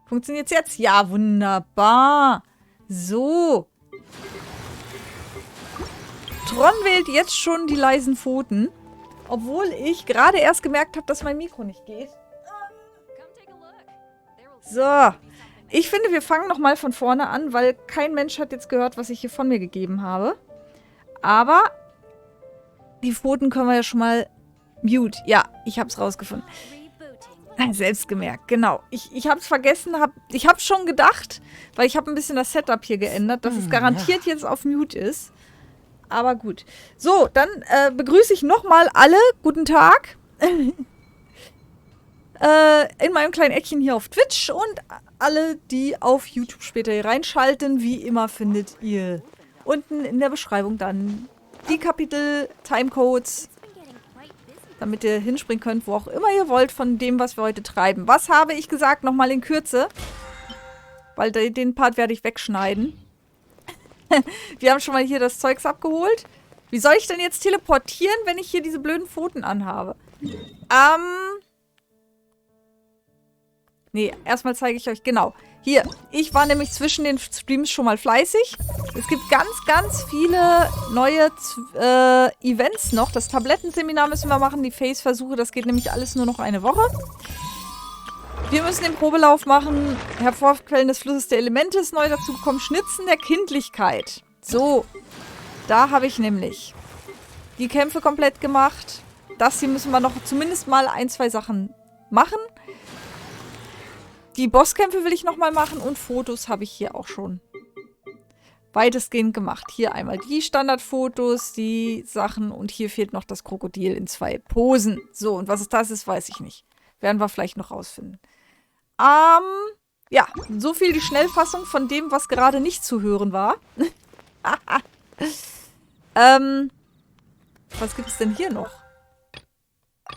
Funktioniert's jetzt? Ja, wunderbar. So. Tron wählt jetzt schon die leisen Pfoten. Obwohl ich gerade erst gemerkt habe, dass mein Mikro nicht geht. So. Ich finde, wir fangen nochmal von vorne an, weil kein Mensch hat jetzt gehört, was ich hier von mir gegeben habe. Aber die Pfoten können wir ja schon mal mute. Ja, ich habe es rausgefunden. Selbst gemerkt, genau. Ich habe es vergessen, ich habe schon gedacht, weil ich habe ein bisschen das Setup hier geändert, dass es garantiert jetzt auf Mute ist. Aber gut. So, dann begrüße ich nochmal alle. Guten Tag. In meinem kleinen Eckchen hier auf Twitch und alle, die auf YouTube später hier reinschalten. Wie immer findet ihr unten in der Beschreibung dann die Kapitel, Timecodes, damit ihr hinspringen könnt, wo auch immer ihr wollt von dem, was wir heute treiben. Was habe ich gesagt? Nochmal in Kürze. Weil den Part werde ich wegschneiden. Wir haben schon mal hier das Zeugs abgeholt. Wie soll ich denn jetzt teleportieren, wenn ich hier diese blöden Pfoten anhabe? Nee, erstmal zeige ich euch, genau. Hier, ich war nämlich zwischen den Streams schon mal fleißig. Es gibt ganz, ganz viele neue Events noch. Das Tablettenseminar müssen wir machen, die Fayz-Versuche, das geht nämlich alles nur noch eine Woche. Wir müssen den Probelauf machen. Hervorquellen des Flusses der Elemente ist neu dazu gekommen. Schnitzen der Kindlichkeit. So, da habe ich nämlich die Kämpfe komplett gemacht. Das hier müssen wir noch zumindest mal 1, 2 Sachen machen. Die Bosskämpfe will ich nochmal machen und Fotos habe ich hier auch schon weitestgehend gemacht. Hier einmal die Standardfotos, die Sachen und hier fehlt noch das Krokodil in 2 Posen. So, und was es das ist, weiß ich nicht. Werden wir vielleicht noch rausfinden. Ja, so viel die Schnellfassung von dem, was gerade nicht zu hören war. Was gibt es denn hier noch?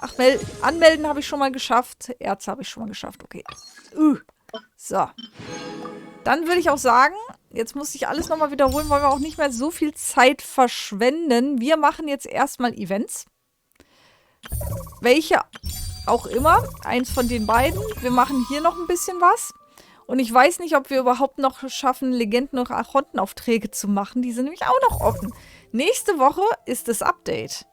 Ach, anmelden habe ich schon mal geschafft. Ärzte habe ich schon mal geschafft. Okay. So. Dann würde ich auch sagen, jetzt muss ich alles nochmal wiederholen, weil wir auch nicht mehr so viel Zeit verschwenden. Wir machen jetzt erstmal Events. Welche auch immer. Eins von den beiden. Wir machen hier noch ein bisschen was. Und ich weiß nicht, ob wir überhaupt noch schaffen, Legenden- und Archontenaufträge zu machen. Die sind nämlich auch noch offen. Nächste Woche ist das Update.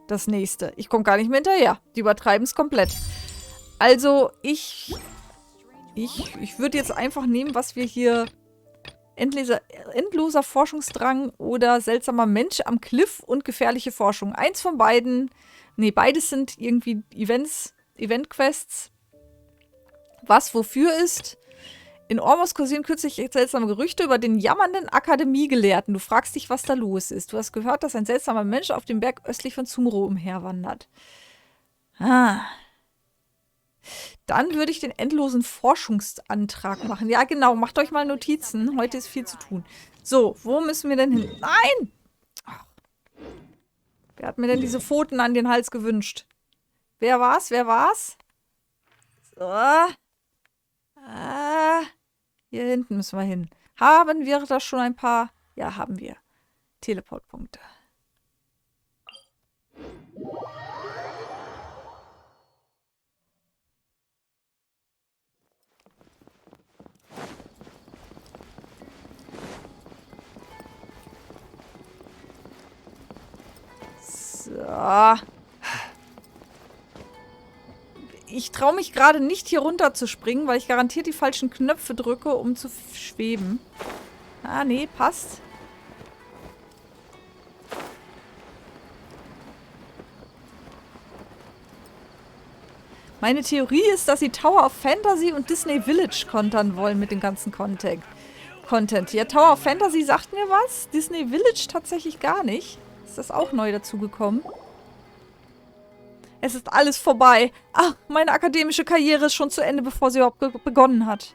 Das nächste. Ich komme gar nicht mehr hinterher. Die übertreiben es komplett. Also, ich würde jetzt einfach nehmen, was wir hier... Endloser Forschungsdrang oder Seltsamer Mensch am Kliff und gefährliche Forschungen. Eins von beiden... Nee, beides sind irgendwie Event-Quests. Was wofür ist... In Ormos kursieren kürzlich seltsame Gerüchte über den jammernden Akademiegelehrten. Du fragst dich, was da los ist. Du hast gehört, dass ein seltsamer Mensch auf dem Berg östlich von Zumro umherwandert. Dann würde ich den endlosen Forschungsantrag machen. Ja, genau. Macht euch mal Notizen. Heute ist viel zu tun. So, wo müssen wir denn hin? Nein! Ach. Wer hat mir denn diese Pfoten an den Hals gewünscht? Wer war's? Wer war's? So. Hier hinten müssen wir hin. Haben wir da schon ein paar? Ja, haben wir. Teleportpunkte. So. Ich traue mich gerade nicht, hier runter zu springen, weil ich garantiert die falschen Knöpfe drücke, um zu schweben. Ah, nee, passt. Meine Theorie ist, dass sie Tower of Fantasy und Disney Village kontern wollen mit dem ganzen Content. Ja, Tower of Fantasy sagt mir was. Disney Village tatsächlich gar nicht. Ist das auch neu dazugekommen? Es ist alles vorbei. Ach, meine akademische Karriere ist schon zu Ende, bevor sie überhaupt begonnen hat.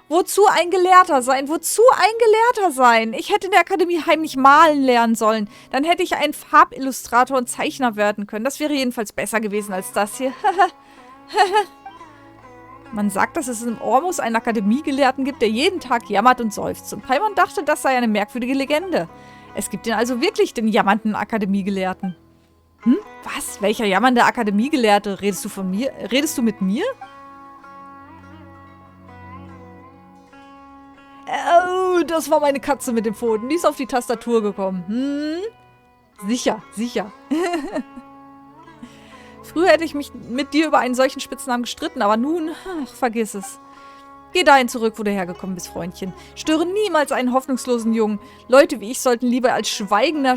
Wozu ein Gelehrter sein? Wozu ein Gelehrter sein? Ich hätte in der Akademie heimlich malen lernen sollen. Dann hätte ich ein Farbillustrator und Zeichner werden können. Das wäre jedenfalls besser gewesen als das hier. Man sagt, dass es in Ormus einen Akademiegelehrten gibt, der jeden Tag jammert und seufzt. Und Paimon dachte, das sei eine merkwürdige Legende. Es gibt ihn also wirklich, den jammernden Akademiegelehrten. Was? Welcher jammernde Akademiegelehrte? Redest du von mir? Redest du mit mir? Das war meine Katze mit dem Pfoten. Die ist auf die Tastatur gekommen. Sicher, sicher. Früher hätte ich mich mit dir über einen solchen Spitznamen gestritten, aber nun, vergiss es. Geh dahin zurück, wo du hergekommen bist, Freundchen. Störe niemals einen hoffnungslosen Jungen. Leute wie ich sollten lieber als schweigender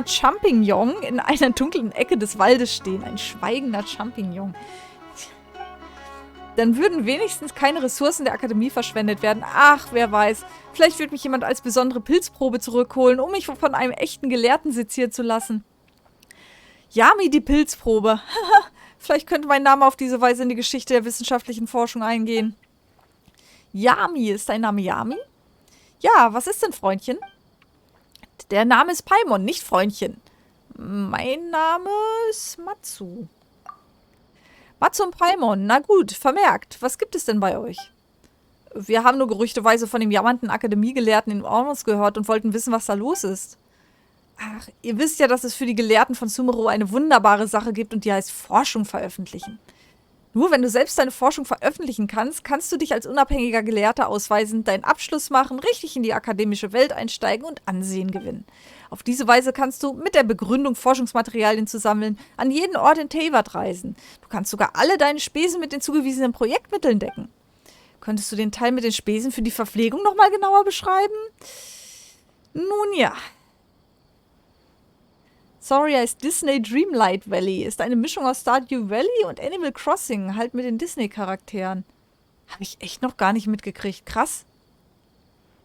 Champignon in einer dunklen Ecke des Waldes stehen. Ein schweigender Champignon. Dann würden wenigstens keine Ressourcen der Akademie verschwendet werden. Ach, wer weiß. Vielleicht wird mich jemand als besondere Pilzprobe zurückholen, um mich von einem echten Gelehrten sezieren zu lassen. Yami, die Pilzprobe. Vielleicht könnte mein Name auf diese Weise in die Geschichte der wissenschaftlichen Forschung eingehen. Yami, ist dein Name Yami? Ja, was ist denn, Freundchen? Der Name ist Paimon, nicht Freundchen. Mein Name ist Matsu. Matsu und Paimon, na gut, vermerkt. Was gibt es denn bei euch? Wir haben nur gerüchteweise von dem jammernden Akademiegelehrten in Morgens gehört und wollten wissen, was da los ist. Ach, ihr wisst ja, dass es für die Gelehrten von Sumeru eine wunderbare Sache gibt und die heißt Forschung veröffentlichen. Nur wenn du selbst deine Forschung veröffentlichen kannst, kannst du dich als unabhängiger Gelehrter ausweisen, deinen Abschluss machen, richtig in die akademische Welt einsteigen und Ansehen gewinnen. Auf diese Weise kannst du mit der Begründung, Forschungsmaterialien zu sammeln, an jeden Ort in Teyvat reisen. Du kannst sogar alle deine Spesen mit den zugewiesenen Projektmitteln decken. Könntest du den Teil mit den Spesen für die Verpflegung nochmal genauer beschreiben? Nun ja. Sorry heißt Disney Dreamlight Valley. Ist eine Mischung aus Stardew Valley und Animal Crossing, halt mit den Disney-Charakteren. Habe ich echt noch gar nicht mitgekriegt. Krass.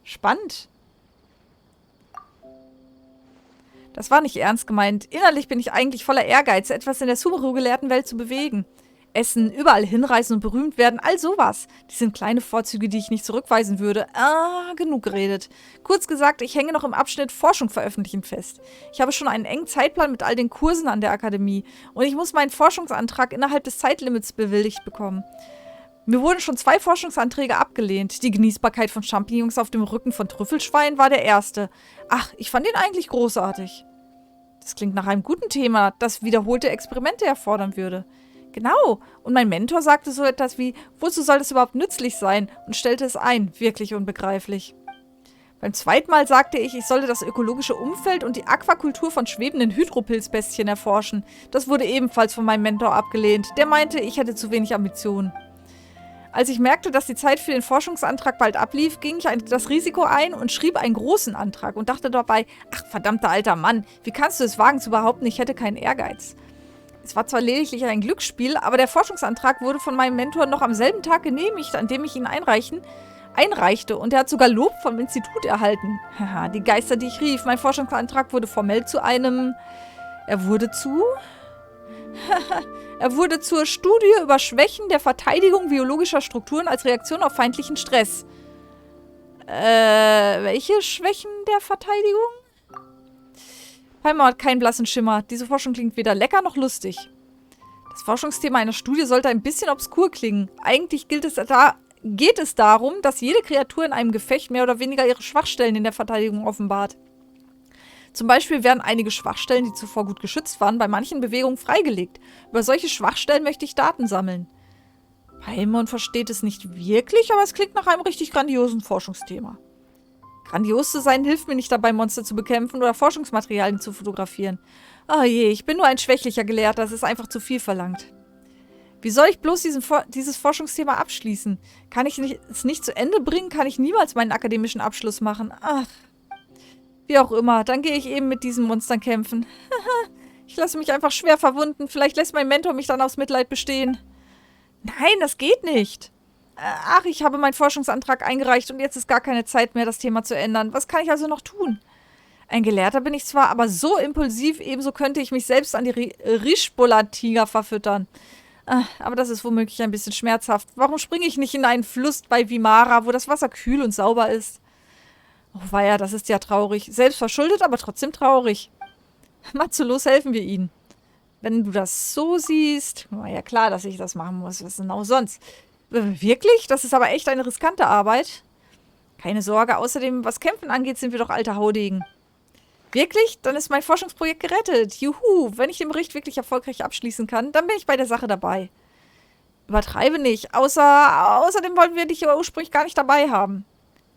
Spannend. Das war nicht ernst gemeint. Innerlich bin ich eigentlich voller Ehrgeiz, etwas in der Sumeru-Gelehrtenwelt zu bewegen. Essen, überall hinreisen und berühmt werden, all sowas. Die sind kleine Vorzüge, die ich nicht zurückweisen würde. Genug geredet. Kurz gesagt, ich hänge noch im Abschnitt Forschung veröffentlichen fest. Ich habe schon einen engen Zeitplan mit all den Kursen an der Akademie und ich muss meinen Forschungsantrag innerhalb des Zeitlimits bewilligt bekommen. Mir wurden schon 2 Forschungsanträge abgelehnt. Die Genießbarkeit von Champignons auf dem Rücken von Trüffelschweinen war der erste. Ach, ich fand ihn eigentlich großartig. Das klingt nach einem guten Thema, das wiederholte Experimente erfordern würde. Genau, und mein Mentor sagte so etwas wie, wozu soll das überhaupt nützlich sein? Und stellte es ein, wirklich unbegreiflich. Beim zweiten Mal sagte ich solle das ökologische Umfeld und die Aquakultur von schwebenden Hydropilzbestien erforschen. Das wurde ebenfalls von meinem Mentor abgelehnt. Der meinte, ich hätte zu wenig Ambitionen. Als ich merkte, dass die Zeit für den Forschungsantrag bald ablief, ging ich das Risiko ein und schrieb einen großen Antrag und dachte dabei, ach verdammter alter Mann, wie kannst du es wagen zu behaupten, ich hätte keinen Ehrgeiz? Es war zwar lediglich ein Glücksspiel, aber der Forschungsantrag wurde von meinem Mentor noch am selben Tag genehmigt, an dem ich ihn einreichte. Und er hat sogar Lob vom Institut erhalten. Haha, die Geister, die ich rief. Mein Forschungsantrag wurde formell zu einem... Er wurde zur Studie über Schwächen der Verteidigung biologischer Strukturen als Reaktion auf feindlichen Stress. Welche Schwächen der Verteidigung? Paimon hat keinen blassen Schimmer. Diese Forschung klingt weder lecker noch lustig. Das Forschungsthema einer Studie sollte ein bisschen obskur klingen. Eigentlich geht es darum, dass jede Kreatur in einem Gefecht mehr oder weniger ihre Schwachstellen in der Verteidigung offenbart. Zum Beispiel werden einige Schwachstellen, die zuvor gut geschützt waren, bei manchen Bewegungen freigelegt. Über solche Schwachstellen möchte ich Daten sammeln. Paimon versteht es nicht wirklich, aber es klingt nach einem richtig grandiosen Forschungsthema. Grandios zu sein hilft mir nicht dabei, Monster zu bekämpfen oder Forschungsmaterialien zu fotografieren. Oh je, ich bin nur ein schwächlicher Gelehrter, das ist einfach zu viel verlangt. Wie soll ich bloß dieses Forschungsthema abschließen? Kann ich es nicht zu Ende bringen, kann ich niemals meinen akademischen Abschluss machen. Ach, wie auch immer, dann gehe ich eben mit diesen Monstern kämpfen. Ich lasse mich einfach schwer verwunden, vielleicht lässt mein Mentor mich dann aus Mitleid bestehen. Nein, das geht nicht. Ach, ich habe meinen Forschungsantrag eingereicht und jetzt ist gar keine Zeit mehr, das Thema zu ändern. Was kann ich also noch tun? Ein Gelehrter bin ich zwar, aber so impulsiv, ebenso könnte ich mich selbst an die Rischbola-Tiger verfüttern. Aber das ist womöglich ein bisschen schmerzhaft. Warum springe ich nicht in einen Fluss bei Vimara, wo das Wasser kühl und sauber ist? Oh weia, das ist ja traurig. Selbst verschuldet, aber trotzdem traurig. Matsu, los, helfen wir ihnen. Wenn du das so siehst, war ja klar, dass ich das machen muss. Was denn auch sonst? Wirklich? Das ist aber echt eine riskante Arbeit. Keine Sorge, außerdem, was Kämpfen angeht, sind wir doch alte Haudegen. Wirklich? Dann ist mein Forschungsprojekt gerettet. Juhu, wenn ich den Bericht wirklich erfolgreich abschließen kann, dann bin ich bei der Sache dabei. Übertreibe nicht. Außerdem wollten wir dich ja ursprünglich gar nicht dabei haben.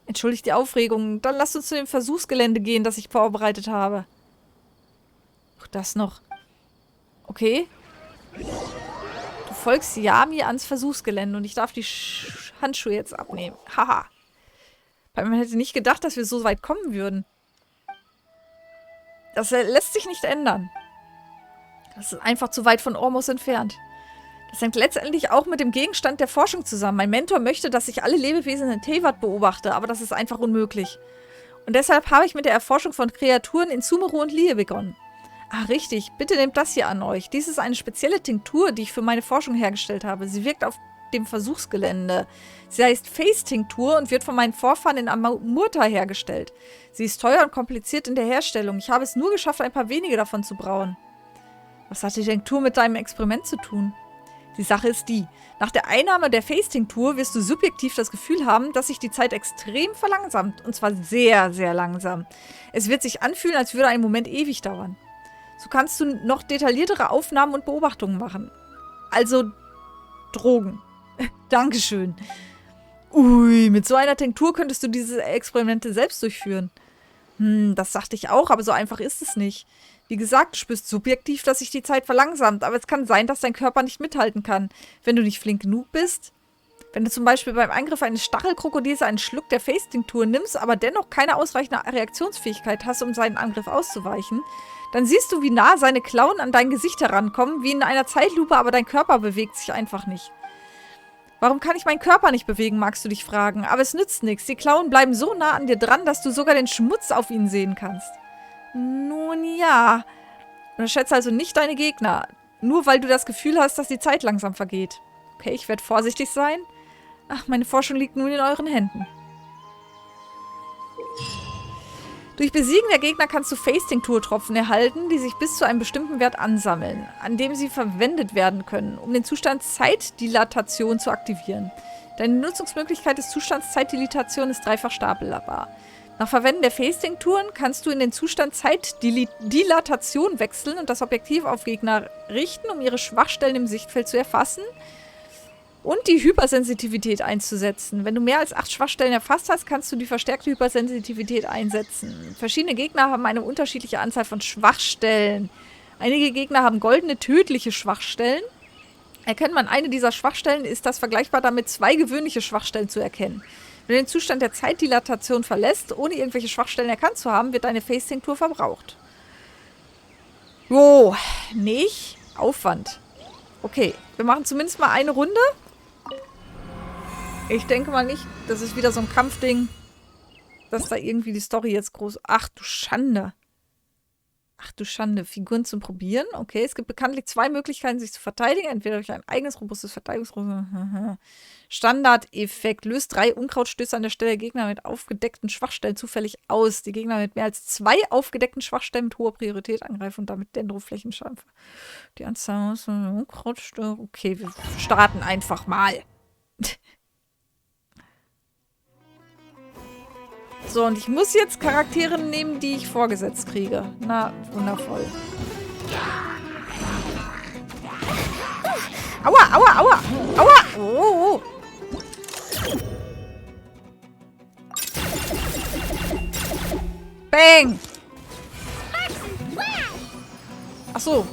Entschuldigt die Aufregung. Dann lasst uns zu dem Versuchsgelände gehen, das ich vorbereitet habe. Ach, das noch. Okay. Du folgst Yami ans Versuchsgelände und ich darf die Handschuhe jetzt abnehmen. Haha. Weil man hätte nicht gedacht, dass wir so weit kommen würden. Das lässt sich nicht ändern. Das ist einfach zu weit von Ormus entfernt. Das hängt letztendlich auch mit dem Gegenstand der Forschung zusammen. Mein Mentor möchte, dass ich alle Lebewesen in Tevat beobachte, aber das ist einfach unmöglich. Und deshalb habe ich mit der Erforschung von Kreaturen in Sumeru und Lie begonnen. Ah, richtig. Bitte nehmt das hier an euch. Dies ist eine spezielle Tinktur, die ich für meine Forschung hergestellt habe. Sie wirkt auf dem Versuchsgelände. Sie heißt Face-Tinktur und wird von meinen Vorfahren in Amurta hergestellt. Sie ist teuer und kompliziert in der Herstellung. Ich habe es nur geschafft, ein paar wenige davon zu brauen. Was hat die Tinktur mit deinem Experiment zu tun? Die Sache ist die: Nach der Einnahme der Face-Tinktur wirst du subjektiv das Gefühl haben, dass sich die Zeit extrem verlangsamt. Und zwar sehr, sehr langsam. Es wird sich anfühlen, als würde ein Moment ewig dauern. So kannst du noch detailliertere Aufnahmen und Beobachtungen machen. Also Drogen. Dankeschön. Ui, mit so einer Tinktur könntest du diese Experimente selbst durchführen. Das dachte ich auch, aber so einfach ist es nicht. Wie gesagt, du spürst subjektiv, dass sich die Zeit verlangsamt, aber es kann sein, dass dein Körper nicht mithalten kann, wenn du nicht flink genug bist. Wenn du zum Beispiel beim Angriff eines Stachelkrokodils einen Schluck der Face-Tinktur nimmst, aber dennoch keine ausreichende Reaktionsfähigkeit hast, um seinen Angriff auszuweichen, dann siehst du, wie nah seine Klauen an dein Gesicht herankommen, wie in einer Zeitlupe, aber dein Körper bewegt sich einfach nicht. Warum kann ich meinen Körper nicht bewegen, magst du dich fragen. Aber es nützt nichts. Die Klauen bleiben so nah an dir dran, dass du sogar den Schmutz auf ihnen sehen kannst. Nun ja. Unterschätze also nicht deine Gegner. Nur weil du das Gefühl hast, dass die Zeit langsam vergeht. Okay, ich werde vorsichtig sein. Ach, meine Forschung liegt nun in euren Händen. Durch Besiegen der Gegner kannst du Face-Tinktur-Tropfen erhalten, die sich bis zu einem bestimmten Wert ansammeln, an dem sie verwendet werden können, um den Zustand Zeitdilatation zu aktivieren. Deine Nutzungsmöglichkeit des Zustands Zeitdilatation ist dreifach stapelbar. Nach Verwenden der Face-Tinkturen kannst du in den Zustand Zeitdilatation wechseln und das Objektiv auf Gegner richten, um ihre Schwachstellen im Sichtfeld zu erfassen und die Hypersensitivität einzusetzen. Wenn du mehr als 8 Schwachstellen erfasst hast, kannst du die verstärkte Hypersensitivität einsetzen. Verschiedene Gegner haben eine unterschiedliche Anzahl von Schwachstellen. Einige Gegner haben goldene, tödliche Schwachstellen. Erkennt man eine dieser Schwachstellen, ist das vergleichbar damit, 2 gewöhnliche Schwachstellen zu erkennen. Wenn du den Zustand der Zeitdilatation verlässt, ohne irgendwelche Schwachstellen erkannt zu haben, wird deine Face-Tinktur verbraucht. Jo, nicht Aufwand. Okay, wir machen zumindest mal eine Runde. Ich denke mal nicht, das ist wieder so ein Kampfding, dass da irgendwie die Story jetzt groß... Ach du Schande. Ach du Schande. Figuren zum Probieren. Okay, es gibt bekanntlich 2 Möglichkeiten, sich zu verteidigen. Entweder durch ein eigenes robustes Standardeffekt. Löst 3 Unkrautstöße an der Stelle der Gegner mit aufgedeckten Schwachstellen zufällig aus. Die Gegner mit mehr als 2 aufgedeckten Schwachstellen mit hoher Priorität angreifen und damit Dendroflächenschaden. Die Anzahl Unkrautstöße. Okay, wir starten einfach mal. So, und ich muss jetzt Charaktere nehmen, die ich vorgesetzt kriege. Na, wundervoll. Aua, aua, aua! Aua! Oh, oh. Bang! Ach so.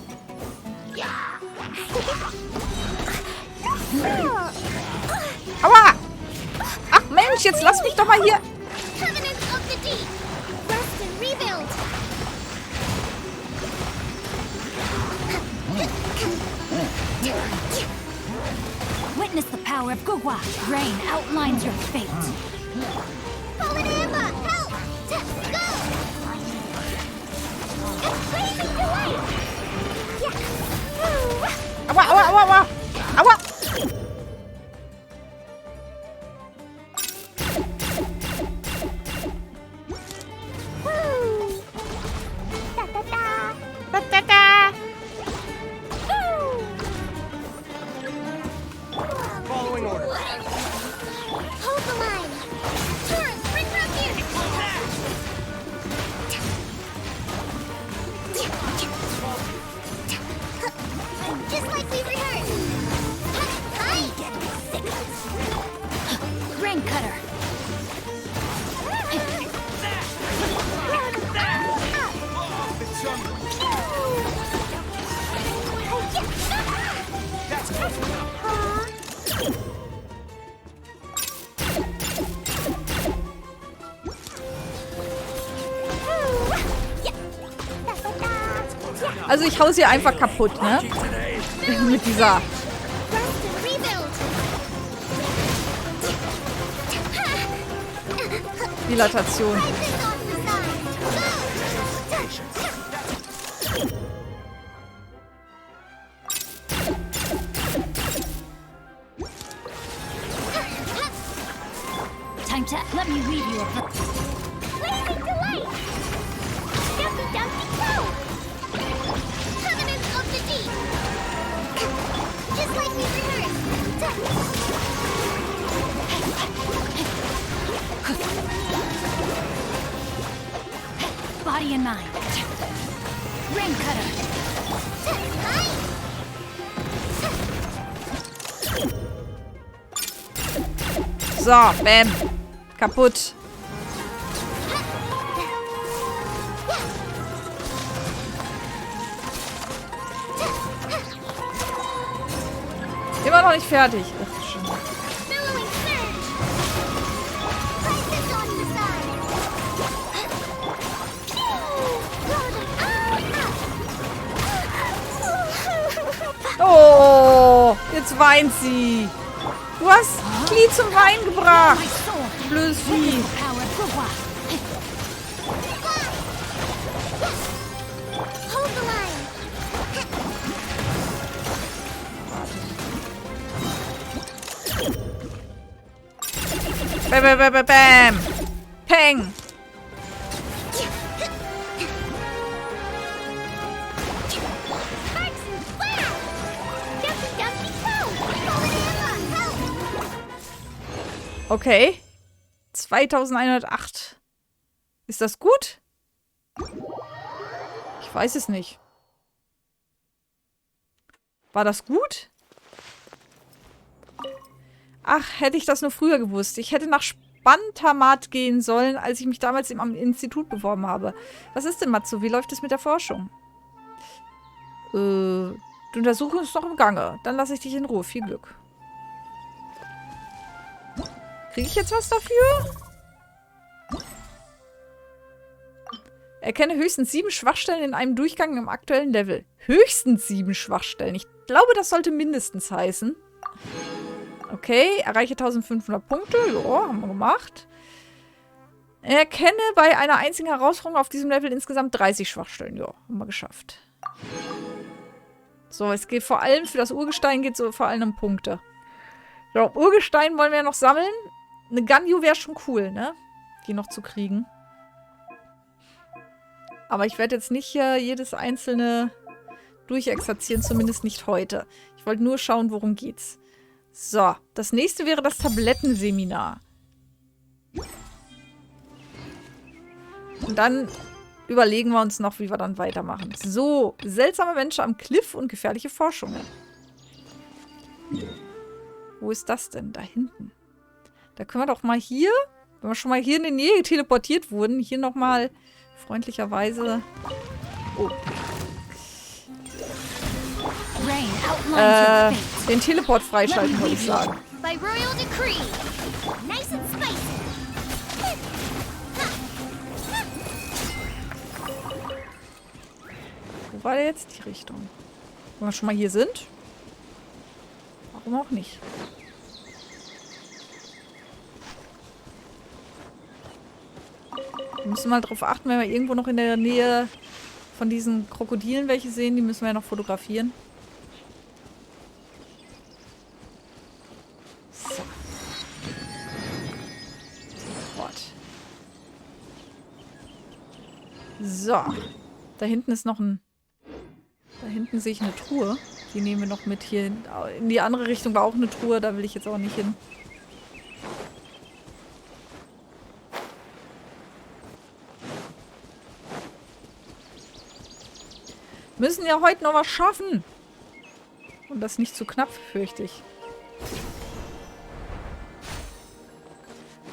Aua! Ach Mensch, jetzt lass mich doch mal hier... Witness the power of Gugwa. Rain outlines your fate. Fallen Emma, help! Go! It's raining away! Aua, aua, aua, aua! Aua! Also ich hau sie einfach kaputt, ne? Mit dieser Dilatation. Time to let me weave you a blazing delight. Dumpy dumpy go. Covenant of the deep. Just like we rehearsed. Body and mind. Ring cutter. So, bam. Kaputt. Immer noch nicht fertig. Ach, schon. Oh, jetzt weint sie. Du hast Kli zum Weinen gebracht. Blödes Vieh. Bam, bam, bam, bam, bam. Peng. Okay. 2108. Ist das gut? Ich weiß es nicht. War das gut? Ach, hätte ich das nur früher gewusst. Ich hätte nach Spantamat gehen sollen, als ich mich damals am Institut beworben habe. Was ist denn, Matsu? Wie läuft es mit der Forschung? Die Untersuchung ist noch im Gange. Dann lasse ich dich in Ruhe. Viel Glück. Kriege ich jetzt was dafür? Erkenne höchstens 7 Schwachstellen in einem Durchgang im aktuellen Level. Höchstens 7 Schwachstellen. Ich glaube, das sollte mindestens heißen. Okay, erreiche 1500 Punkte. Ja, haben wir gemacht. Erkenne bei einer einzigen Herausforderung auf diesem Level insgesamt 30 Schwachstellen. Ja, haben wir geschafft. So, es geht vor allem, für das Urgestein geht so vor allem um Punkte. So, Urgestein wollen wir ja noch sammeln. Eine Ganyu wäre schon cool, ne? Die noch zu kriegen. Aber ich werde jetzt nicht jedes einzelne durchexerzieren, zumindest nicht heute. Ich wollte nur schauen, worum geht's. So, das nächste wäre das Tablettenseminar. Und dann überlegen wir uns noch, wie wir dann weitermachen. So, seltsame Menschen am Kliff und gefährliche Forschungen. Wo ist das denn? Da hinten. Da können wir doch mal hier, wenn wir schon mal hier in die Nähe teleportiert wurden, hier nochmal freundlicherweise... Oh. Den Teleport freischalten, würde ich sagen. Wo war der jetzt? Die Richtung. Wenn wir schon mal hier sind. Warum auch nicht? Wir müssen mal darauf achten, wenn wir irgendwo noch in der Nähe von diesen Krokodilen welche sehen. Die müssen wir ja noch fotografieren. So. So. Da hinten ist noch ein... Da hinten sehe ich eine Truhe. Die nehmen wir noch mit hier. In die andere Richtung war auch eine Truhe. Da will ich jetzt auch nicht hin. Müssen ja heute noch was schaffen. Und das nicht zu knapp, fürchte ich.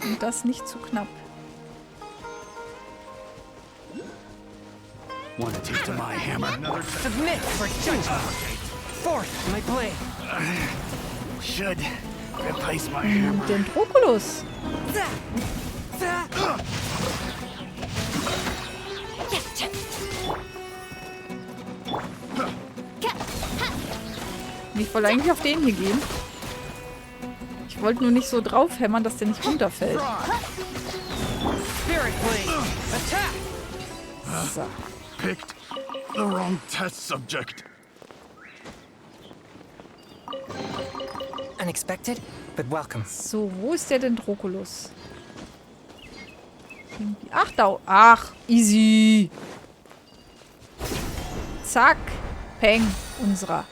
Und das nicht zu knapp. Submit for judgment. Forth my blade. Should replace my hammer. Den Drokulus. Ich wollte eigentlich auf den hier gehen. Ich wollte nur nicht so draufhämmern, dass der nicht runterfällt. Spirit Blade! Attack! So. Picked the wrong test subject. Unexpected, but welcome. So, wo ist der denn, Drokulus? Ach, da. Ach, easy. Zack. Peng. Unserer.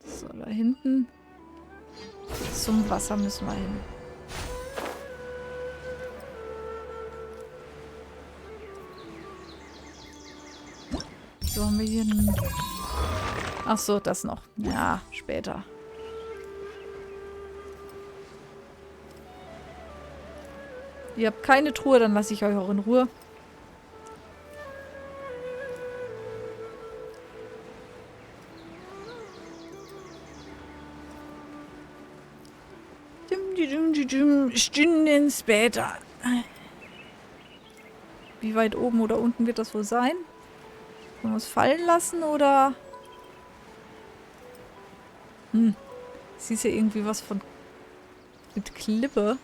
So, da hinten. Zum Wasser müssen wir hin. So, haben wir hier einen... Ach so, das noch. Ja, später. Ihr habt keine Truhe, dann lasse ich euch auch in Ruhe. Stunden später. Wie weit oben oder unten wird das wohl sein? Können wir es fallen lassen, oder? Siehst du irgendwie was von... mit Klippe?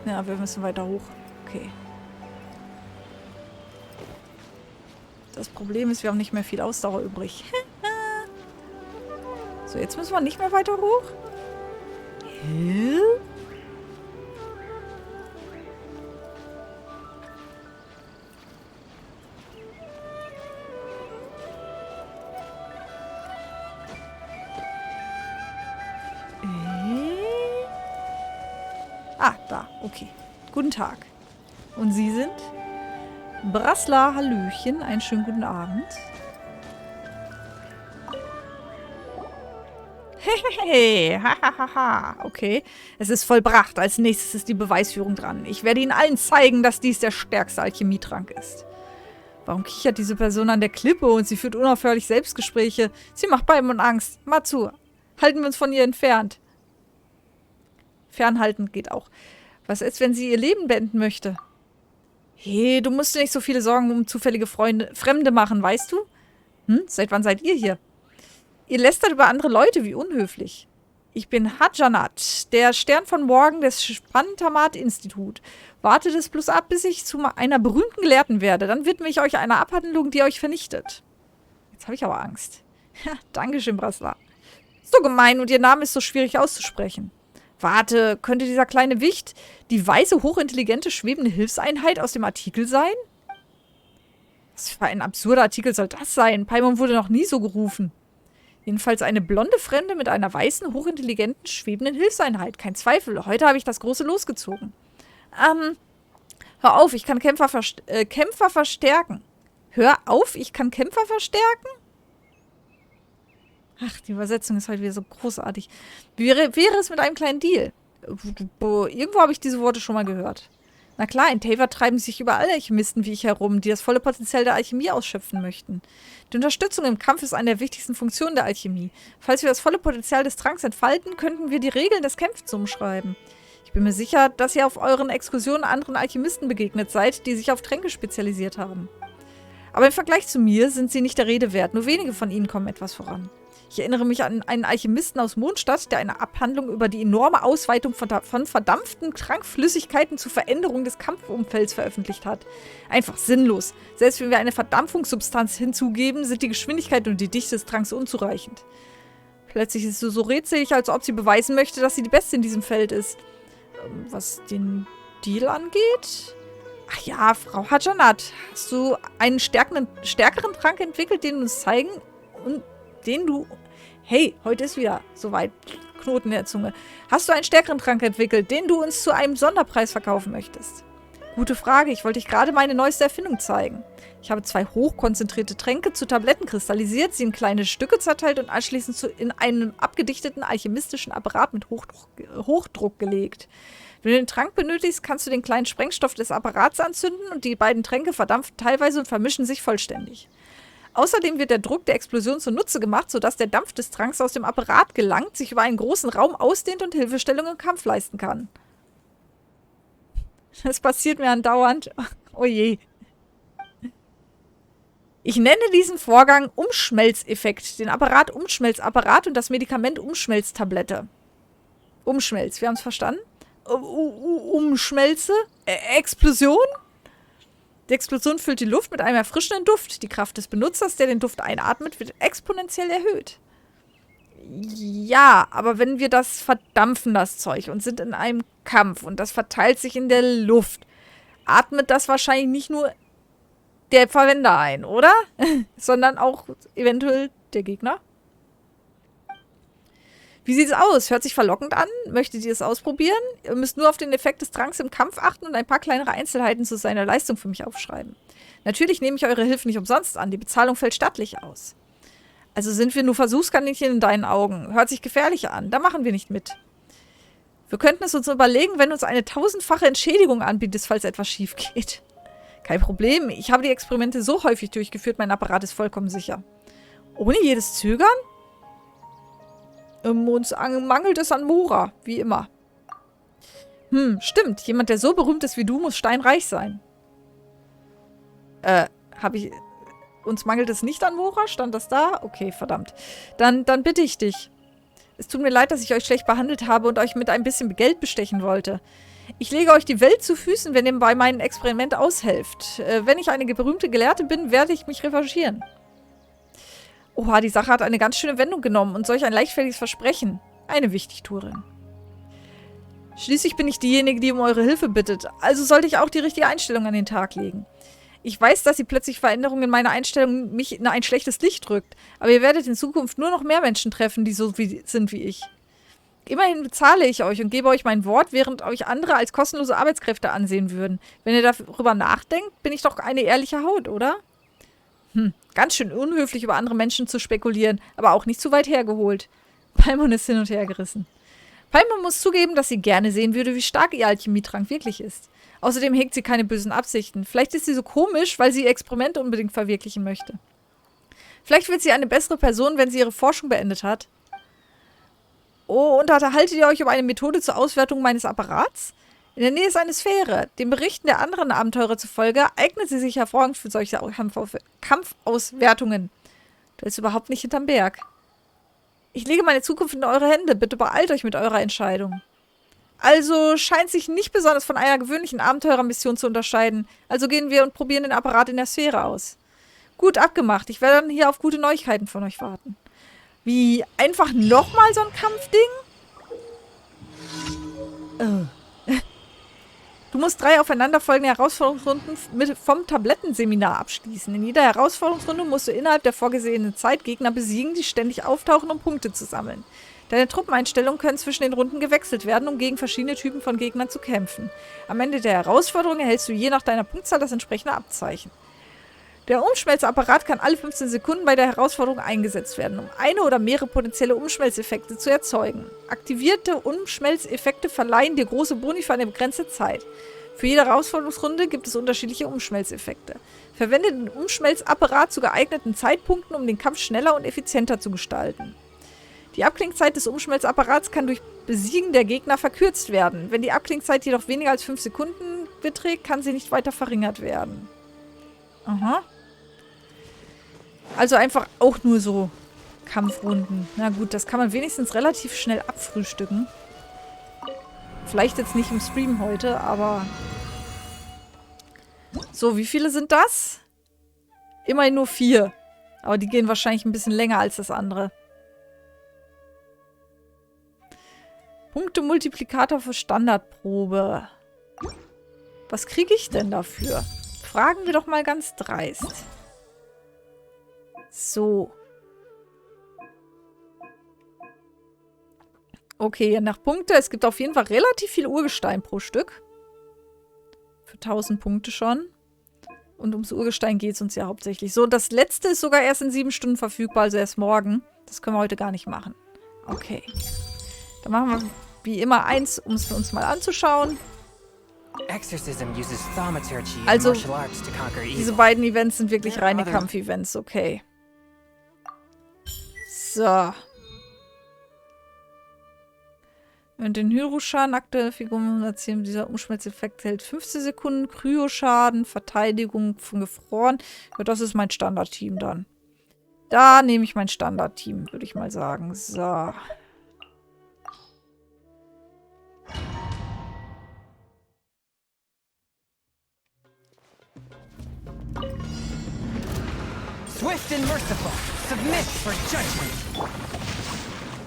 Ja, wir müssen weiter hoch. Okay. Das Problem ist, wir haben nicht mehr viel Ausdauer übrig. So, jetzt müssen wir nicht mehr weiter hoch. Hä? Ah, da. Okay. Guten Tag. Und Sie sind? Brassler, Hallöchen. Einen schönen guten Abend. Hey, hahaha. Okay. Es ist vollbracht. Als nächstes ist die Beweisführung dran. Ich werde Ihnen allen zeigen, dass dies der stärkste Alchemietrank ist. Warum kichert diese Person an der Klippe und sie führt unaufhörlich Selbstgespräche? Sie macht Beim Angst. Mal zu. Halten wir uns von ihr entfernt. Fernhalten geht auch. Was ist, wenn sie ihr Leben beenden möchte? Hey, du musst dir nicht so viele Sorgen um zufällige Fremde machen, weißt du? Seit wann seid ihr hier? Ihr lästert über andere Leute, wie unhöflich. Ich bin Hadjanat, der Stern von Morgen des Spantamat-Institut. Wartet es bloß ab, bis ich zu einer berühmten Gelehrten werde. Dann widme ich euch einer Abhandlung, die euch vernichtet. Jetzt habe ich aber Angst. Ja, Dankeschön, Brassler. So gemein und ihr Name ist so schwierig auszusprechen. Warte, könnte dieser kleine Wicht die weiße, hochintelligente, schwebende Hilfseinheit aus dem Artikel sein? Was für ein absurder Artikel soll das sein? Paimon wurde noch nie so gerufen. Jedenfalls eine blonde Fremde mit einer weißen, hochintelligenten, schwebenden Hilfseinheit. Kein Zweifel, heute habe ich das große losgezogen. Hör auf, ich kann Kämpfer verstärken. Hör auf, ich kann Kämpfer verstärken? Ach, die Übersetzung ist heute wieder so großartig. Wie wäre es mit einem kleinen Deal? Irgendwo habe ich diese Worte schon mal gehört. Na klar, in Taver treiben sich überall Alchemisten wie ich herum, die das volle Potenzial der Alchemie ausschöpfen möchten. Die Unterstützung im Kampf ist eine der wichtigsten Funktionen der Alchemie. Falls wir das volle Potenzial des Tranks entfalten, könnten wir die Regeln des Kämpfens umschreiben. Ich bin mir sicher, dass ihr auf euren Exkursionen anderen Alchemisten begegnet seid, die sich auf Tränke spezialisiert haben. Aber im Vergleich zu mir sind sie nicht der Rede wert. Nur wenige von ihnen kommen etwas voran. Ich erinnere mich an einen Alchemisten aus Mondstadt, der eine Abhandlung über die enorme Ausweitung von verdampften Trankflüssigkeiten zur Veränderung des Kampfumfelds veröffentlicht hat. Einfach sinnlos. Selbst wenn wir eine Verdampfungssubstanz hinzugeben, sind die Geschwindigkeit und die Dichte des Tranks unzureichend. Plötzlich ist sie so rätselig, als ob sie beweisen möchte, dass sie die Beste in diesem Feld ist. Was den Deal angeht? Ach ja, Frau Hadjanat, hast du einen stärkeren Trank entwickelt, den du uns zeigen und den du... Hey, heute ist wieder soweit. Knoten in der Zunge. Hast du einen stärkeren Trank entwickelt, den du uns zu einem Sonderpreis verkaufen möchtest? Gute Frage. Ich wollte dich gerade meine neueste Erfindung zeigen. Ich habe 2 hochkonzentrierte Tränke zu Tabletten kristallisiert, sie in kleine Stücke zerteilt und anschließend in einen abgedichteten alchemistischen Apparat mit Hochdruck gelegt. Wenn du den Trank benötigst, kannst du den kleinen Sprengstoff des Apparats anzünden und die beiden Tränke verdampfen teilweise und vermischen sich vollständig. Außerdem wird der Druck der Explosion zunutze gemacht, sodass der Dampf des Tranks aus dem Apparat gelangt, sich über einen großen Raum ausdehnt und Hilfestellung im Kampf leisten kann. Das passiert mir andauernd. Oh je. Ich nenne diesen Vorgang Umschmelzeffekt, den Apparat Umschmelzapparat und das Medikament Umschmelztablette. Umschmelz, wir haben es verstanden? Umschmelze? Explosion? Die Explosion füllt die Luft mit einem erfrischenden Duft. Die Kraft des Benutzers, der den Duft einatmet, wird exponentiell erhöht. Ja, aber wenn wir das verdampfen, das Zeug, und sind in einem Kampf und das verteilt sich in der Luft, atmet das wahrscheinlich nicht nur der Verwender ein, oder? Sondern auch eventuell der Gegner. Wie sieht es aus? Hört sich verlockend an? Möchtet ihr es ausprobieren? Ihr müsst nur auf den Effekt des Tranks im Kampf achten und ein paar kleinere Einzelheiten zu seiner Leistung für mich aufschreiben. Natürlich nehme ich eure Hilfe nicht umsonst an. Die Bezahlung fällt stattlich aus. Also sind wir nur Versuchskaninchen in deinen Augen. Hört sich gefährlich an. Da machen wir nicht mit. Wir könnten es uns überlegen, wenn du uns eine 1000-fache Entschädigung anbietest, falls etwas schief geht. Kein Problem. Ich habe die Experimente so häufig durchgeführt, mein Apparat ist vollkommen sicher. Ohne jedes Zögern? Uns mangelt es an Mora, wie immer. Stimmt. Jemand, der so berühmt ist wie du, muss steinreich sein. Uns mangelt es nicht an Mora? Stand das da? Okay, verdammt. Dann bitte ich dich. Es tut mir leid, dass ich euch schlecht behandelt habe und euch mit ein bisschen Geld bestechen wollte. Ich lege euch die Welt zu Füßen, wenn ihr bei meinem Experiment aushelft. Wenn ich eine berühmte Gelehrte bin, werde ich mich revanchieren. Oha, die Sache hat eine ganz schöne Wendung genommen und solch ein leichtfertiges Versprechen. Eine Wichtigtuerin. Schließlich bin ich diejenige, die um eure Hilfe bittet. Also sollte ich auch die richtige Einstellung an den Tag legen. Ich weiß, dass die plötzliche Veränderung in meiner Einstellung mich in ein schlechtes Licht rückt. Aber ihr werdet in Zukunft nur noch mehr Menschen treffen, die so sind wie ich. Immerhin bezahle ich euch und gebe euch mein Wort, während euch andere als kostenlose Arbeitskräfte ansehen würden. Wenn ihr darüber nachdenkt, bin ich doch eine ehrliche Haut, oder? Ganz schön unhöflich, über andere Menschen zu spekulieren, aber auch nicht zu weit hergeholt. Paimon ist hin und her gerissen. Paimon muss zugeben, dass sie gerne sehen würde, wie stark ihr Alchemietrank wirklich ist. Außerdem hegt sie keine bösen Absichten. Vielleicht ist sie so komisch, weil sie ihr Experiment unbedingt verwirklichen möchte. Vielleicht wird sie eine bessere Person, wenn sie ihre Forschung beendet hat. Oh, unterhaltet ihr euch über eine Methode zur Auswertung meines Apparats? In der Nähe ist eine Sphäre. Den Berichten der anderen Abenteurer zufolge eignet sie sich hervorragend für solche Kampfauswertungen. Du bist überhaupt nicht hinterm Berg. Ich lege meine Zukunft in eure Hände. Bitte beeilt euch mit eurer Entscheidung. Also scheint sich nicht besonders von einer gewöhnlichen Abenteurermission zu unterscheiden. Also gehen wir und probieren den Apparat in der Sphäre aus. Gut, abgemacht. Ich werde dann hier auf gute Neuigkeiten von euch warten. Wie, einfach nochmal so ein Kampfding? Du musst 3 aufeinanderfolgende Herausforderungsrunden vom Tablettenseminar abschließen. In jeder Herausforderungsrunde musst du innerhalb der vorgesehenen Zeit Gegner besiegen, die ständig auftauchen, um Punkte zu sammeln. Deine Truppeneinstellungen können zwischen den Runden gewechselt werden, um gegen verschiedene Typen von Gegnern zu kämpfen. Am Ende der Herausforderung erhältst du je nach deiner Punktzahl das entsprechende Abzeichen. Der Umschmelzapparat kann alle 15 Sekunden bei der Herausforderung eingesetzt werden, um eine oder mehrere potenzielle Umschmelzeffekte zu erzeugen. Aktivierte Umschmelzeffekte verleihen dir große Boni für eine begrenzte Zeit. Für jede Herausforderungsrunde gibt es unterschiedliche Umschmelzeffekte. Verwende den Umschmelzapparat zu geeigneten Zeitpunkten, um den Kampf schneller und effizienter zu gestalten. Die Abklingzeit des Umschmelzapparats kann durch Besiegen der Gegner verkürzt werden. Wenn die Abklingzeit jedoch weniger als 5 Sekunden beträgt, kann sie nicht weiter verringert werden. Aha. Also einfach auch nur so Kampfrunden. Na gut, das kann man wenigstens relativ schnell abfrühstücken. Vielleicht jetzt nicht im Stream heute, aber... So, wie viele sind das? Immerhin nur 4. Aber die gehen wahrscheinlich ein bisschen länger als das andere. Punkte-Multiplikator für Standardprobe. Was kriege ich denn dafür? Fragen wir doch mal ganz dreist. So. Okay, nach Punkte. Es gibt auf jeden Fall relativ viel Urgestein pro Stück. Für 1000 Punkte schon. Und ums Urgestein geht es uns ja hauptsächlich. So, das letzte ist sogar erst in 7 Stunden verfügbar, also erst morgen. Das können wir heute gar nicht machen. Okay. Dann machen wir wie immer eins, um es uns mal anzuschauen. Also, diese beiden Events sind wirklich reine Kampf-Events, okay. So. Und den Hydroschaden aktuelle Figuren erzielen. Dieser Umschmelzeffekt hält 15 Sekunden. Kryoschaden, Verteidigung von gefroren. Ja, das ist mein Standardteam dann. Da nehme ich mein Standardteam, würde ich mal sagen. So. Swift and merciful. Submit for judgment.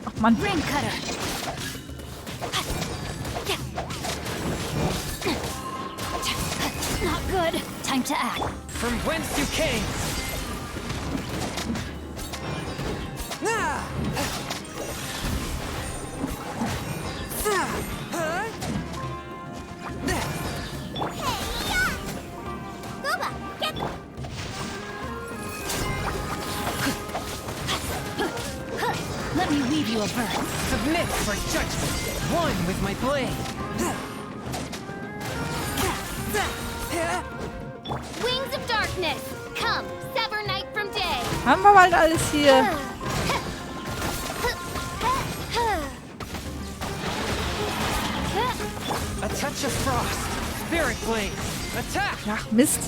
Ach Mann. Ring cutter. Not good. Time to act. From whence you came. Let me weave you a bird. Submit for judgment. One with my blade. Wings of darkness, come, sever night from day. Haben wir bald alles hier. A touch of frost. Spirit blade. Attack. Ach, Mist.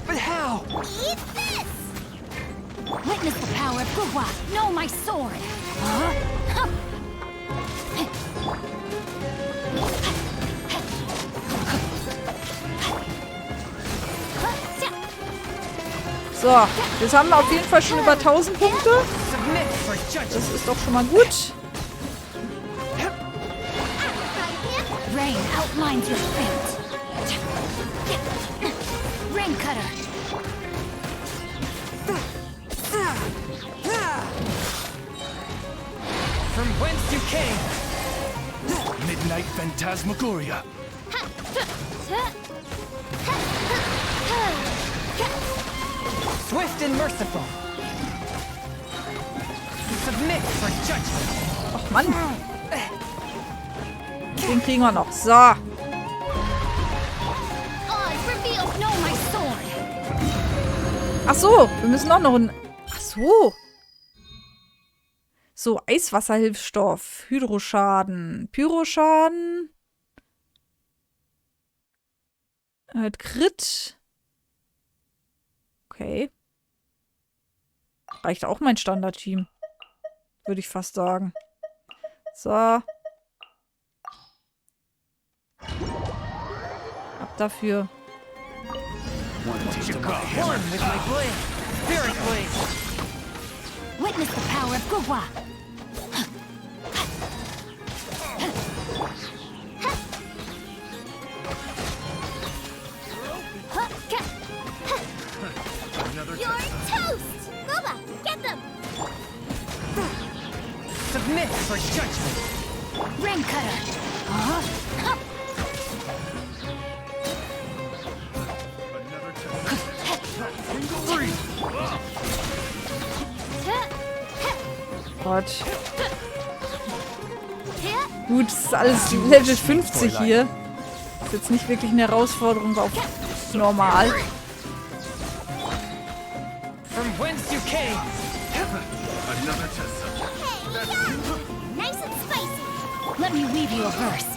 But how? Eat this! Witness the power of Gugwa. Know my sword. So, jetzt haben wir auf jeden Fall schon über 1000 Punkte. Submit for judgment. Das ist doch schon mal gut. Rain outlines your fate. Ring cutter. From whence you came. Midnight Phantasmagoria. Swift and merciful. Submit for judgment. Ach Mann. Den kriegen wir noch. So. On, reveal, know my sword. Ach so, wir müssen noch eine... Ach so. So, Eiswasserhilfsstoff, Hydroschaden, Pyroschaden, Crit. Okay. Reicht auch mein Standardteam. Würde ich fast sagen. So. Ab dafür. One with my blade. Spirit blade. Witness the power of Gugwa. You're toast! Boba, get them! Submit for judgment. Ring cutter. Gott. Gut, das ist alles Level 50 hier. Ist jetzt nicht wirklich eine Herausforderung auf normal. From whence you came. Another test subject. Hey, yeah! Nice and spicy! Let me weave you a verse.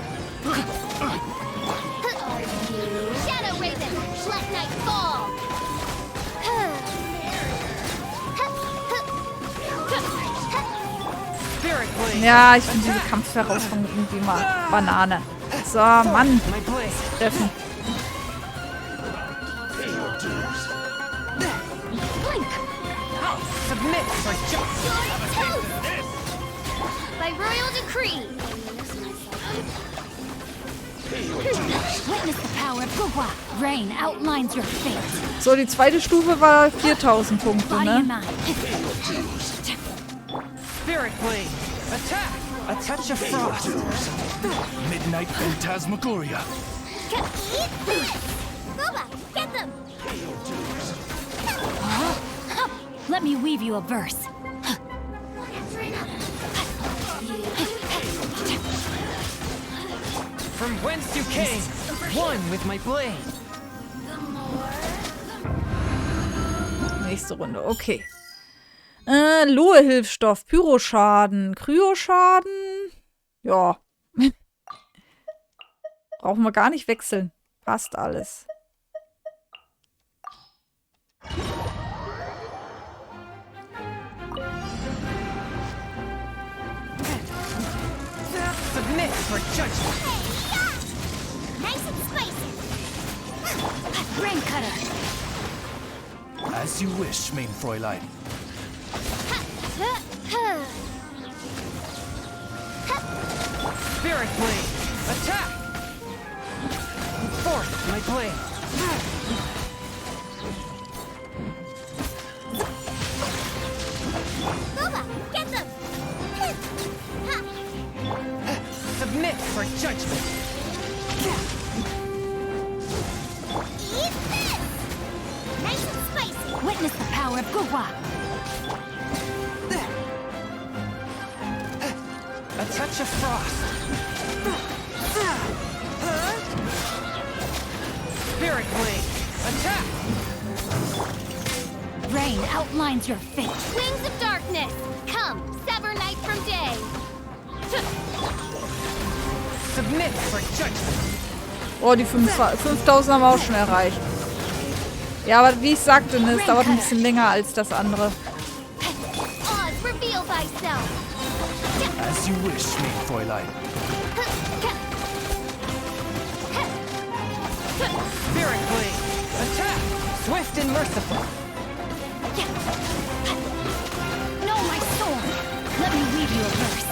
Shadow Raven, let night fall! Spirit blade. Ja, ich finde diese Kampfherausforderung irgendwie mal Banane. So, Mann. My blade. Treffen. Blink! Submit for judgment. You're toast! By royal decree! Witness the power of Gugwa. Rain outlines your fate. So, die zweite Stufe war 4000 Punkte, Body ne? and mind. Spirit blade. Attack. A touch of frost. Midnight Phantasmagoria. Eat this! Boba, get them! Let me weave you a verse. From whence you came. One with my blade. Nächste Runde, okay. Lohe-Hilfsstoff, Pyroschaden, Kryoschaden. Ja. Brauchen wir gar nicht wechseln. Passt alles. Submit for judgment. Nice and spicy. Rain cutter. As you wish, mein Fräulein. Spirit blade, attack! Forth my blade. Booba, get them. Submit for judgment. Eat this. Nice and spicy. Witness the power of Gugwa. A touch of frost. Spirit blade, attack! Rain outlines your fate. Wings of darkness. Come, sever night from day. Submit for judgment. Oh, die 5000 haben wir auch schon erreicht. Ja, aber wie ich sagte, ne, es dauert ein bisschen länger als das andere. Oz, reveal thyself. As you wish, mein Fräulein. Spirit blade, attack! Swift and merciful. Know my sword. Let me read you a verse.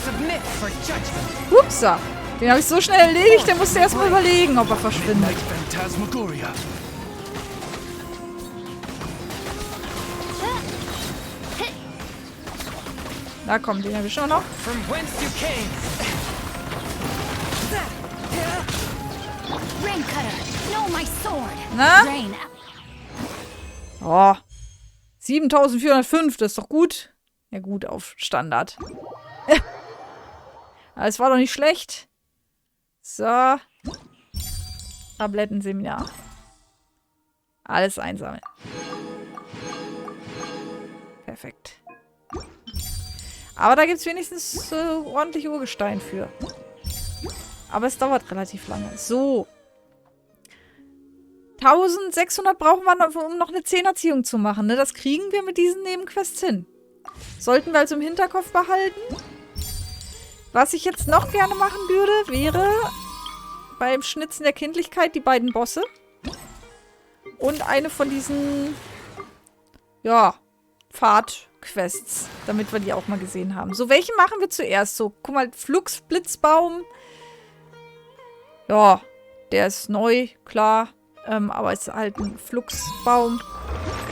Submit for judgment. Upsa. Den habe ich so schnell erledigt, der musste erst mal überlegen, ob er verschwindet. Midnight Phantasmagoria. Na komm, den habe ich schon noch. From whence you came. Rain cutter. Know my sword. Na? Rain. Oh. 7405, das ist doch gut. Ja gut, auf Standard. Aber es war doch nicht schlecht. So. Tablettenseminar. Alles einsammeln. Perfekt. Aber da gibt es wenigstens ordentlich Urgestein für. Aber es dauert relativ lange. So. 1600 brauchen wir noch, um noch eine 10er-Ziehung zu machen. Ne? Das kriegen wir mit diesen Nebenquests hin. Sollten wir also im Hinterkopf behalten. Was ich jetzt noch gerne machen würde, wäre beim Schnitzen der Kindlichkeit die beiden Bosse. Und eine von diesen, ja, Pfadquests, damit wir die auch mal gesehen haben. So, welche machen wir zuerst? So, guck mal, Fluxblitzbaum. Ja, der ist neu, klar. Aber es ist halt ein Fluxbaum.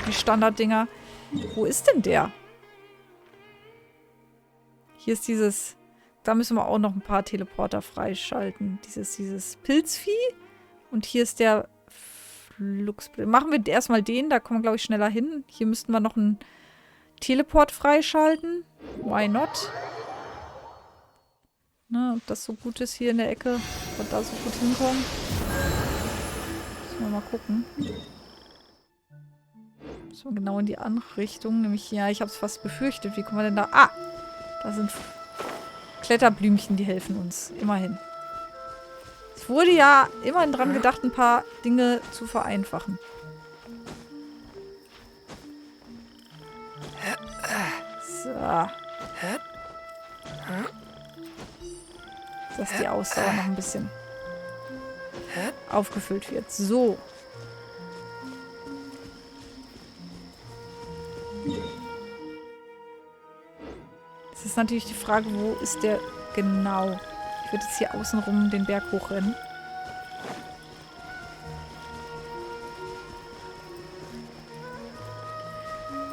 Die Standarddinger. Wo ist denn der? Hier ist dieses... Da müssen wir auch noch ein paar Teleporter freischalten. Dieses Pilzvieh. Und hier ist der Fluxblitzbaum. Machen wir erstmal den. Da kommen wir, glaube ich, schneller hin. Hier müssten wir noch einen Teleport freischalten. Why not? Na, ob das so gut ist hier in der Ecke. Ob wir da so gut hinkommen. Müssen wir mal gucken. So, genau in die andere Richtung. Nämlich, ja, ich habe es fast befürchtet. Wie kommen wir denn da? Ah! Da sind Kletterblümchen, die helfen uns. Immerhin. Es wurde ja immerhin dran gedacht, ein paar Dinge zu vereinfachen. So. Dass die Ausdauer noch ein bisschen aufgefüllt wird. So. Jetzt ist natürlich die Frage, wo ist der genau? Ich würde jetzt hier außenrum den Berg hochrennen.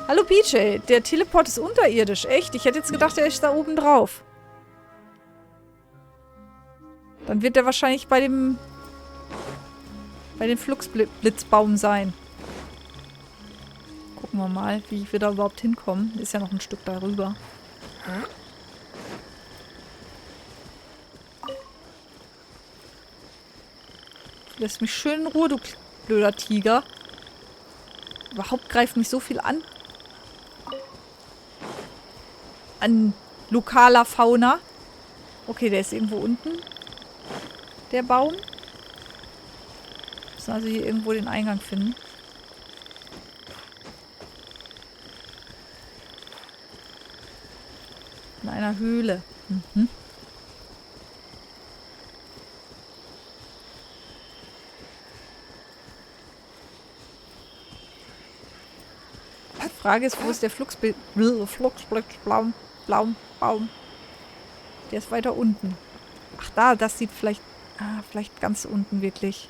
Hallo PJ, der Teleport ist unterirdisch. Echt? Ich hätte jetzt gedacht, er ist da oben drauf. Dann wird der wahrscheinlich bei dem Fluxblitzbaum sein. Gucken wir mal, wie wir da überhaupt hinkommen. Ist ja noch ein Stück darüber. Lässt mich schön in Ruhe, du Blöder Tiger. Überhaupt greift mich so viel an. An lokaler Fauna. Okay, der ist irgendwo unten. Der Baum. Müssen also hier irgendwo den Eingang finden. In einer Höhle. Mhm. Die Frage ist, wo ist der Fluxblitzbaum? Baum. Der ist weiter unten. Ach da, das sieht vielleicht... Ah, vielleicht ganz unten wirklich.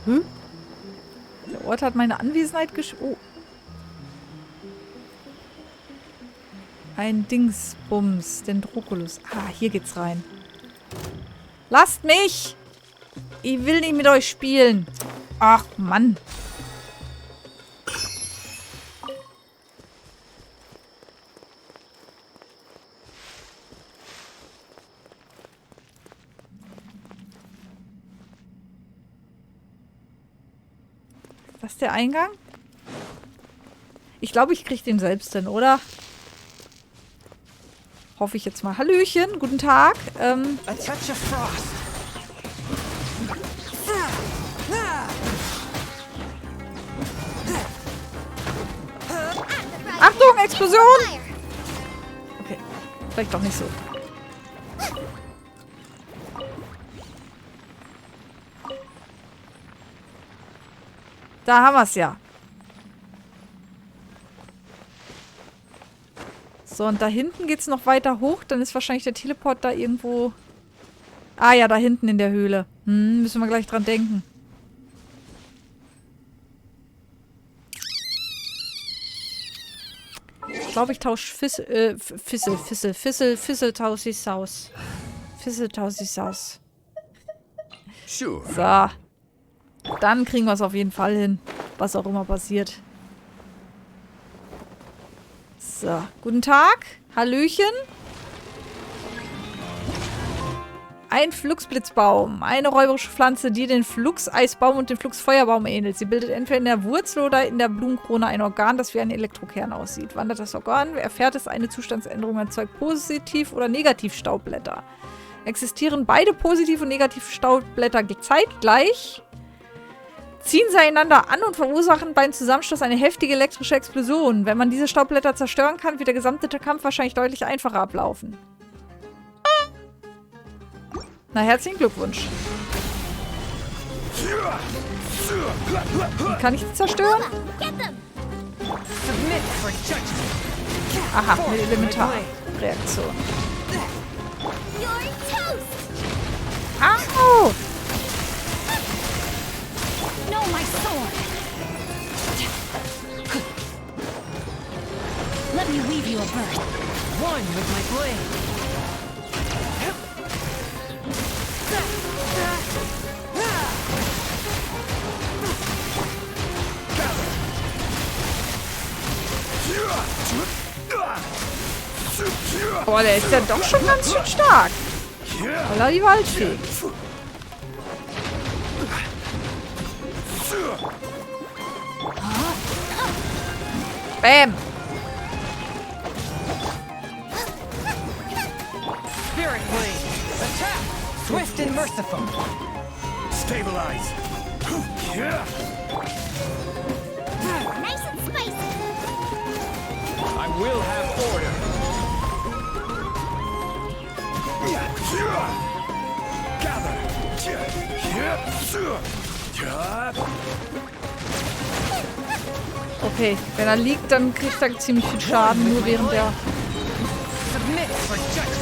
Hm? Der Ort hat meine Anwesenheit Oh. Ein Dingsbums, den Droculus. Ah, hier geht's rein. Lasst mich! Ich will nicht mit euch spielen. Ach, Mann. Ist das der Eingang? Ich glaube, ich kriege den selbst hin, oder? Hoffe ich jetzt mal. Hallöchen, guten Tag. A touch of frost. Achtung, Explosion! Okay, vielleicht doch nicht so. Da haben wir es ja. So, und da hinten geht es noch weiter hoch. Dann ist wahrscheinlich der Teleport da irgendwo... Ah ja, da hinten in der Höhle. Müssen wir gleich dran denken. Ich glaube, ich tausche Fissel tausche ich aus. Fissel tausche ich aus. Sure. So. Dann kriegen wir es auf jeden Fall hin. Was auch immer passiert. So, guten Tag. Hallöchen. Ein Fluxblitzbaum. Eine räuberische Pflanze, die den Fluxeisbaum und den Fluxfeuerbaum ähnelt. Sie bildet entweder in der Wurzel oder in der Blumenkrone ein Organ, das wie ein Elektrokern aussieht. Wandert das Organ, erfährt es eine Zustandsänderung, erzeugt Positiv- oder Negativstaubblätter. Existieren beide Positiv- und Negativstaubblätter zeitgleich, ziehen sie einander an und verursachen beim Zusammenstoß eine heftige elektrische Explosion. Wenn man diese Staubblätter zerstören kann, wird der gesamte Kampf wahrscheinlich deutlich einfacher ablaufen. Na, herzlichen Glückwunsch. Wie kann ich die zerstören? Aha, eine Elementarreaktion. Au! No, my sword! Let me weave you a birth. One with my blade. Boah, der ist ja doch schon ganz schön stark. Holla die Waldfee. Bam. Spirit blade. Attack. Swift and merciful. Stabilize. Nice and spicy. I will have order. Gather. Okay, wenn er liegt, dann kriegt er ziemlich viel Schaden, nur während der... Submit for judgment.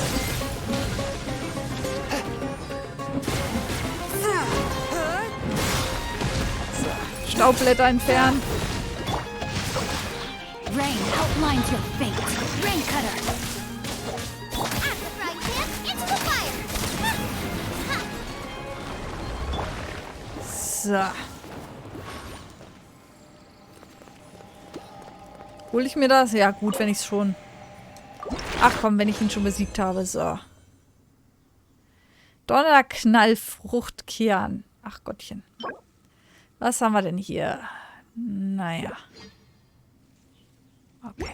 Staubblätter entfernen. Rain outlines your fate. Rain cutter. So. Hol ich mir das? Ja, gut, wenn ich es schon... Ach komm, wenn ich ihn schon besiegt habe. So. Donnerknallfruchtkern. Ach Gottchen. Was haben wir denn hier? Naja. Okay.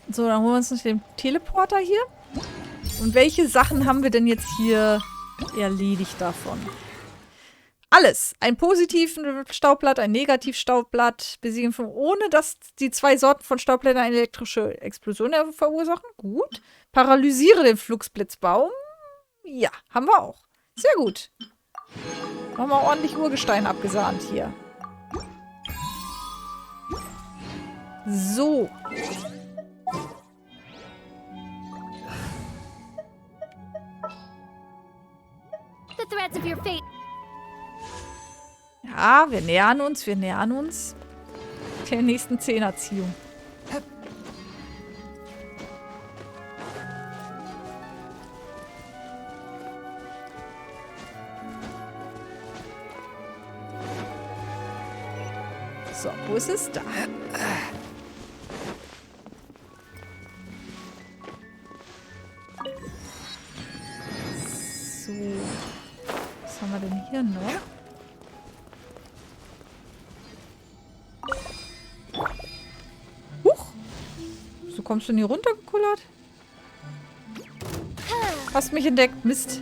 So, dann holen wir uns noch den Teleporter hier. Und welche Sachen haben wir denn jetzt hier erledigt davon? Alles. Ein positives Staubblatt, ein Negativstaubblatt. Besiegen ohne dass die 2 Sorten von Staubblättern eine elektrische Explosion verursachen. Gut. Paralysiere den Fluxblitzbaum. Ja, haben wir auch. Sehr gut. Haben wir ordentlich Urgestein abgesahnt hier. So. The threads of your fate. Ja, wir nähern uns der nächsten 10er-Ziehung. So, wo ist es? Da. So. Was haben wir denn hier noch? Huch! So kommst du denn hier runtergekullert? Hast mich entdeckt. Mist.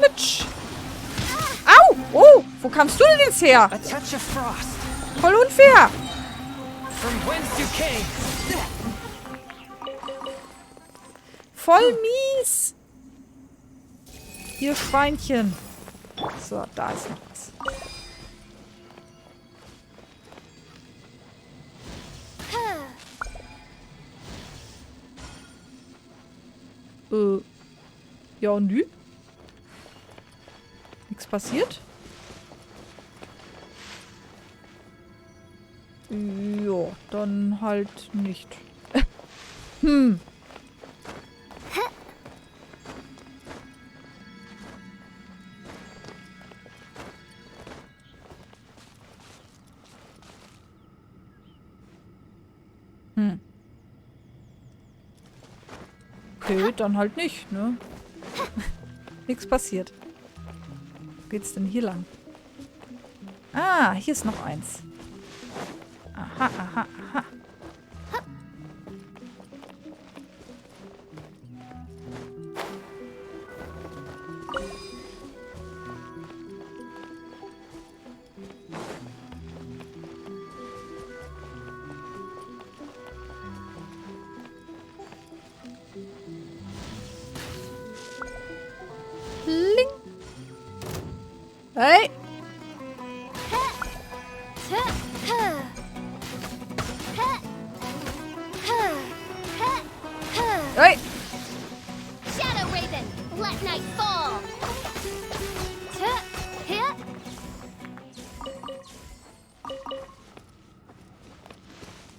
Mensch! Au! Oh! Wo kamst du denn jetzt her? A touch of frost. Voll unfair! From whence you came. Voll mies! Ihr Schweinchen. So, da ist noch was. Ja und nü? Nichts passiert? Ja, dann halt nicht. Hm. Okay, dann halt nicht, ne? Nichts passiert. Wo geht's denn hier lang? Ah, hier ist noch eins. Aha, aha, aha. Hey! Hey! Shadow Raven, let night fall.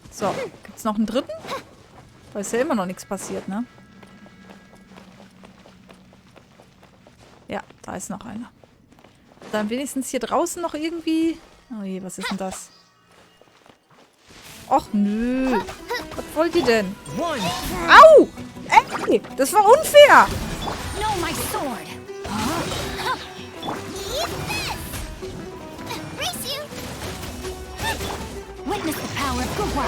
So, gibt's noch einen dritten? Da ist ja immer noch nichts passiert, ne? Ja, da ist noch einer. Dann wenigstens hier draußen noch irgendwie... Oh je, was ist denn das? Och nö. Was wollt ihr denn? Au! Ey, das war unfair! No, my sword. Race you. Witness the power of Gugwa.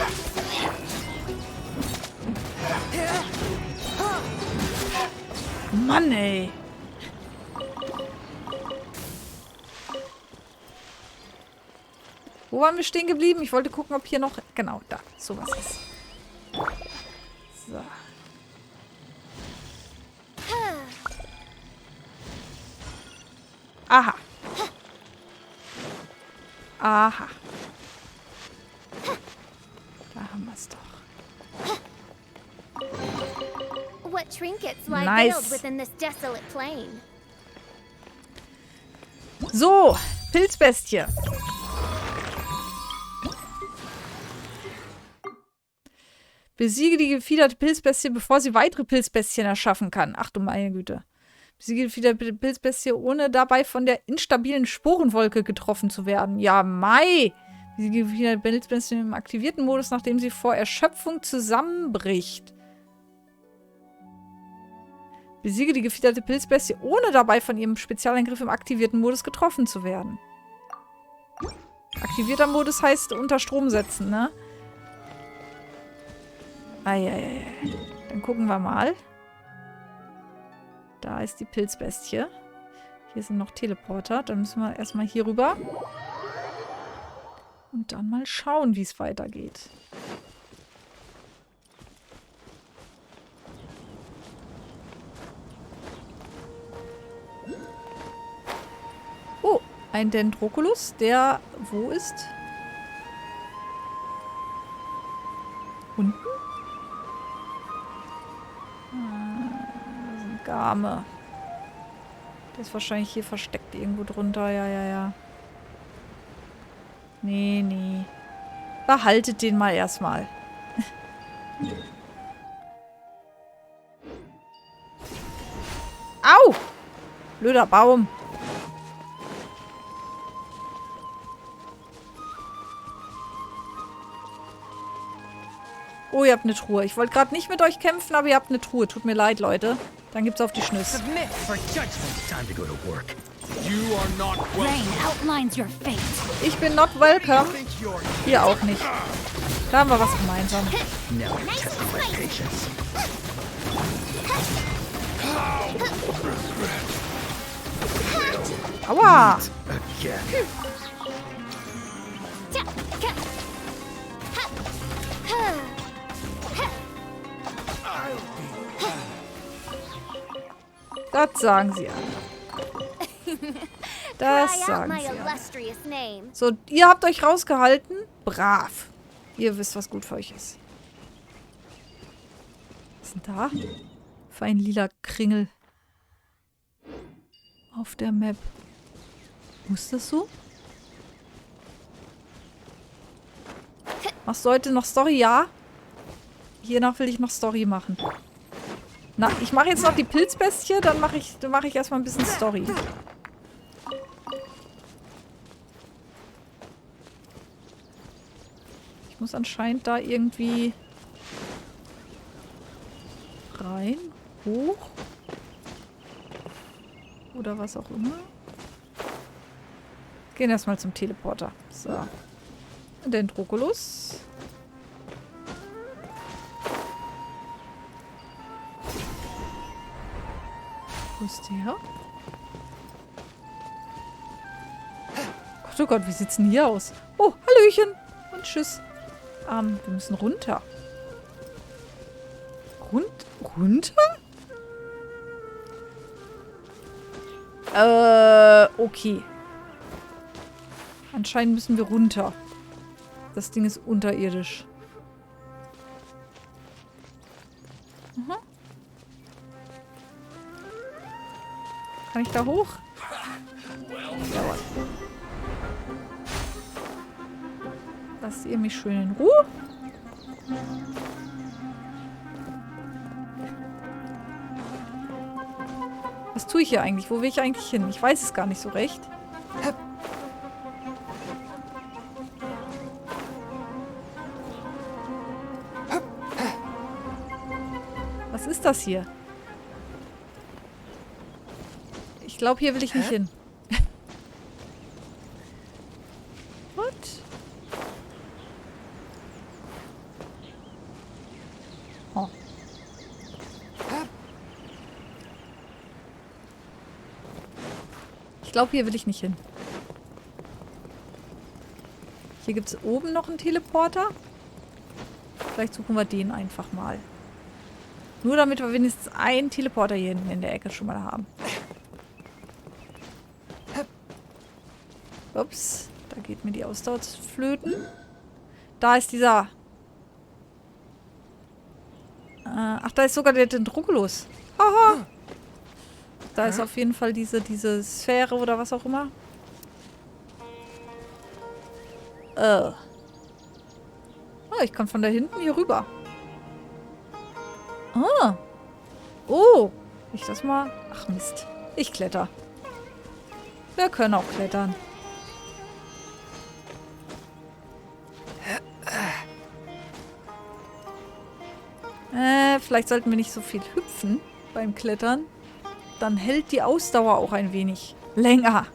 Mann, ey. Wo waren wir stehen geblieben? Ich wollte gucken, ob hier noch... Genau, da. Sowas ist. So. Aha. Aha. Da haben wir es doch. What trinkets lie Nice. veiled within this desolate plain? So, Pilzbestie. Besiege die gefiederte Pilzbestie, bevor sie weitere Pilzbestien erschaffen kann. Ach du meine Güte. Besiege die gefiederte Pilzbestie, ohne dabei von der instabilen Sporenwolke getroffen zu werden. Ja, Mai! Besiege die gefiederte Pilzbestie im aktivierten Modus, nachdem sie vor Erschöpfung zusammenbricht. Besiege die gefiederte Pilzbestie, ohne dabei von ihrem Spezialangriff im aktivierten Modus getroffen zu werden. Aktivierter Modus heißt unter Strom setzen, ne? Eieiei. Dann gucken wir mal. Da ist die Pilzbestie. Hier sind noch Teleporter. Dann müssen wir erstmal hier rüber. Und dann mal schauen, wie es weitergeht. Oh, ein Dendroculus, der wo ist? Unten? Da sind Garme. Der ist wahrscheinlich hier versteckt irgendwo drunter. Ja. Nee. Behaltet den mal erstmal. Au! Blöder Baum. Oh, ihr habt eine Truhe. Ich wollte gerade nicht mit euch kämpfen, aber ihr habt eine Truhe. Tut mir leid, Leute. Dann gibt's auf die Schnüsse. Submit for judgment. Time to go to work. You are not Rain outlines your fate. Ich bin not welcome. think you're Ihr auch nicht. Da haben wir was gemeinsam. now testing my patience. Aua! Again. Das sagen sie alle. Das Cry out sagen my sie alle. illustrious name. So, ihr habt euch rausgehalten. Brav. Ihr wisst, was gut für euch ist. Was ist denn da? Für ein lila Kringel. Auf der Map. Muss das so? Machst du heute noch Story? Ja. Hiernach will ich noch Story machen. Na, ich mache jetzt noch die Pilzbestie, dann mache ich erstmal ein bisschen Story. Ich muss anscheinend da irgendwie rein, hoch oder was auch immer. Gehen erstmal zum Teleporter. So. Dendroculus. Wo ist der? Gott, oh Gott, wie sieht's denn hier aus? Oh, Hallöchen und tschüss. Wir müssen runter. Runter? Okay. Anscheinend müssen wir runter. Das Ding ist unterirdisch. Mhm. Kann ich da hoch? Jawohl. Lasst ihr mich schön in Ruhe? Was tue ich hier eigentlich? Wo will ich eigentlich hin? Ich weiß es gar nicht so recht. Was ist das hier? Ich glaube, hier will ich nicht hin. What? Oh. Ich glaube, hier will ich nicht hin. Hier gibt es oben noch einen Teleporter. Vielleicht suchen wir den einfach mal. Nur damit wir wenigstens einen Teleporter hier hinten in der Ecke schon mal haben. Ups, da geht mir die Ausdauer flöten. Da ist dieser... ach, da ist sogar der Dendroculus. Haha! Da ist auf jeden Fall diese Sphäre oder was auch immer. Oh, ich kann von da hinten hier rüber. Ah. Oh. Ich das mal... Ach Mist. Ich kletter. Wir können auch klettern. Vielleicht sollten wir nicht so viel hüpfen beim Klettern. Dann hält die Ausdauer auch ein wenig länger.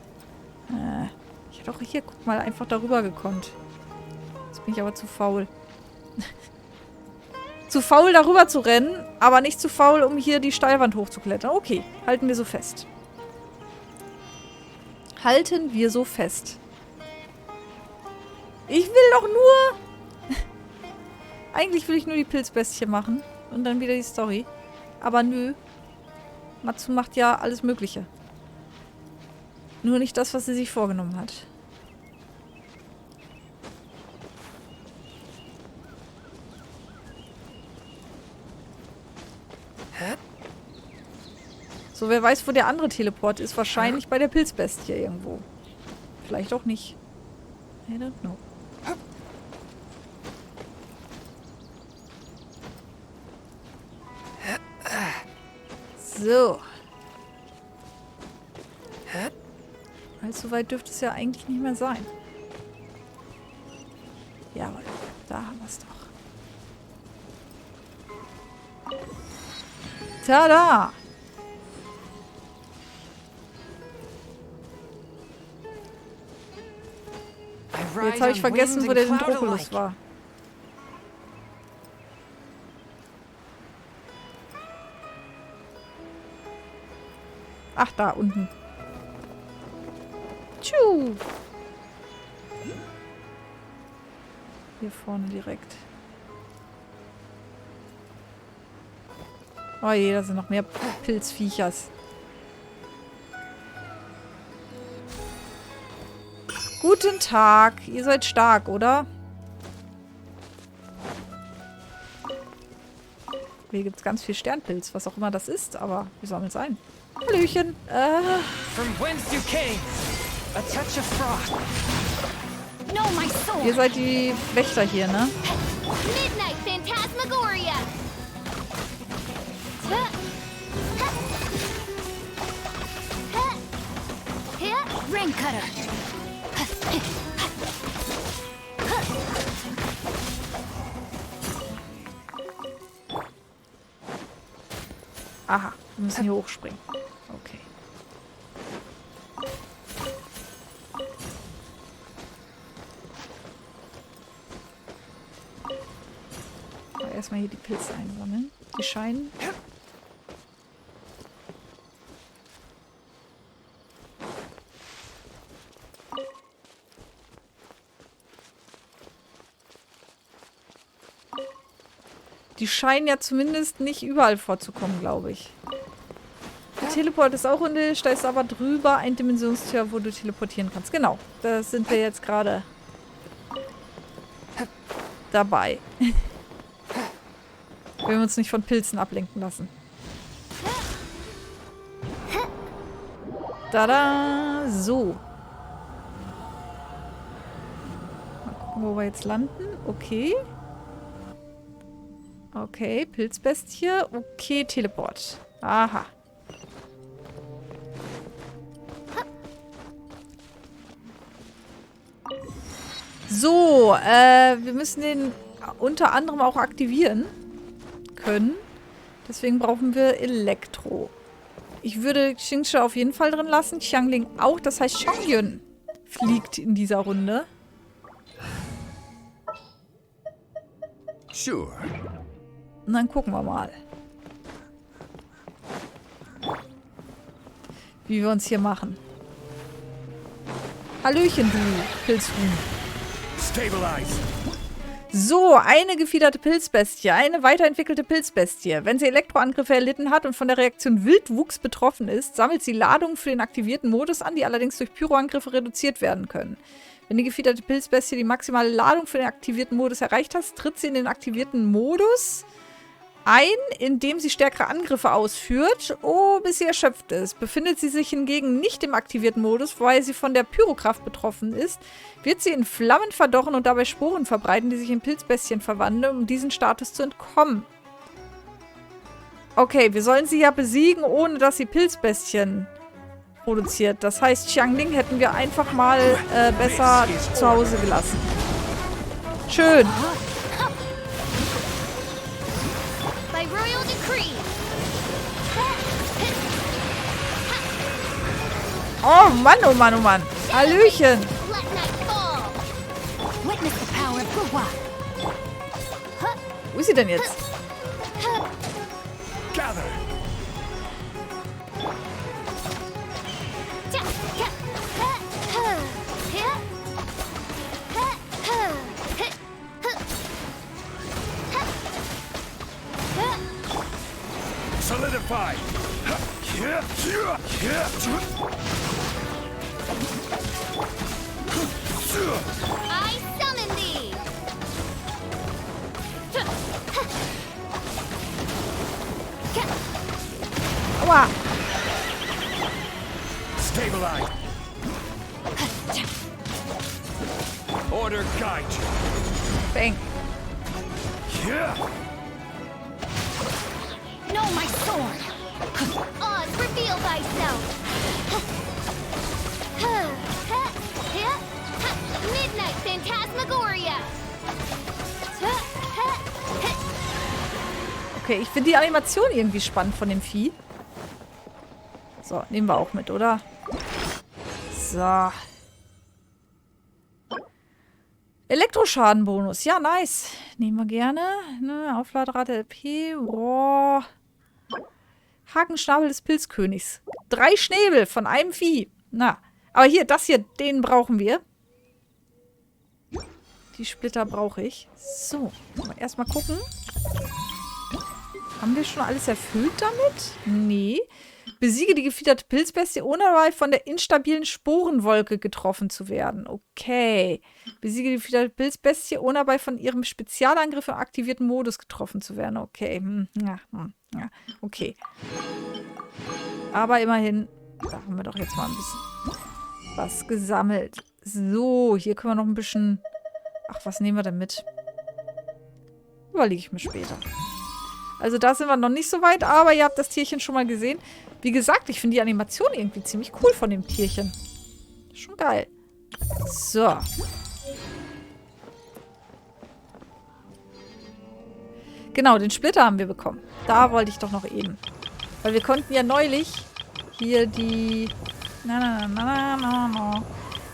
Ich hätte auch hier, guck mal, einfach darüber gekonnt. Jetzt bin ich aber zu faul. Zu faul, darüber zu rennen, aber nicht zu faul, um hier die Steilwand hochzuklettern. Okay, halten wir so fest. Halten wir so fest. Ich will doch nur... Eigentlich will ich nur die Pilzbestie machen. Und dann wieder die Story. Aber nö. Matsu macht ja alles Mögliche. Nur nicht das, was sie sich vorgenommen hat. So, wer weiß, wo der andere Teleport ist. Wahrscheinlich bei der Pilzbestie irgendwo. Vielleicht auch nicht. I don't know. So. Allzu weit dürfte es ja eigentlich nicht mehr sein. Jawohl, da haben wir es doch. Tada! Jetzt habe ich vergessen, wo der Dendroculus war. Ach, da unten. Tschu! Hier vorne direkt. Oh je, da sind noch mehr Pilzviechers. Guten Tag. Ihr seid stark, oder? Hier gibt es ganz viel Sternpilz, was auch immer das ist, aber wir sammeln es ein. Hallöchen. From whence you came, a touch of frost. No, my sword. Ihr seid die Wächter hier, ne? Midnight Phantasmagoria. Ring cutter. Aha, wir müssen hier hochspringen. Okay. Aber erstmal hier die Pilze einsammeln. Die scheinen... Die scheinen ja zumindest nicht überall vorzukommen, glaube ich. Der Teleport ist auch undisch, da ist aber drüber ein Dimensionstür, wo du teleportieren kannst. Genau, da sind wir jetzt gerade dabei. Wir wollen uns nicht von Pilzen ablenken lassen. Tada! So. Mal gucken, wo wir jetzt landen. Okay. Okay, Pilzbestie. Okay, Teleport. Aha. So, wir müssen den unter anderem auch aktivieren können. Deswegen brauchen wir Elektro. Ich würde Xingsha auf jeden Fall drin lassen. Xiangling auch. Das heißt, Xiangyun fliegt in dieser Runde. Sure. Und dann gucken wir mal, wie wir uns hier machen. Hallöchen, du Pilzhuhn. Stabilize. So, eine gefiederte Pilzbestie, eine weiterentwickelte Pilzbestie. Wenn sie Elektroangriffe erlitten hat und von der Reaktion Wildwuchs betroffen ist, sammelt sie Ladungen für den aktivierten Modus an, die allerdings durch Pyroangriffe reduziert werden können. Wenn die gefiederte Pilzbestie die maximale Ladung für den aktivierten Modus erreicht hat, tritt sie in den aktivierten Modus ein, indem sie stärkere Angriffe ausführt, bis sie erschöpft ist. Befindet sie sich hingegen nicht im aktivierten Modus, weil sie von der Pyrokraft betroffen ist, wird sie in Flammen verdorren und dabei Sporen verbreiten, die sich in Pilzbestien verwandeln, um diesen Status zu entkommen. Okay, wir sollen sie ja besiegen, ohne dass sie Pilzbestien produziert. Das heißt, Xiangling hätten wir einfach mal besser zu Hause gelassen. Schön. By royal decree. Oh Mann, oh Mann, oh Mann. Hallöchen. Let night fall. Witness the power of Gugwa. Wo ist sie denn jetzt? Gather. Solidify. I summon thee. Aua. Stabilize. Order guide you. Bang. No, my sword. Oz, reveal thyself. Midnight Phantasmagoria. Okay, ich finde die Animation irgendwie spannend von dem Vieh. So, nehmen wir auch mit, oder? So. Elektroschadenbonus. Ja, nice. Nehmen wir gerne. Ne, Aufladerate LP. Boah. Hakenschnabel des Pilzkönigs. 3 Schnäbel von einem Vieh. Na, aber hier, das hier, den brauchen wir. Die Splitter brauche ich. So, erstmal gucken. Haben wir schon alles erfüllt damit? Nee. Besiege die gefiederte Pilzbestie, ohne dabei von der instabilen Sporenwolke getroffen zu werden. Okay. Besiege die gefiederte Pilzbestie, ohne dabei von ihrem Spezialangriff im aktivierten Modus getroffen zu werden. Okay. Ja. Okay. Aber immerhin, da haben wir doch jetzt mal ein bisschen was gesammelt. So, hier können wir noch ein bisschen... Ach, was nehmen wir denn mit? Überlege ich mir später. Also da sind wir noch nicht so weit, aber ihr habt das Tierchen schon mal gesehen. Wie gesagt, ich finde die Animation irgendwie ziemlich cool von dem Tierchen. Schon geil. So. Genau, den Splitter haben wir bekommen. Da wollte ich doch noch eben. Weil wir konnten ja neulich hier die...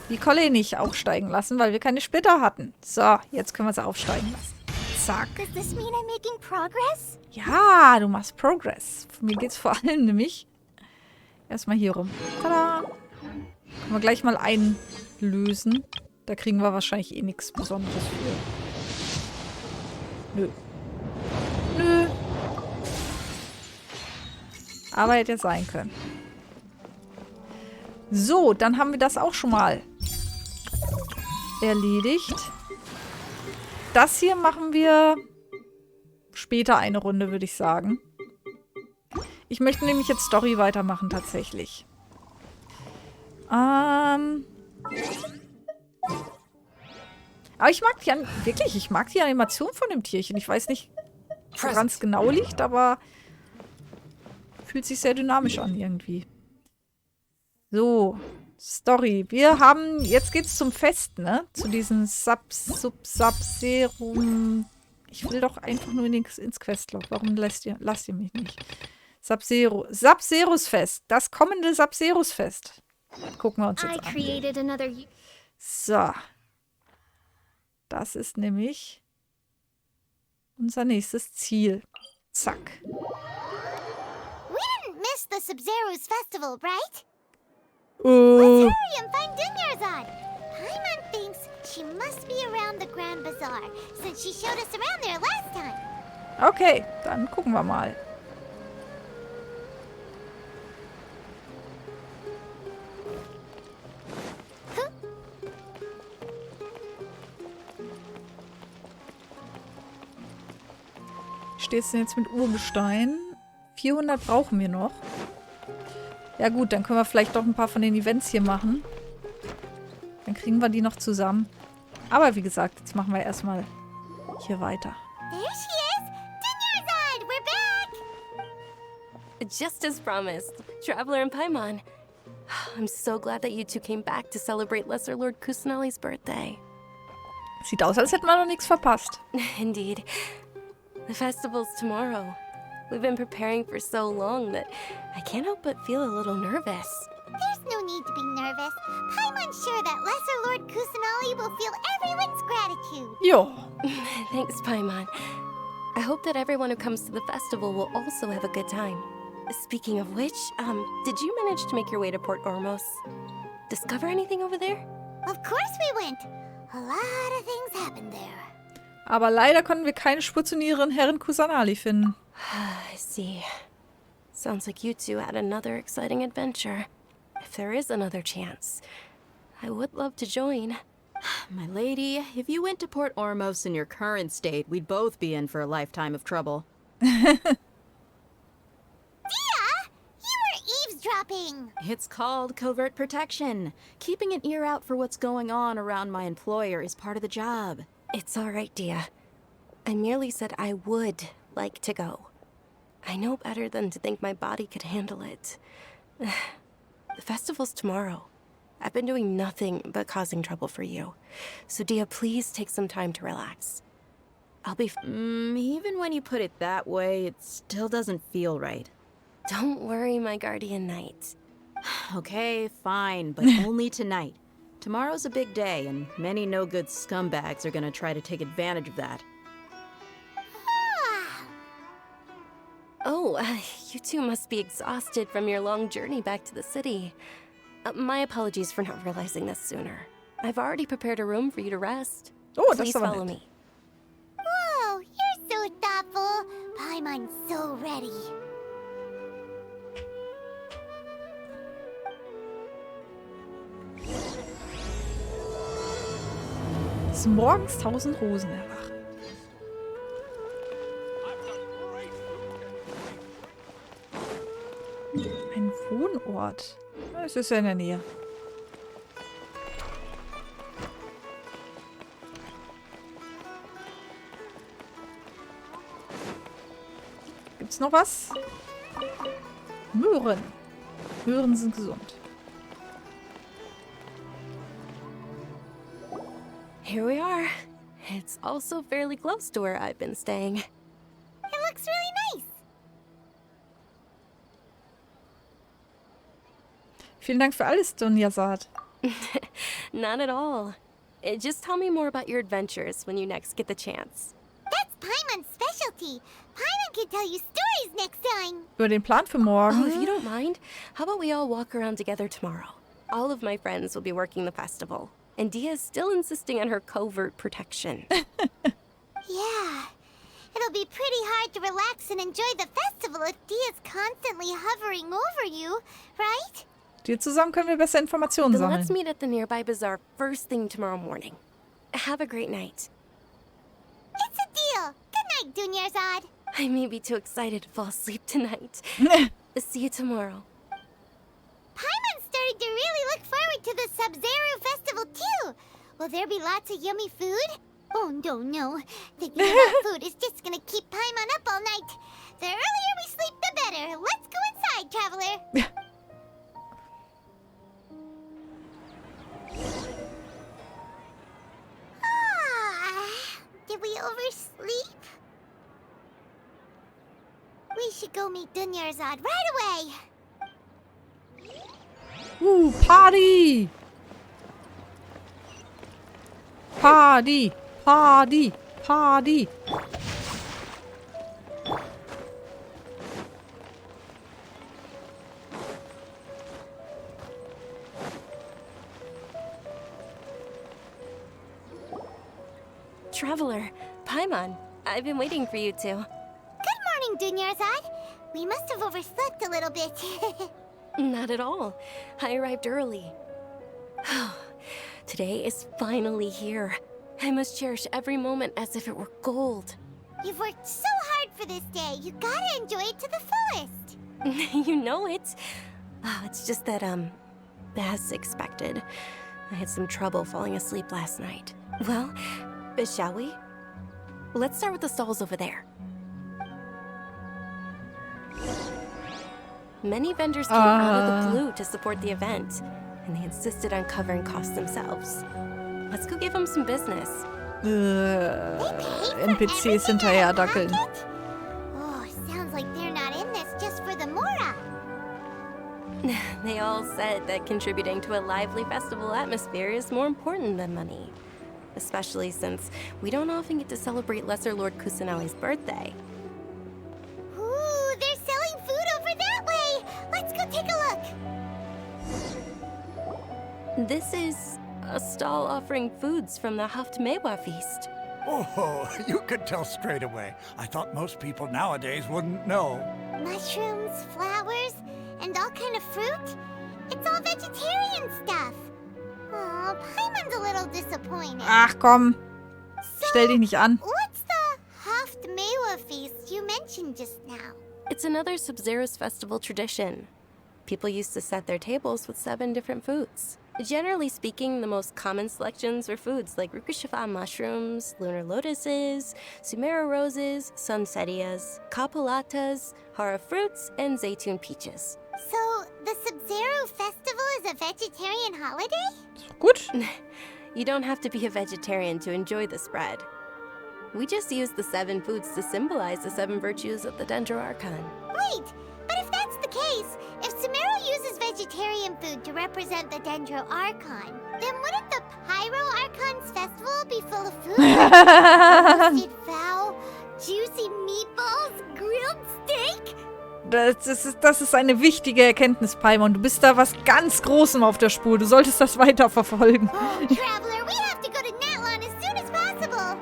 die Kolle nicht aufsteigen lassen, weil wir keine Splitter hatten. So, jetzt können wir sie aufsteigen lassen. Zack. Does this mean I'm making progress? Ja, du machst Progress. Von mir geht's vor allem nämlich erstmal hier rum. Tada! Können wir gleich mal einlösen. Da kriegen wir wahrscheinlich eh nichts Besonderes für. Nö. Nö. Aber hätte jetzt sein können. So, dann haben wir das auch schon mal erledigt. Das hier machen wir später eine Runde, würde ich sagen. Ich möchte nämlich jetzt Story weitermachen, tatsächlich. Aber ich mag ich mag die Animation von dem Tierchen. Ich weiß nicht, woran es genau liegt, aber fühlt sich sehr dynamisch an irgendwie. So, Story. Wir haben, jetzt geht's zum Fest, ne? Zu diesem Sabzerum. Ich will doch einfach nur ins Questlog. Warum lasst ihr mich nicht? Sabzeruz-Fest. Das kommende Sabzeruz-Fest. Gucken wir uns jetzt an. So. Das ist nämlich unser nächstes Ziel. Zack. We didn't miss the Sabzeruz Festival, right? Let's hurry and find Dunyarzad. Paimon thinks she must be around the Grand Bazaar, since she showed us around there last time. Okay, dann gucken wir mal. Wie steht es denn jetzt mit Urgestein? 400 brauchen wir noch. Ja gut, dann können wir vielleicht doch ein paar von den Events hier machen. Dann kriegen wir die noch zusammen. Aber wie gesagt, jetzt machen wir erstmal hier weiter. There she is! Dunyarzad, we're back! Just as promised, Traveler and Paimon. I'm so glad that you two came back to celebrate Lesser Lord Kusanali's birthday. Sieht aus, als hätten wir noch nichts verpasst. Indeed. The festival's tomorrow. We've been preparing for so long that I can't help but feel a little nervous. There's no need to be nervous. Paimon's sure that Lesser Lord Kusanali will feel everyone's gratitude. Jo. Thanks, Paimon. I hope that everyone who comes to the festival will also have a good time. Speaking of which, did you manage to make your way to Port Ormos? Discover anything over there? Of course we went. A lot of things happened there. Aber leider konnten wir keine Spur zu ihren Herren Kusanali finden. I see. Sounds like you two had another exciting adventure. If there is another chance, I would love to join. My lady, if you went to Port Ormos in your current state, we'd both be in for a lifetime of trouble. Dia! You were eavesdropping! It's called covert protection. Keeping an ear out for what's going on around my employer is part of the job. It's all right, Dia. I merely said I would like to go. I know better than to think my body could handle it. The festival's tomorrow. I've been doing nothing but causing trouble for you. So, Dia, please take some time to relax. I'll be Even when you put it that way, it still doesn't feel right. Don't worry, my guardian knight. Okay, fine, but only tonight. Tomorrow's a big day, and many no-good scumbags are gonna try to take advantage of that. Oh, you two must be exhausted from your long journey back to the city. My apologies for not realizing this sooner. I've already prepared a room for you to rest. Oh, das Please ist aber follow nett. me. Whoa, you're so thoughtful. Paimon's so ready. Des Morgens 1000 Rosen erwachen. Ein Wohnort. Es ist ja in der Nähe. Gibt's noch was? Möhren. Möhren sind gesund. Here we are. It's also fairly close to where I've been staying. It looks really nice. Vielen Dank für alles, Dunyazad. Not at all. Just tell me more about your adventures when you next get the chance. That's Paimon's specialty. Paimon can tell you stories next time. Über den Plan für Oh, morgen. if you don't mind, how about we all walk around together tomorrow? All of my friends will be working the festival, and Dia is still insisting on her covert protection. Yeah. It'll be pretty hard to relax and enjoy the festival if Dia's constantly hovering over you, right? Die zusammen können wir besser Informationen Then let's sammeln. meet at the nearby bazaar first thing tomorrow morning. Have a great night. It's a deal. Good night, Dunyarzad. I may be too excited to fall asleep tonight. See you tomorrow. Paimon's starting to really look forward to the Sabzeruz festival too. Will there be lots of yummy food? Oh, no. Thinking about food is just gonna keep Paimon up all night. The earlier we sleep, the better. Let's go inside, traveler. Did we oversleep? We should go meet Dunyarzad right away. Party! Party! Party! Party! Traveler, Paimon, I've been waiting for you two. Good morning, Dunyarzad. We must have overslept a little bit. Not at all. I arrived early. Today is finally here. I must cherish every moment as if it were gold. You've worked so hard for this day. You gotta enjoy it to the fullest. You know it. It's just that, as expected, I had some trouble falling asleep last night. Well, shall we? Let's start with the stalls over there. Many vendors came out of the blue to support the event, and they insisted on covering costs themselves. Let's go give them some business. NPCs hinterher dackeln. Oh, sounds like they're not in this just for the Mora. They all said that contributing to a lively festival atmosphere is more important than money. Especially since we don't often get to celebrate Lesser Lord Kusanali's birthday. Ooh, they're selling food over that way. Let's go take a look. This is a stall offering foods from the Haftmewa feast. Oh, you could tell straight away. I thought most people nowadays wouldn't know. Mushrooms, flowers, and all kind of fruit? It's all vegetarian stuff. Oh, Paimon's a little disappointed. Ach komm, stell dich nicht an. What's the Haftmewa feast you mentioned just now? It's another Sabzeruz festival tradition. People used to set their tables with 7 different foods. Generally speaking, the most common selections were foods like Rukashifa mushrooms, lunar lotuses, Sumera roses, sunsetias, kapulatas, hara fruits, and zaytun peaches. So, the Sabzeruz festival is a vegetarian holiday? Gut. You don't have to be a vegetarian to enjoy the spread. We just use the 7 foods to symbolize the 7 virtues of the Dendro Archon. Wait, but if that's the case, if Sumera uses vegetarian food to represent the Dendro Archon, then wouldn't the Pyro Archon's festival be full of food? Roasted fowl, juicy meatballs, grilled steak? Das ist eine wichtige Erkenntnis, Paimon. Du bist da was ganz Großem auf der Spur. Du solltest das weiter verfolgen. Oh, Traveler, we have to go to Natlan as soon as possible.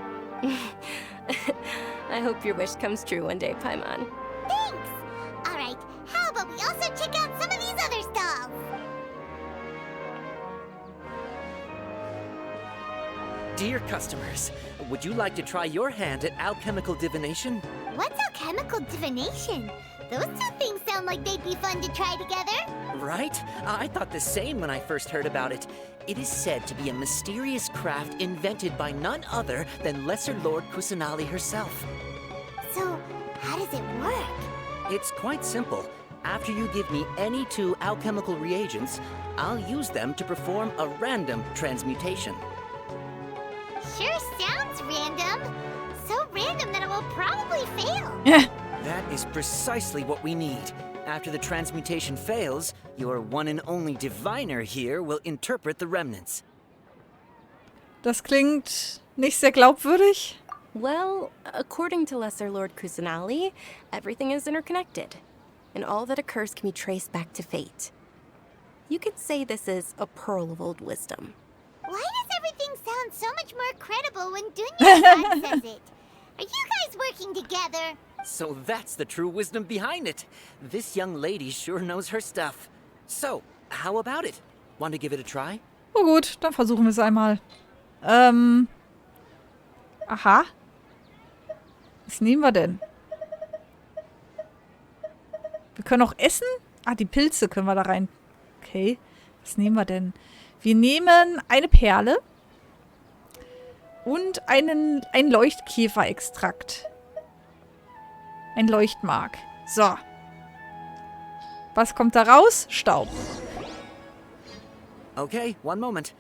I hope your wish comes true one day, Paimon. Thanks. All right, how about we also check out some of these other stalls? Dear customers, would you like to try your hand at alchemical divination? What's alchemical divination? Those 2 things sound like they'd be fun to try together. Right? I thought the same when I first heard about it. It is said to be a mysterious craft invented by none other than Lesser Lord Kusanali herself. So, how does it work? It's quite simple. After you give me any 2 alchemical reagents, I'll use them to perform a random transmutation. Sure sounds random. So random that it will probably fail. That is precisely what we need. After the transmutation fails, your one and only diviner here will interpret the remnants. Das klingt nicht sehr glaubwürdig. Well, according to Lesser Lord Kusanali, everything is interconnected, and all that occurs can be traced back to fate. You could say this is a pearl of old wisdom. Why does everything sound so much more credible when Dunya-san says it? Are you guys working together? So that's the true wisdom behind it. This young lady sure knows her stuff. So, how about it? Want to give it a try? Oh gut, dann versuchen wir es einmal. Aha. Was nehmen wir denn? Wir können auch essen? Ah, die Pilze können wir da rein. Okay. Was nehmen wir denn? Wir nehmen eine Perle und ein Leuchtkäferextrakt. Ein Leuchtmark. So. Was kommt da raus? Staub. Okay, one moment.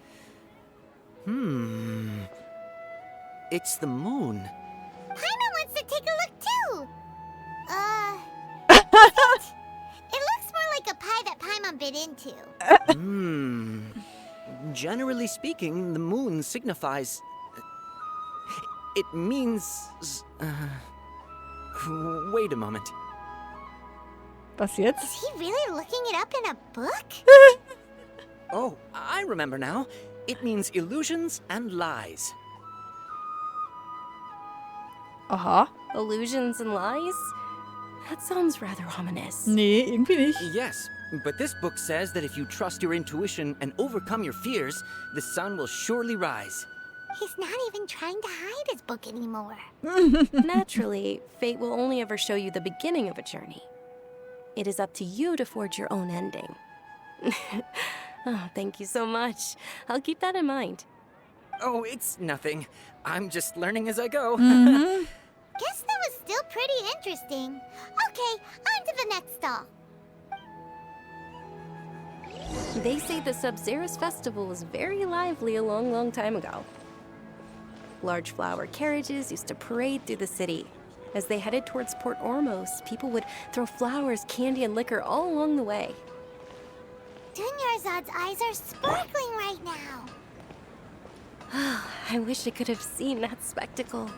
It's the moon. Paimon wants to take a look too. It looks more like a pie that Paimon bit into. Generally speaking, the moon signifies... It means... Wait a moment. Was jetzt? Is he really looking it up in a book? Oh, I remember now. It means illusions and lies. Aha. Illusions and lies? That sounds rather ominous. Nee, irgendwie nicht. Yes, but this book says that if you trust your intuition and overcome your fears, the sun will surely rise. He's not even trying to hide his book anymore. Naturally, fate will only ever show you the beginning of a journey. It is up to you to forge your own ending. Oh, thank you so much. I'll keep that in mind. Oh, it's nothing. I'm just learning as I go. Guess that was still pretty interesting. Okay, on to the next stall. They say the Sabzeruz festival was very lively a long, long time ago. Large flower carriages used to parade through the city. As they headed towards Port Ormos, people would throw flowers, candy, and liquor all along the way. Dunyarzad's eyes are sparkling right now. I wish I could have seen that spectacle.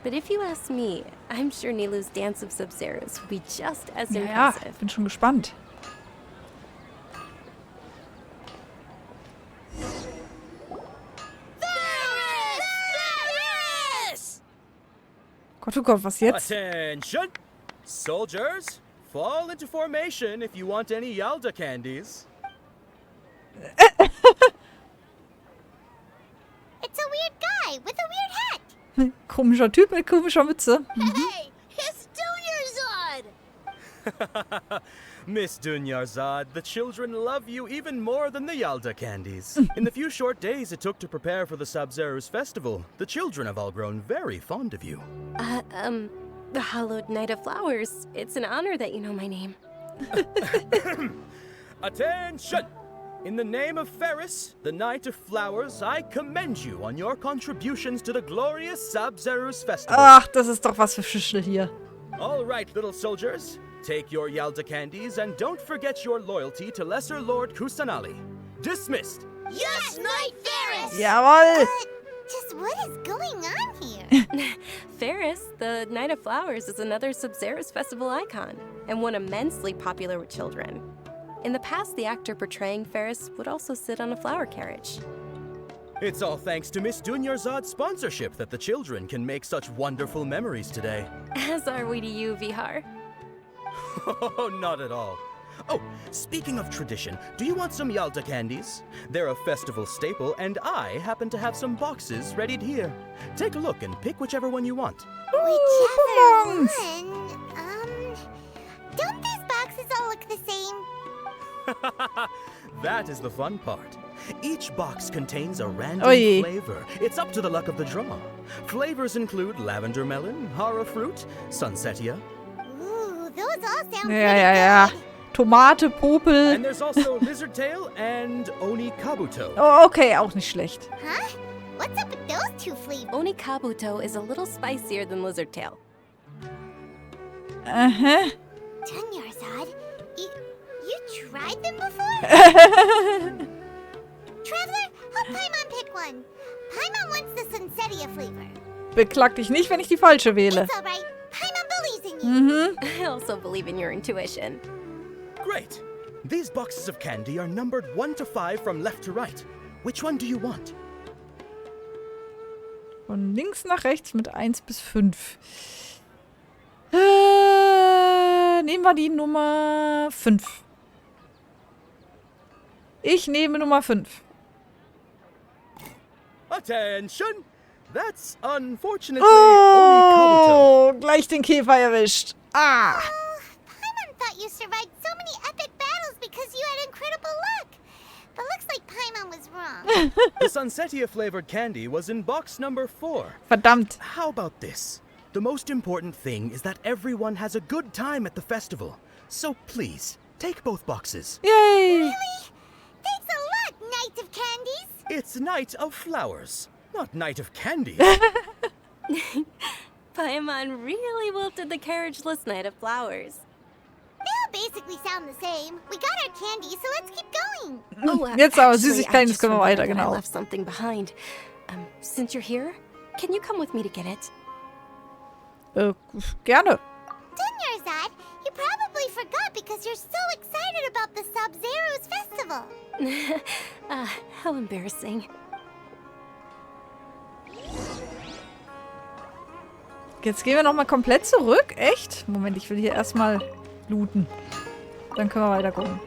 But if you ask me, I'm sure Nilu's dance of Sabzeruz would be just as Ja, impressive. bin schon gespannt. Gott, oh Gott, was jetzt? Attention! Soldiers, fall into formation if you want any Yalda candies. It's a weird guy with a weird hat. Komischer Typ mit komischer Mütze. Hey, it's Dunyarzad. Miss Dunyarzad, the children love you even more than the Yalda candies. In the few short days it took to prepare for the Sabzeruz festival, the children have all grown very fond of you. The hallowed Knight of Flowers. It's an honor that you know my name. Attention! In the name of Ferris, the Knight of Flowers, I commend you on your contributions to the glorious Sabzeruz festival. Ach, das ist doch was für Fischl hier. All right, little soldiers. Take your Yalda candies and don't forget your loyalty to Lesser Lord Kusanali. Dismissed. Yes, Knight Ferris. Jawohl. Just what is going on here? Ferris, the Knight of Flowers, is another Sabzeruz festival icon, and one immensely popular with children. In the past, the actor portraying Ferris would also sit on a flower carriage. It's all thanks to Miss Dunyarzad's sponsorship that the children can make such wonderful memories today. As are we to you, Vihar. Oh, not at all. Oh, speaking of tradition, do you want some Yalda candies? They're a festival staple, and I happen to have some boxes readied here. Take a look and pick whichever one you want. Whichever one. Don't these boxes all look the same? That is the fun part. Each box contains a random Oy. flavor. It's up to the luck of the draw. Flavors include lavender melon, hara fruit, sunsetia. Ooh, those all sound Ja. pretty good. Tomate, Popel. And there's also lizard tail and oni kabuto. Oh, okay, auch nicht schlecht. Huh? What's up with those two flavors? Oni kabuto is a little spicier than lizard tail. Aha. Dunyarzad, you tried them before? Traveler, help Paimon pick one. Paimon wants the Sunsetia flavor. Beklag dich nicht, wenn ich die falsche wähle. It's alright. Paimon believes in you. I also believe in your intuition. Great. These boxes of candy are numbered 1 to 5 from left to right. Which one do you want? Von links nach rechts mit 1 bis 5. Nehmen wir die Nummer 5. Ich nehme Nummer 5. Attention! That's unfortunately only kabuto. Oh, gleich den Käfer erwischt. Ah. Paimon thought you survived so many epic battles because you had incredible luck. But looks like Paimon was wrong. The Sunsetia flavored candy was in box number 4. Verdammt. How about this? The most important thing is that everyone has a good time at the festival. So please, take both boxes. Yay. Thanks a lot, Knight of Candies. It's Knight of Flowers, not Knight of Candy. Paimon really wilted the carriageless Knight of Flowers. They all basically sound the same. We got our candy, so let's keep going. Jetzt aber actually, Süßigkeiten, I jetzt just können wir weiter, remembered that I genau. left something behind. Since you're here, can you come with me to get it? Gerne. Dunyarzad, you probably forgot because you're so excited about the Sabzeruz festival. How embarrassing. Jetzt gehen wir nochmal komplett zurück. Echt? Moment, ich will hier erstmal looten. Dann können wir weiter gucken.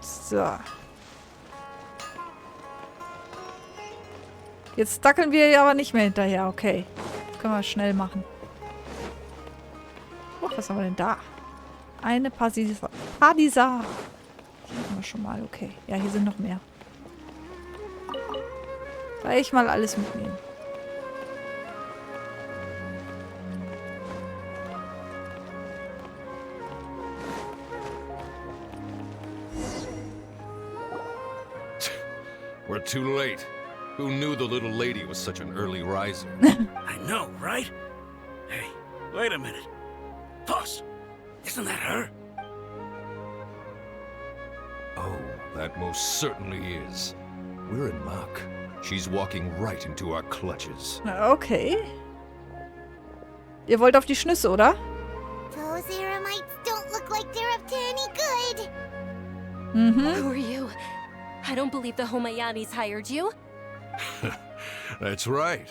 So. Jetzt dackeln wir ja aber nicht mehr hinterher. Okay. Das können wir schnell machen. Oh, was haben wir denn da? Eine Padisa. Hier haben wir schon mal. Okay. Ja, hier sind noch mehr. Gleich mal alles mitnehmen. We're too late. Who knew the little lady was such an early riser? I know, right? Hey, wait a minute. Boss, isn't that her? Oh, that most certainly is. We're in luck. She's walking right into our clutches. Okay. Ihr wollt auf die Schnüsse, oder? Those Eremites don't look like they're up to any good. Who are you? I don't believe the Homayanis hired you. That's right.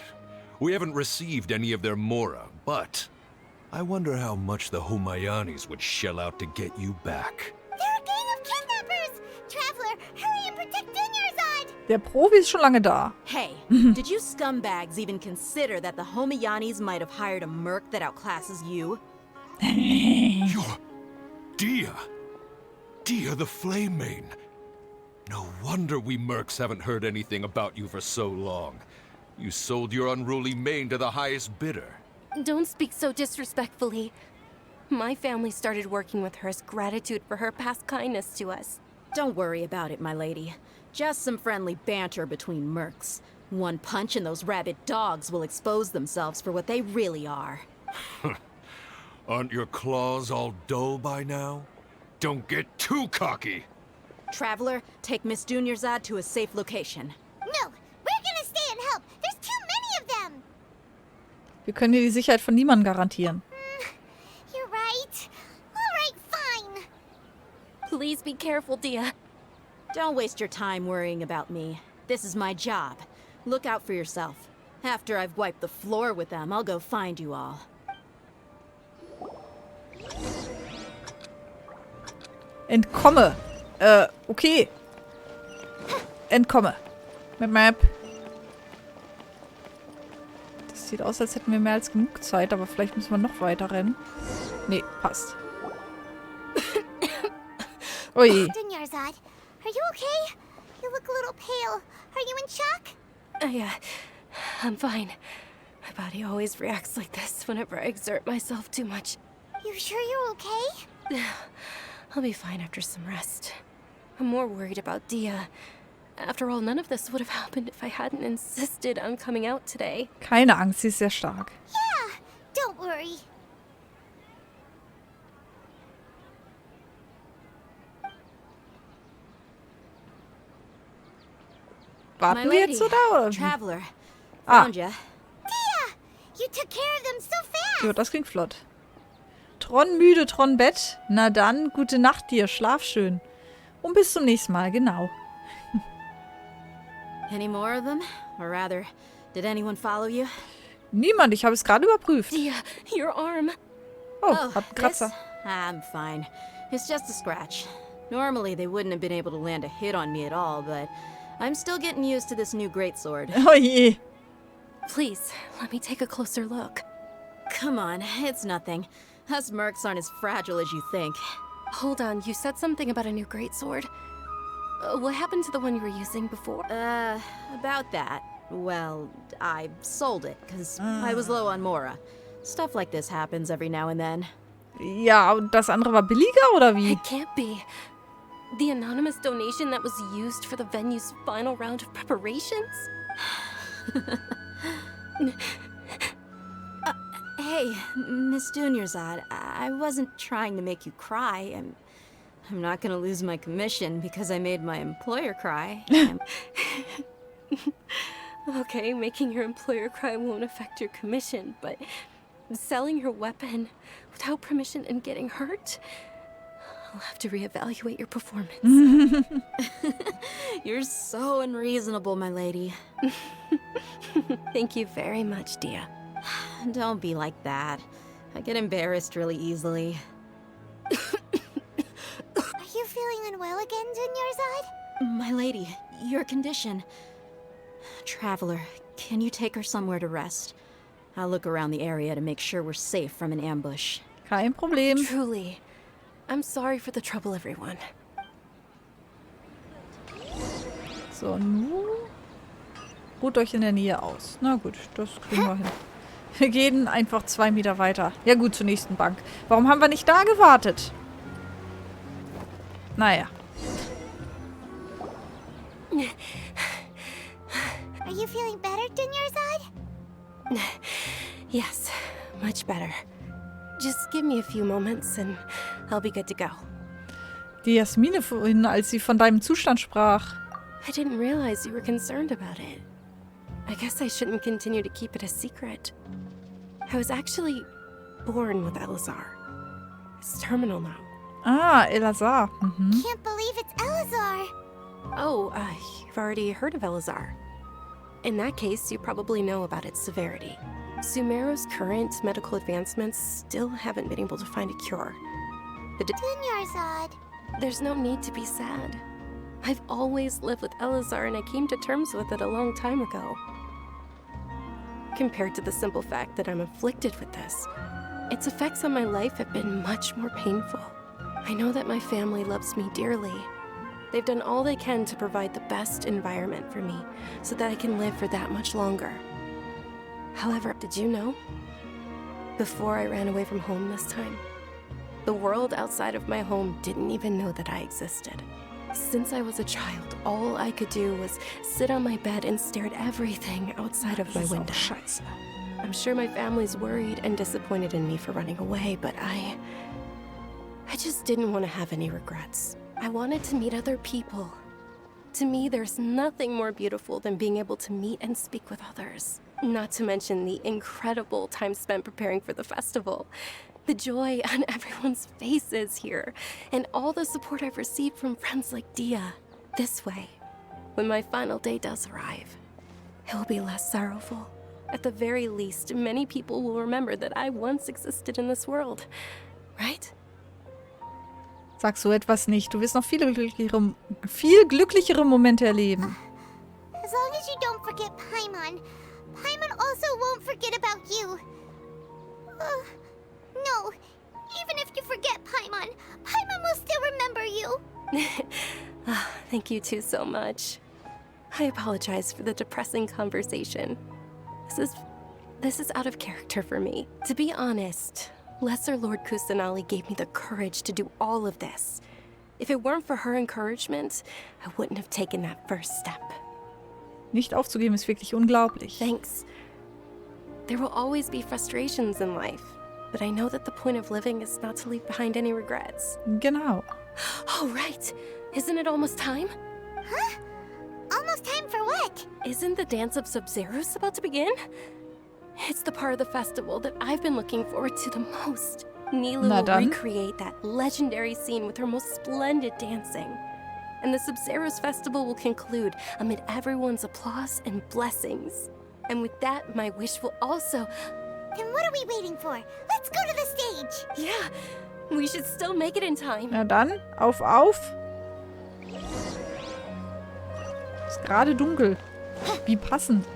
We haven't received any of their mora, but I wonder how much the Homayanis would shell out to get you back. They're a gang of kidnappers! Traveler, hurry and protect Dunyarzad! Der Profi ist schon lange da. Hey, did you scumbags even consider that the Homayanis might have hired a merc that outclasses you? You're Dia. Dia the Flame Main. No wonder we mercs haven't heard anything about you for so long. You sold your unruly mane to the highest bidder. Don't speak so disrespectfully. My family started working with her as gratitude for her past kindness to us. Don't worry about it, my lady. Just some friendly banter between mercs. One punch and those rabid dogs will expose themselves for what they really are. Aren't your claws all dull by now? Don't get too cocky! Traveler, take Miss Dunyarzad to a safe location. No, we're gonna stay and help. There's too many of them. Wir können hier die Sicherheit von niemandem garantieren. You're right. All right, fine. Please be careful, Dia. Don't waste your time worrying about me. This is my job. Look out for yourself. After I've wiped the floor with them, I'll go find you all. Entkomme. Okay. Entkomme. Map. Das sieht aus, als hätten wir mehr als genug Zeit, aber vielleicht müssen wir noch weiter rennen. Nee, passt. Ui. Dunyarzad, are you okay? You look a little pale. Are you in shock? Yeah, I'm fine. My body always reacts like this whenever I exert myself too much. You sure you're okay? I'll be fine after some rest. I'm more worried about Dia. After all, none of this would have happened if I hadn't insisted on coming out today. Keine Angst, sie ist sehr stark. Yeah, don't worry. Warten wir jetzt so da, oder? Traveler, Ah. found ya. Dia, you took care of them so fast. Ja, das ging flott. Tron müde, Tron Bett. Na dann, gute Nacht dir, schlaf schön. Und bis zum nächsten Mal, genau. Any more of them? Or rather, did anyone follow you? Niemand, ich habe es gerade überprüft. Dia, your arm. Oh, hat einen Kratzer. this? I'm fine. It's just a scratch. Normally, they wouldn't have been able to land a hit on me at all, but I'm still getting used to this new greatsword. Oh je. Please, let me take a closer look. Come on, it's nothing. Us mercs aren't as fragile as you think. Hold on, you said something about a new greatsword. What happened to the one you were using before? About that. Well, I sold it, because I was low on mora. Stuff like this happens every now and then. Ja, und das andere war billiger, oder wie? It can't be. The anonymous donation that was used for the venue's final round of preparations? Hey, Miss Dunyarzad, I wasn't trying to make you cry. I'm not gonna lose my commission because I made my employer cry. Okay, making your employer cry won't affect your commission, but selling your weapon without permission and getting hurt? I'll have to reevaluate your performance. You're so unreasonable, my lady. Thank you very much, Dia. Don't be like that. I get embarrassed really easily. Are you feeling unwell again, Dunyarzad? My lady, your condition. Traveler, can you take her somewhere to rest? I'll look around the area to make sure we're safe from an ambush. Kein Problem. Truly. I'm sorry for the trouble, everyone. So, nun ruht euch in der Nähe aus. Na gut, das kriegen wir hin. Wir gehen einfach 2 Meter weiter. Ja gut, zur nächsten Bank. Warum haben wir nicht da gewartet? Naja. Are you feeling better, Dunyarzad? Yes, much better. Just give me a few moments and I'll be good to go. Die Jasmine vorhin, als sie von deinem Zustand sprach. I didn't realize you were concerned about it. I guess I shouldn't continue to keep it a secret. I was actually born with Elazar. It's terminal now. Ah, Elazar. Mhm. Can't believe it's Elazar. Oh, you've already heard of Elazar. In that case, you probably know about its severity. Sumeru's current medical advancements still haven't been able to find a cure. Dunyarzad. There's no need to be sad. I've always lived with Elazar and I came to terms with it a long time ago. Compared to the simple fact that I'm afflicted with this, its effects on my life have been much more painful. I know that my family loves me dearly. They've done all they can to provide the best environment for me so that I can live for that much longer. However, did you know? Before I ran away from home this time, the world outside of my home didn't even know that I existed. Since I was a child, all I could do was sit on my bed and stare at everything outside of my window. I'm sure my family's worried and disappointed in me for running away, but I just didn't want to have any regrets. I wanted to meet other people. To me, there's nothing more beautiful than being able to meet and speak with others. Not to mention the incredible time spent preparing for the festival. The joy on everyone's faces here, and all the support I've received from friends like Dia. This way, when my final day does arrive, it will be less sorrowful. At the very least, many people will remember that I once existed in this world. Right? Sag so etwas nicht. Du wirst noch viel glücklichere Momente erleben. As long as you don't forget Paimon, Paimon also won't forget about you. No, even if you forget Paimon, Paimon will still remember you. Thank you two so much. I apologize for the depressing conversation. This is out of character for me. To be honest, Lesser Lord Kusanali gave me the courage to do all of this. If it weren't for her encouragement, I wouldn't have taken that first step. Nicht aufzugeben ist wirklich unglaublich. Thanks. There will always be frustrations in life, but I know that the point of living is not to leave behind any regrets. Genau. Oh, right. Isn't it almost time? Huh? Almost time for what? Isn't the dance of Sabzeruz about to begin? It's the part of the festival that I've been looking forward to the most. Nilu will recreate that legendary scene with her most splendid dancing. And the Sabzeruz festival will conclude amid everyone's applause and blessings. And with that, my wish will also... Then what are we waiting for? Let's go to the stage! Yeah, we should still make it in time. Na dann, auf! Ist gerade dunkel. Wie passend.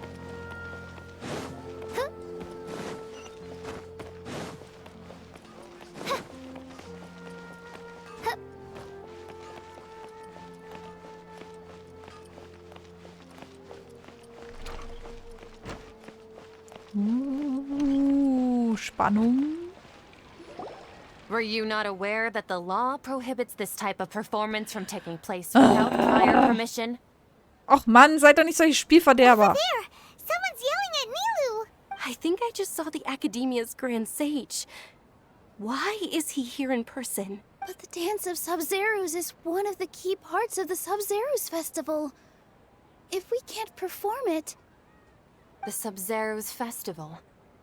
Spannung. Were you not aware that the law prohibits this type of performance from taking place without prior permission? Och Mann, seid doch nicht solche Spielverderber. Over there! Someone's yelling at Nilu! I think I just saw the Academia's Grand Sage. Why is he here in person? But the Dance of Sabzeruz is one of the key parts of the Sabzeruz Festival. If we can't perform it... The Sabzeruz Festival.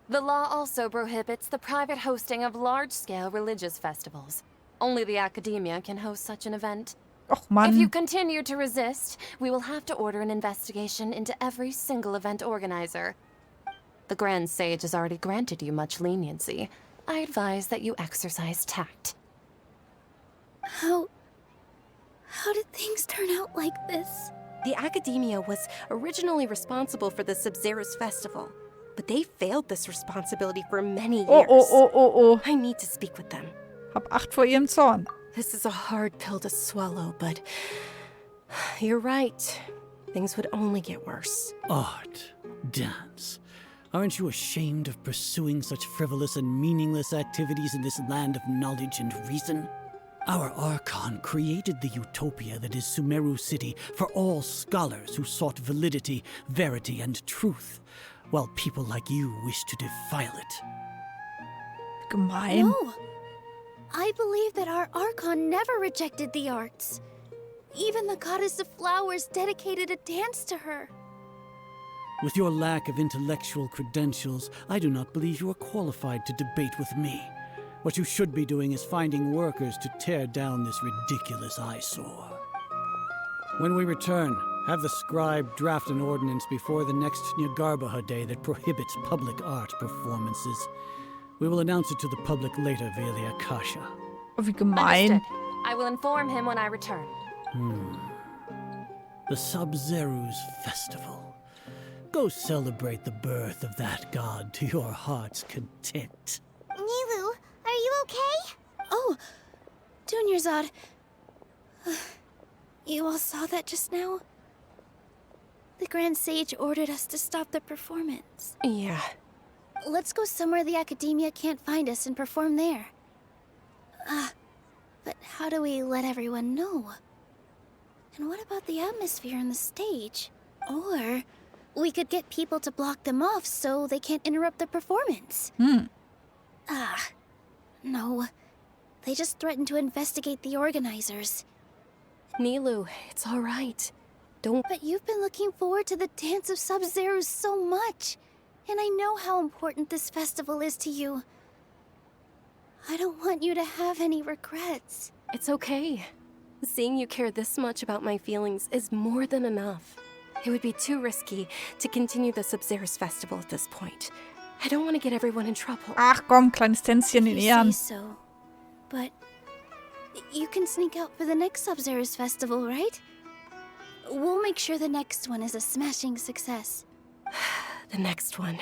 The law also prohibits the private hosting of large-scale religious festivals. Only the Academia can host such an event. Och Mann. If you continue to resist, we will have to order an investigation into every single event organizer. The Grand Sage has already granted you much leniency. I advise that you exercise tact. How did things turn out like this? The Academia was originally responsible for the Sabzeruz Festival, but they failed this responsibility for many years. Oh. I need to speak with them. Hab Acht vor ihrem Zorn. This is a hard pill to swallow, but you're right. Things would only get worse. Art, dance. Aren't you ashamed of pursuing such frivolous and meaningless activities in this land of knowledge and reason? Our Archon created the utopia that is Sumeru City for all scholars who sought validity, verity, and truth, while people like you wish to defile it. Gemein. No. I believe that our Archon never rejected the arts. Even the goddess of flowers dedicated a dance to her. With your lack of intellectual credentials, I do not believe you are qualified to debate with me. What you should be doing is finding workers to tear down this ridiculous eyesore. When we return, have the scribe draft an ordinance before the next Nyargarbaha Day that prohibits public art performances. We will announce it to the public later via the Akasha. Oh, wie gemein. Understood. I will inform him when I return. The Sabzeruz Festival. Go celebrate the birth of that god to your heart's content. Nilu, are you okay? Oh, Dunyarzad. You all saw that just now? The Grand Sage ordered us to stop the performance. Yeah. Let's go somewhere the Academia can't find us and perform there. But how do we let everyone know? And what about the atmosphere on the stage? Or we could get people to block them off so they can't interrupt the performance. No. They just threatened to investigate the organizers. Nilu, it's all right. Don't... But you've been looking forward to the Dance of Sabzeruz so much. And I know how important this festival is to you. I don't want you to have any regrets. It's okay. Seeing you care this much about my feelings is more than enough. It would be too risky to continue the Sabzeruz festival at this point. I don't want to get everyone in trouble. Ach komm, kleines Tänzchen in You Ehren. say so. But you can sneak out for the next Sabzeruz festival, right? We'll make sure the next one is a smashing success. The next one.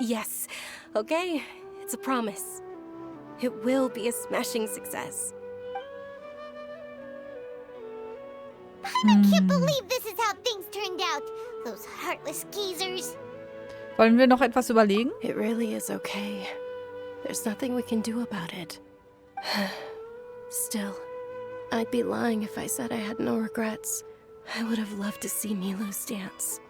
Yes. Okay, it's a promise. It will be a smashing success. I can't believe this is how things turned out. Those heartless geezers. Wollen wir noch etwas überlegen? It really is okay. There's nothing we can do about it. Still, I'd be lying if I said I had no regrets. I would have loved to see Nilu's dance.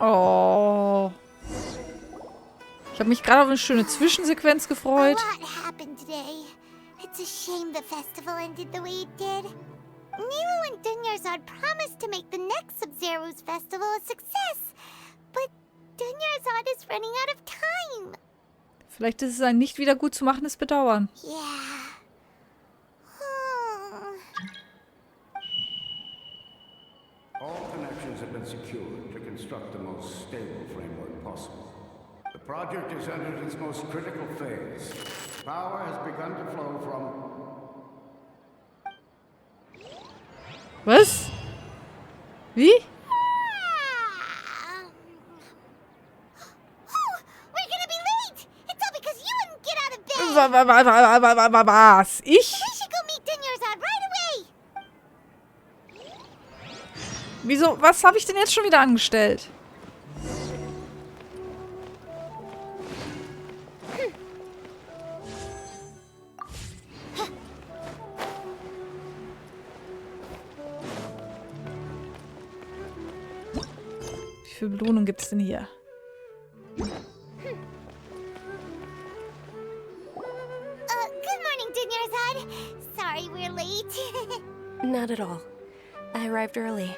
Oh. Ich habe mich gerade auf eine schöne Zwischensequenz gefreut. A lot happened today. It's a shame the festival ended the way it did. Nilu and Dunyarzad promised to make the next Sabzeruz festival a success. But Dunyarzad is running out of time. Vielleicht ist es ein nicht wieder gut zu machendes Bedauern. Yeah. All connections have been secured to construct the most stable framework possible. The project is entered its most critical phase. Power has begun to flow from... Was? Wie? We're gonna be late! It's all because you wouldn't get out of bed! Was? Ich? We should go meet Dunyarzad right away! Wieso? Was habe ich denn jetzt schon wieder angestellt? Wie viel Belohnung gibt es denn hier? Good morning, Dunyarzad. Sorry we're late. Not at all. I arrived early.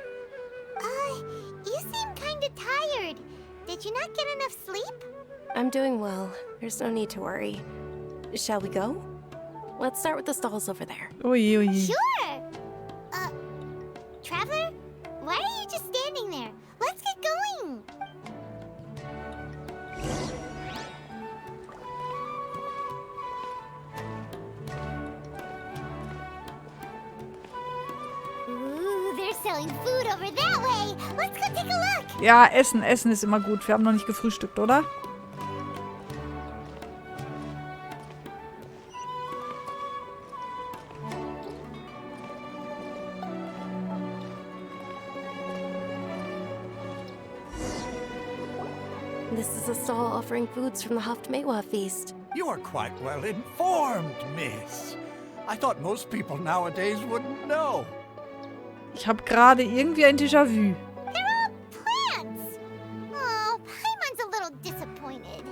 You seem kinda tired. Did you not get enough sleep? I'm doing well. There's no need to worry. Shall we go? Let's start with the stalls over there. Ui, ui. Sure. Traveler? Why are you just standing there? Let's get going. Ooh, they're selling food over that way. Let's go take a look. Ja, Essen ist immer gut. Wir haben noch nicht gefrühstückt, oder? This is a stall offering foods from the Haft Mewa feast. You are quite well informed, miss. I thought most people nowadays wouldn't know. Ich habe gerade irgendwie ein Déjà-vu. They're all plants. Oh, Paimon's a little disappointed.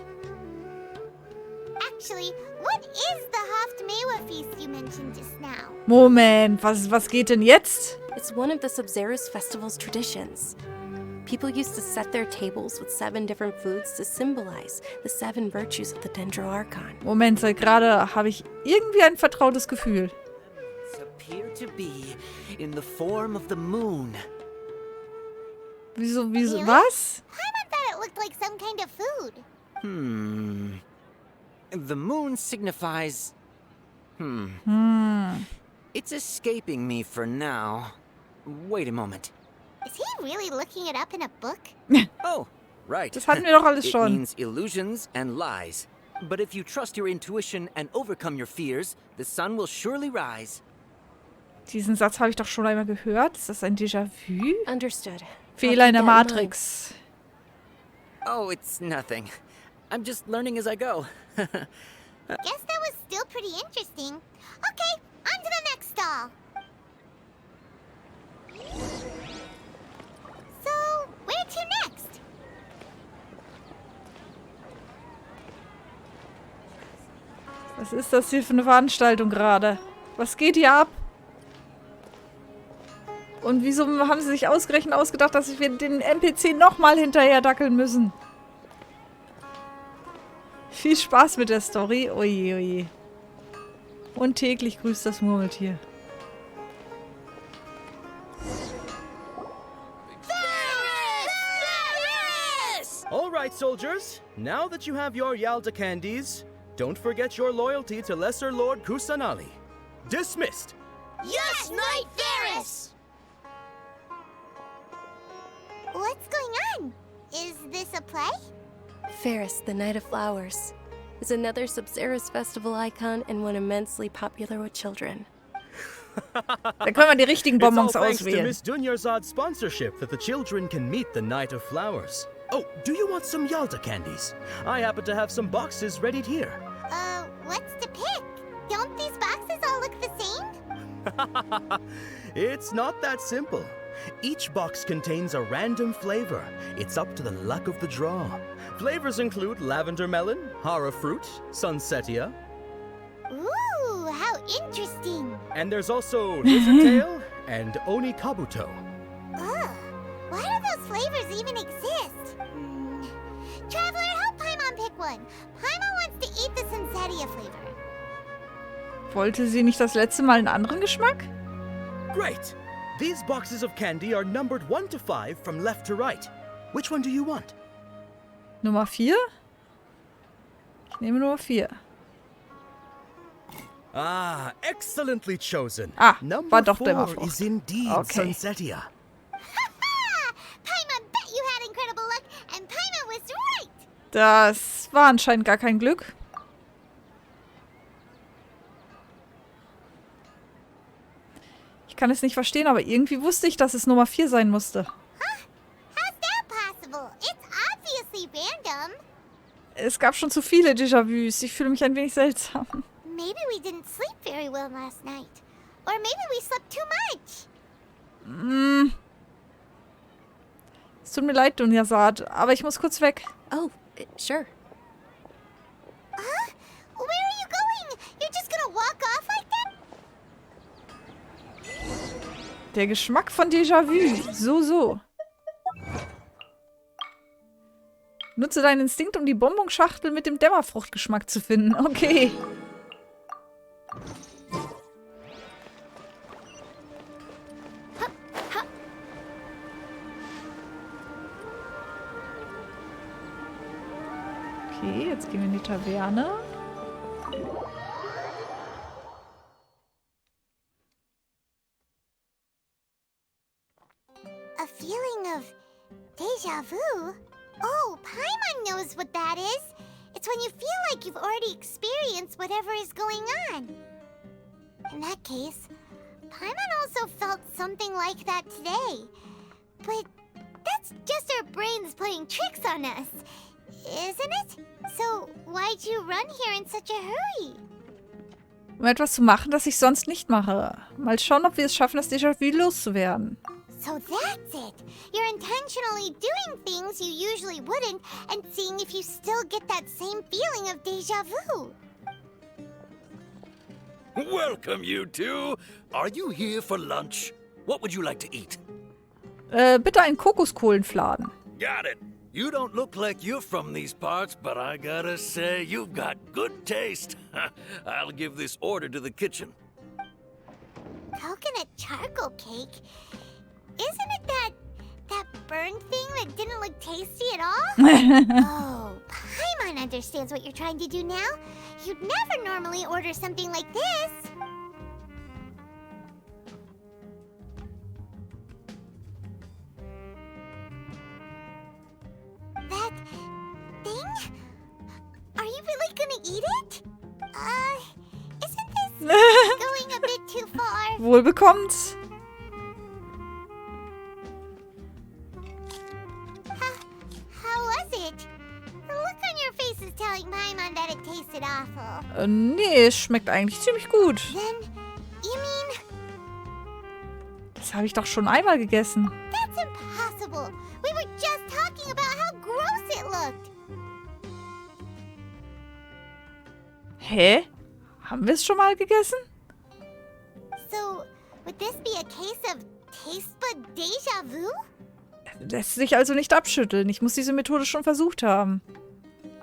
Actually, what is the Haft-Mewa feast you mentioned just now? Moment, was geht denn jetzt? It's one of the Sabzeruz Festival's traditions. People used to set their tables with 7 different foods to symbolize the 7 virtues of the Dendroarchon. Moment, seit gerade habe ich irgendwie ein vertrautes Gefühl. Appear to be in the form of the moon. Wieso, Really? was? Paimon thought it looked like some kind of food. The moon signifies... It's escaping me for now. Wait a moment. Is he really looking it up in a book? Oh, right. Das hatten wir doch alles It schon. means illusions and lies. But if you trust your intuition and overcome your fears, the sun will surely rise. Diesen Satz habe ich doch schon einmal gehört. Ist das ein Déjà-vu? Understood. Fehler in der Matrix. Oh, it's nothing. I'm just learning as I go. Guess that was still pretty interesting. Okay, on to the next stall. So, where to next? Was ist das hier für eine Veranstaltung gerade? Was geht hier ab? Und wieso haben sie sich ausgerechnet ausgedacht, dass wir den NPC nochmal hinterher dackeln müssen? Viel Spaß mit der Story. Oje, oje. Und täglich grüßt das Murmeltier. All right, soldiers. Now that you have your Yalda candies, don't forget your loyalty to Lesser Lord Kusanali. Dismissed. Yes, Knight Varys! What's going on? Is this a play? Ferris, the Knight of Flowers, is another Sabzeruz Festival icon and one immensely popular with children. Da können wir die richtigen Bonbons It's all thanks to auswählen. Miss Dunyarzad's sponsorship that the children can meet the Knight of Flowers. Oh, do you want some Yalda candies? I happen to have some boxes readied here. What's to pick? Don't these boxes all look the same? It's not that simple. Each box contains a random flavor. It's up to the luck of the draw. Flavors include lavender melon, hara fruit, sunsetia. Ooh, how interesting. And there's also lizard tail and oni kabuto. Ugh, why do those flavors even exist? Traveler, help Paimon pick one. Paimon wants to eat the sunsetia flavor. Wollte sie nicht das letzte Mal einen anderen Geschmack? Great! These boxes of candy are numbered 1 to 5 from left to right. Which one do you want? Nummer 4? Ich nehme Nummer 4. Ah, excellently chosen. Ah, Number war doch 4 Dämmerfrucht. is indeed Okay. sunsetia. Paimon bet you had incredible luck, and Paimon was right. Das war anscheinend gar kein Glück. Ich kann es nicht verstehen, aber irgendwie wusste ich, dass es Nummer 4 sein musste. How's that possible? It's obviously random. Es gab schon zu viele Déjà-vus. Ich fühle mich ein wenig seltsam. Maybe we didn't sleep very well last night. Or maybe we slept too much. Es tut mir leid, Dunyarzad, aber ich muss kurz weg. Oh, sure. Where are you going? You're just gonna walk off like that? Der Geschmack von Déjà-vu. So. Nutze deinen Instinkt, um die Bonbonschachtel mit dem Dämmerfruchtgeschmack zu finden. Okay. Okay, jetzt gehen wir in die Taverne. A feeling of deja vu? Oh, Paimon knows what that is. It's when you feel like you've already experienced whatever is going on. In that case, Paimon also felt something like that today. But that's just our brains playing tricks on us. isn't it? So, why'd you run here in such a hurry? Um etwas zu machen, das ich sonst nicht mache. Mal schauen, ob wir es schaffen, das Déjà-vu loszuwerden. So that's it. You're intentionally doing things you usually wouldn't and seeing if you still get that same feeling of déjà vu. Welcome, you two. Are you here for lunch? What would you like to eat? Bitte einen Kokoskohlenfladen. Got it. You don't look like you're from these parts, but I gotta say, you've got good taste. I'll give this order to the kitchen. Coconut charcoal cake? Isn't it that burned thing that didn't look tasty at all? Oh, Paimon understands what you're trying to do now. You'd never normally order something like this. That thing? Are you really gonna eat it? Isn't this going a bit too far? Wohl bekommt's. How was it? The look on your face is telling Paimon that it tasted awful. Nee, es schmeckt eigentlich ziemlich gut. Then, you mean... Das habe ich doch schon einmal gegessen. That's impossible. We were just talking about how gross it looked. Hä? Haben wir es schon mal gegessen? So, would this be a case of taste bud déjà vu? Lässt sich also nicht abschütteln. Ich muss diese Methode schon versucht haben.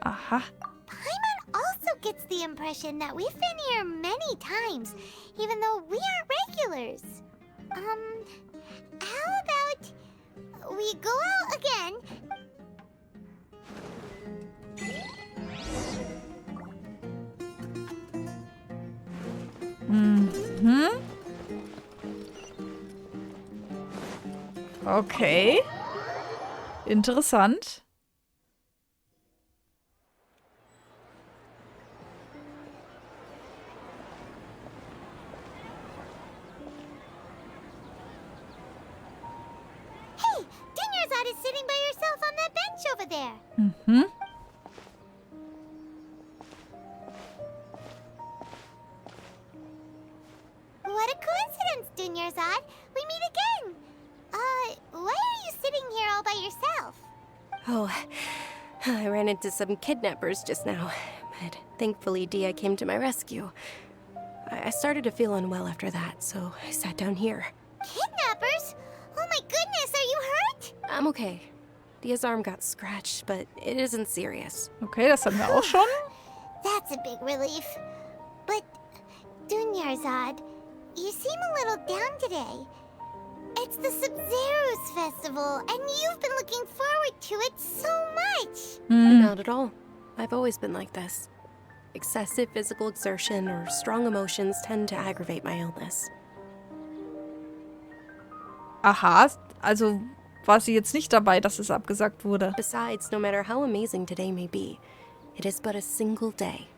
Aha. Paimon also gets the impression that we've been here many times, even though we aren't regulars. How about we go out again? Mhm. Okay. Interessant. Hey, Dinyarzad is sitting by herself on that bench over there. Mhm. What a coincidence, Dinyarzad. We meet again. Why are you sitting here all by yourself? Oh, I ran into some kidnappers just now, but thankfully Dia came to my rescue. I started to feel unwell after that, so I sat down here. Kidnappers? Oh my goodness, are you hurt? I'm okay. Dia's arm got scratched, but it isn't serious. Okay, das hatten wir auch schon. That's a big relief. But, Dunyarzad, you seem a little down today. It's the Sabzeruz Festival, and you've been looking forward to it so much. Not at all. I've always been like this. Excessive physical exertion or strong emotions tend to aggravate my illness. Aha, also war sie jetzt nicht dabei, dass es abgesagt wurde. Besides, no matter how amazing today may be, it is but a single day.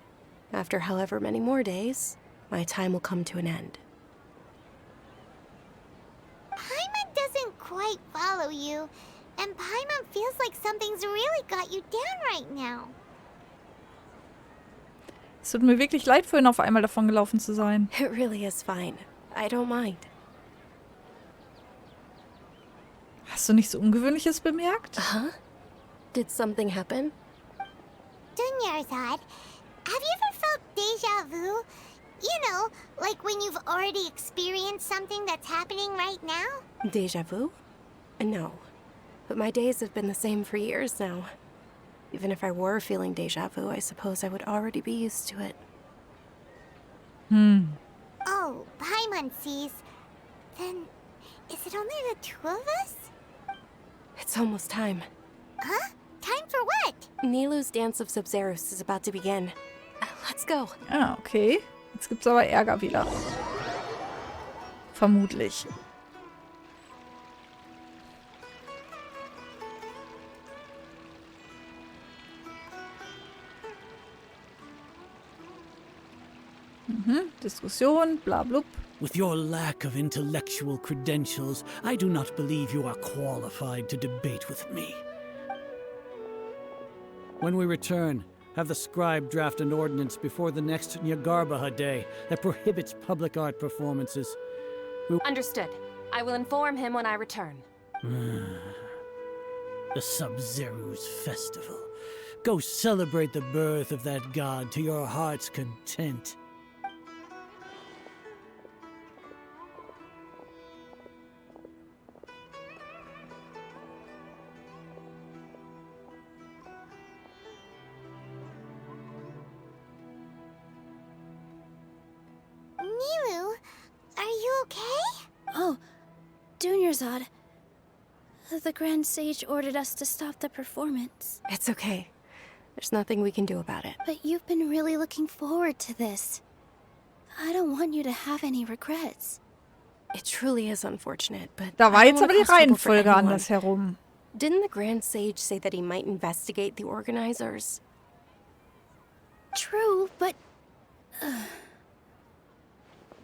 After however many more days, my time will come to an end. Paimon doesn't quite follow you, and Paimon feels like something's really got you down right now. Es tut mir wirklich leid, vorhin auf einmal davon gelaufen zu sein. It really is fine. I don't mind. Hast du nichts Ungewöhnliches bemerkt? Huh? Did something happen? Dunyarzad, have you ever felt déjà vu? You know, like when you've already experienced something that's happening right now? Deja vu? No. But my days have been the same for years now. Even if I were feeling deja vu, I suppose I would already be used to it. Oh, Paimon sees. Then, is it only the two of us? It's almost time. Huh? Time for what? Nilu's Dance of Sabzeruz is about to begin. Let's go. Ah, okay. Jetzt gibt's aber Ärger wieder. Vermutlich. Diskussion, bla blub. With your lack of intellectual credentials, I do not believe you are qualified to debate with me. When we return, have the scribe draft an ordinance before the next Nyagarbaha Day that prohibits public art performances. Understood. I will inform him when I return. The Sabzeruz Festival. Go celebrate the birth of that god to your heart's content. Nilu, are you okay? Oh, Dunyarzad. The Grand Sage ordered us to stop the performance. It's okay. There's nothing we can do about it. But you've been really looking forward to this. I don't want you to have any regrets. It truly is unfortunate, but Da war I jetzt don't aber die want to cause trouble for Reihenfolge anyone. anders herum. Didn't the Grand Sage say that he might investigate the organizers? True, but...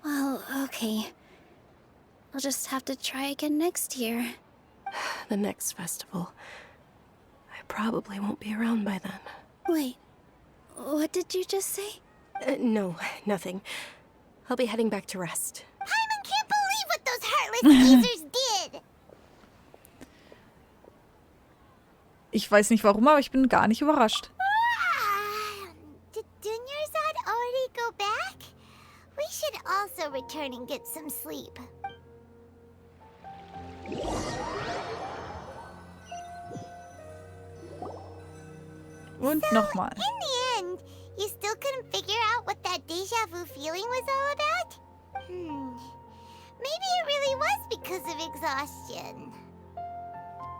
well, okay. I'll just have to try again next year. The next festival. I probably won't be around by then. Wait, what did you just say? No, nothing. I'll be heading back to rest. Paimon can't believe what those heartless geezers did! Ich weiß nicht warum, aber ich bin gar nicht überrascht. Did Dunyarzad already go back? We should also return and get some sleep. Und nochmal. In the end, you still couldn't figure out what that deja vu feeling was all about? Maybe it really was because of exhaustion.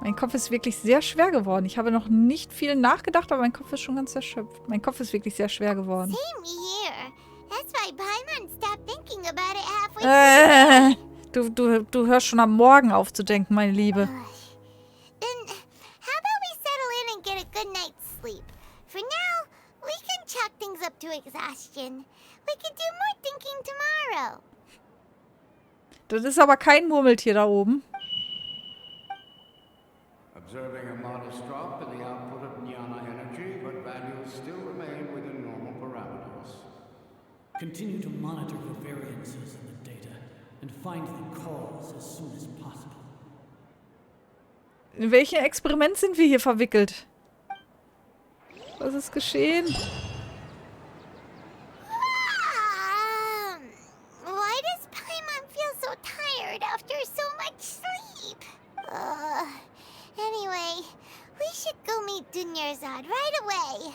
Mein Kopf ist wirklich sehr schwer geworden. Ich habe noch nicht viel nachgedacht, aber mein Kopf ist schon ganz erschöpft. Mein Kopf ist wirklich sehr schwer geworden. Same here. That's why Paimon stopped thinking about it halfway through. Du hörst schon am Morgen auf zu denken, meine Liebe. Then, how about we settle in and get a good night's sleep? For now, we can chalk things up to exhaustion. We can do more thinking tomorrow. Das ist aber kein Murmeltier da oben. Observing a modest drop in the output of Jnana energy, but values still remain within normal parameters. Continue to monitor for variances in the data and find the cause as soon as possible. In welchem Experiment sind wir hier verwickelt? Was ist geschehen? Why does Paimon feel so tired after so much sleep? Anyway, we should go meet Dunyarzad right away.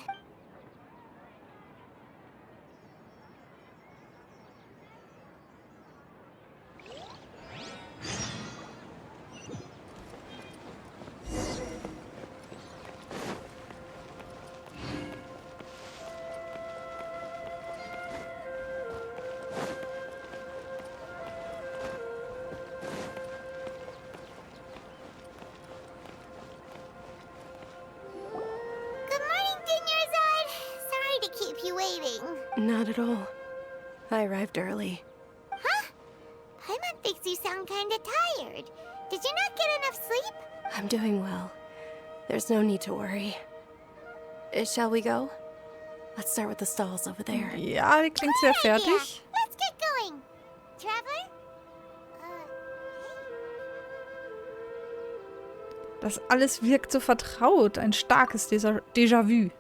Not at all. I arrived early. Huh? Paimon thinks you sound kinda tired. Did you not get enough sleep? I'm doing well. There's no need to worry. Shall we go? Let's start with the stalls over there. Ja, die klingt sehr fertig. Let's get going. Traveler? Das alles wirkt so vertraut. Ein starkes Déjà-vu.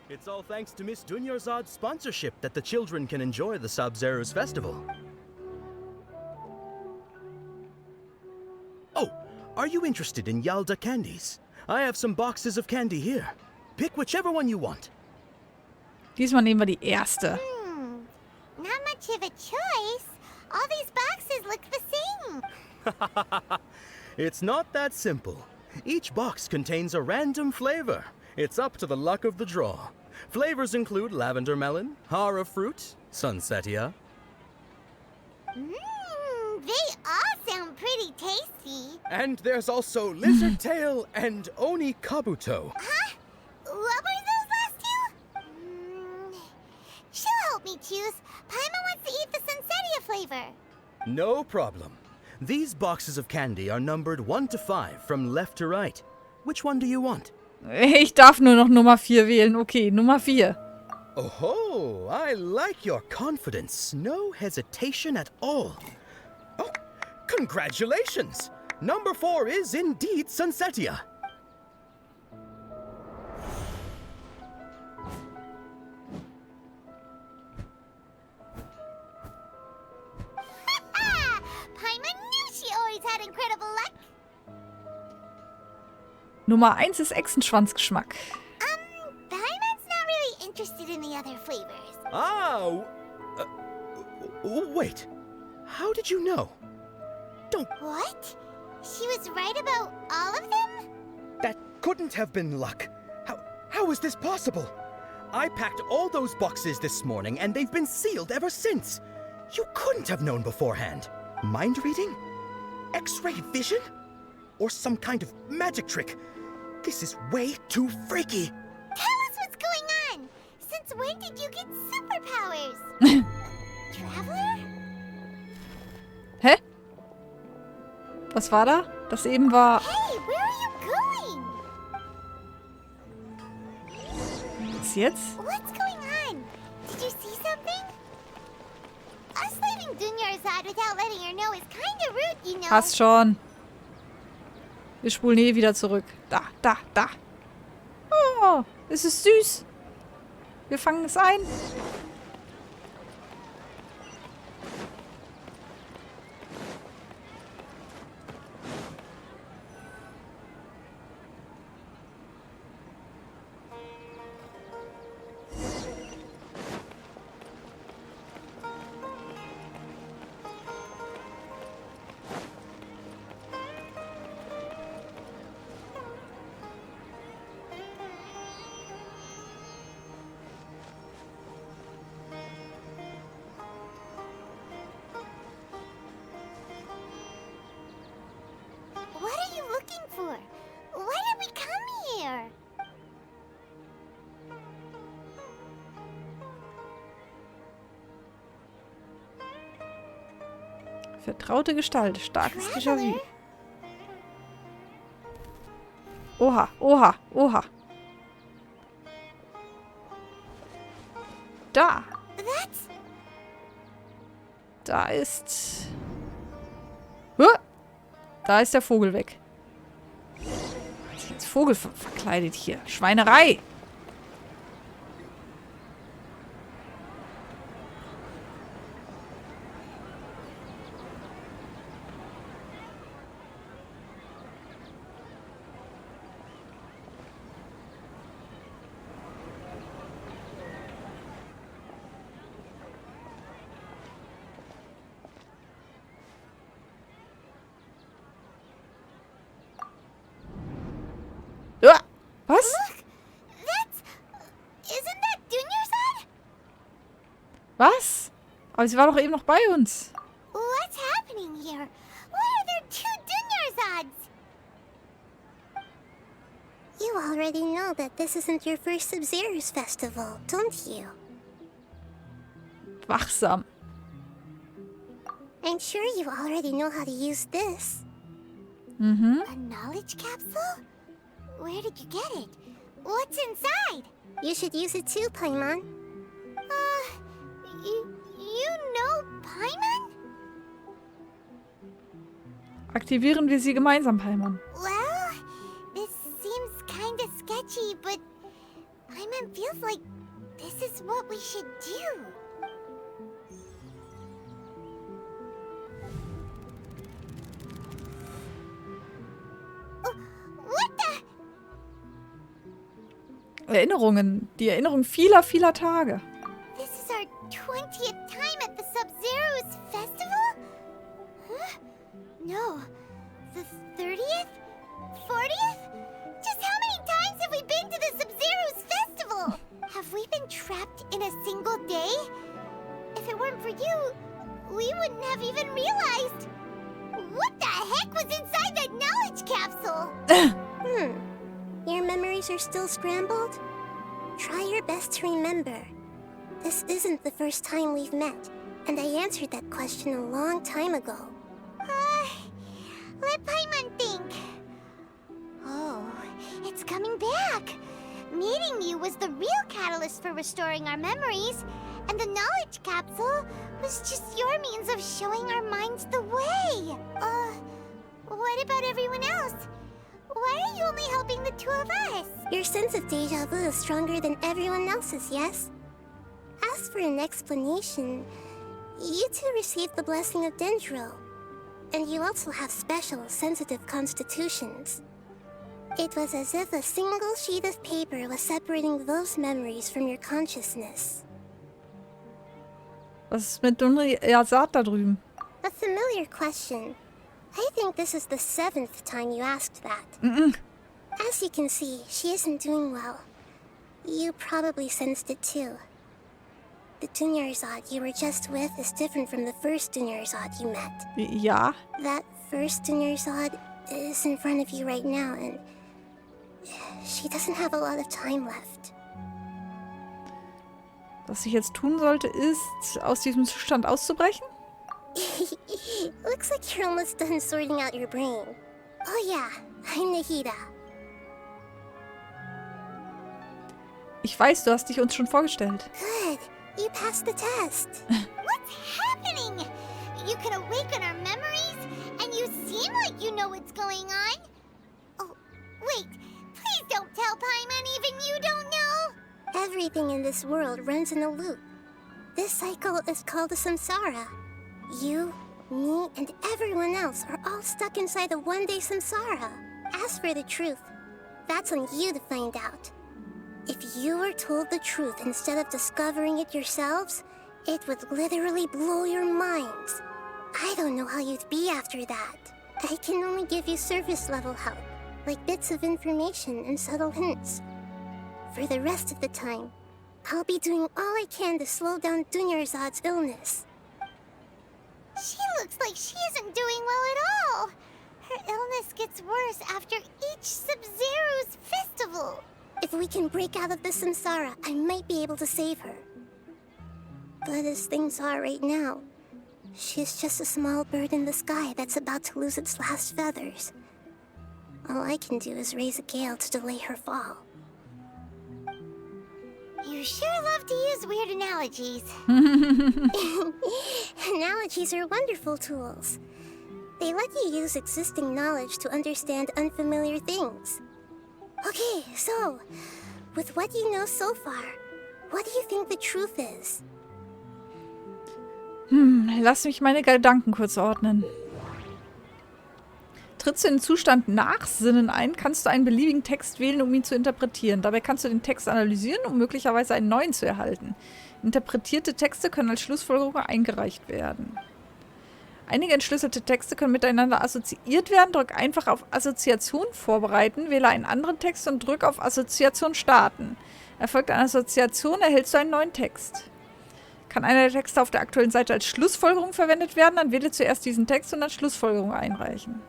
It's all thanks to Miss Dunyarzad's sponsorship that the children can enjoy the Sabzeruz Festival. Oh, are you interested in Yalda candies? I have some boxes of candy here. Pick whichever one you want. Diesmal nehmen wir die erste. Not much of a choice. All these boxes look the same. It's not that simple. Each box contains a random flavor. It's up to the luck of the draw. Flavors include lavender melon, hara fruit, sunsetia. They all sound pretty tasty. And there's also lizard tail and oni kabuto. Huh? What were those last two? She'll help me choose. Paimon wants to eat the sunsetia flavor. No problem. These boxes of candy are numbered 1 to 5 from left to right. Which one do you want? Ich darf nur noch Nummer 4 wählen. Okay, Nummer 4. Oh, I like your confidence. No hesitation at all. Oh, congratulations! Number 4 is indeed Sunsetia. Paimon knew she always had incredible luck. Nummer 1 ist Echsenschwanzgeschmack. Paimon's not really interested in the other flavors. Oh, wait. How did you know? Don't... What? She was right about all of them? That couldn't have been luck. How is this possible? I packed all those boxes this morning, and they've been sealed ever since. You couldn't have known beforehand. Mind reading? X-ray vision? Or some kind of magic trick? This is way too freaky. Tell us what's going on. Since when did you get superpowers? Traveler? Hä? Was war da? Das eben war... Hey, where are you going? Was jetzt? What's going on? Did you see something? Us leaving Dunyarzad without letting her know is kind of rude, you know. Passt schon. Wir spulen eh wieder zurück. Da. Oh, es ist süß. Wir fangen es ein. What are you looking for? Why did we come here? Vertraute Gestalt. Starkes Déjà-vu. Oha. Da. Da ist... Da ist der Vogel weg. Hat sich als Vogel verkleidet hier. Schweinerei. Was? Look, isn't that Dunyarzad? Was? Aber sie war doch eben noch bei uns. What's happening here? Why are there 2 Dunyarzads? You already know that this isn't your first Sabzeruz festival, don't you? Wachsam. I'm sure you already know how to use this. A knowledge capsule? Where did you get it? What's inside? You should use it too, Paimon. You know Paimon? Aktivieren wir sie gemeinsam, Paimon. Well, this seems kinda sketchy, but Paimon feels like this is what we should do. Erinnerungen. Die Erinnerung vieler Tage. This is our 20th time at the Sabzeruz Festival? Huh? No. The 30th? 40th? Just how many times have we been to the Sabzeruz Festival? Have we been trapped in a single day? If it weren't for you, we wouldn't have even realized. What the heck was inside that knowledge capsule? Your memories are still scrambled? Try your best to remember. This isn't the first time we've met, and I answered that question a long time ago. coming back. Meeting you was the real catalyst for restoring our memories, and the knowledge capsule was just your means of showing our minds the way. What about everyone else? Why are you only helping the two of us? Your sense of deja vu is stronger than everyone else's, yes? As for an explanation, you two received the blessing of Dendro, and you also have special, sensitive constitutions. It was as if a single sheet of paper was separating those memories from your consciousness. Was ist mit Dunriasat da drüben? A familiar question. I think this is the 7th time you asked that. As you can see, she isn't doing well. You probably sensed it too. The Dunyarzad you were just with is different from the first Dunyarzad you met. Ja. That first Dunyarzad is in front of you right now, and she doesn't have a lot of time left. Was ich jetzt tun sollte, ist, aus diesem Zustand auszubrechen? Looks like you're almost done sorting out your brain. Oh yeah, I'm Nahida. Ich weiß, du hast dich uns schon vorgestellt. Good. You passed the test. What's happening? You can awaken our memories, and you seem like you know what's going on. Oh, wait. Please don't tell Paimon even you don't know. Everything in this world runs in a loop. This cycle is called a samsara. You, me, and everyone else are all stuck inside a one-day samsara. As for the truth, that's on you to find out. If you were told the truth instead of discovering it yourselves, it would literally blow your minds. I don't know how you'd be after that. I can only give you surface-level help, like bits of information and subtle hints. For the rest of the time, I'll be doing all I can to slow down Dunyarzad's illness. She looks like she isn't doing well at all. Her illness gets worse after each Sabzeruz festival. If we can break out of the samsara, I might be able to save her. But as things are right now, she's just a small bird in the sky that's about to lose its last feathers. All I can do is raise a gale to delay her fall. You sure love to use weird analogies. Analogies are wonderful tools. They let you use existing knowledge to understand unfamiliar things. Okay, so, with what you know so far, what do you think the truth is? Lass mich meine Gedanken kurz ordnen. Trittst du in den Zustand Nachsinnen ein, kannst du einen beliebigen Text wählen, um ihn zu interpretieren. Dabei kannst du den Text analysieren, um möglicherweise einen neuen zu erhalten. Interpretierte Texte können als Schlussfolgerung eingereicht werden. Einige entschlüsselte Texte können miteinander assoziiert werden. Drück einfach auf Assoziation vorbereiten, wähle einen anderen Text und drück auf Assoziation starten. Erfolgt eine Assoziation, erhältst du einen neuen Text. Kann einer der Texte auf der aktuellen Seite als Schlussfolgerung verwendet werden, dann wähle zuerst diesen Text und dann Schlussfolgerung einreichen.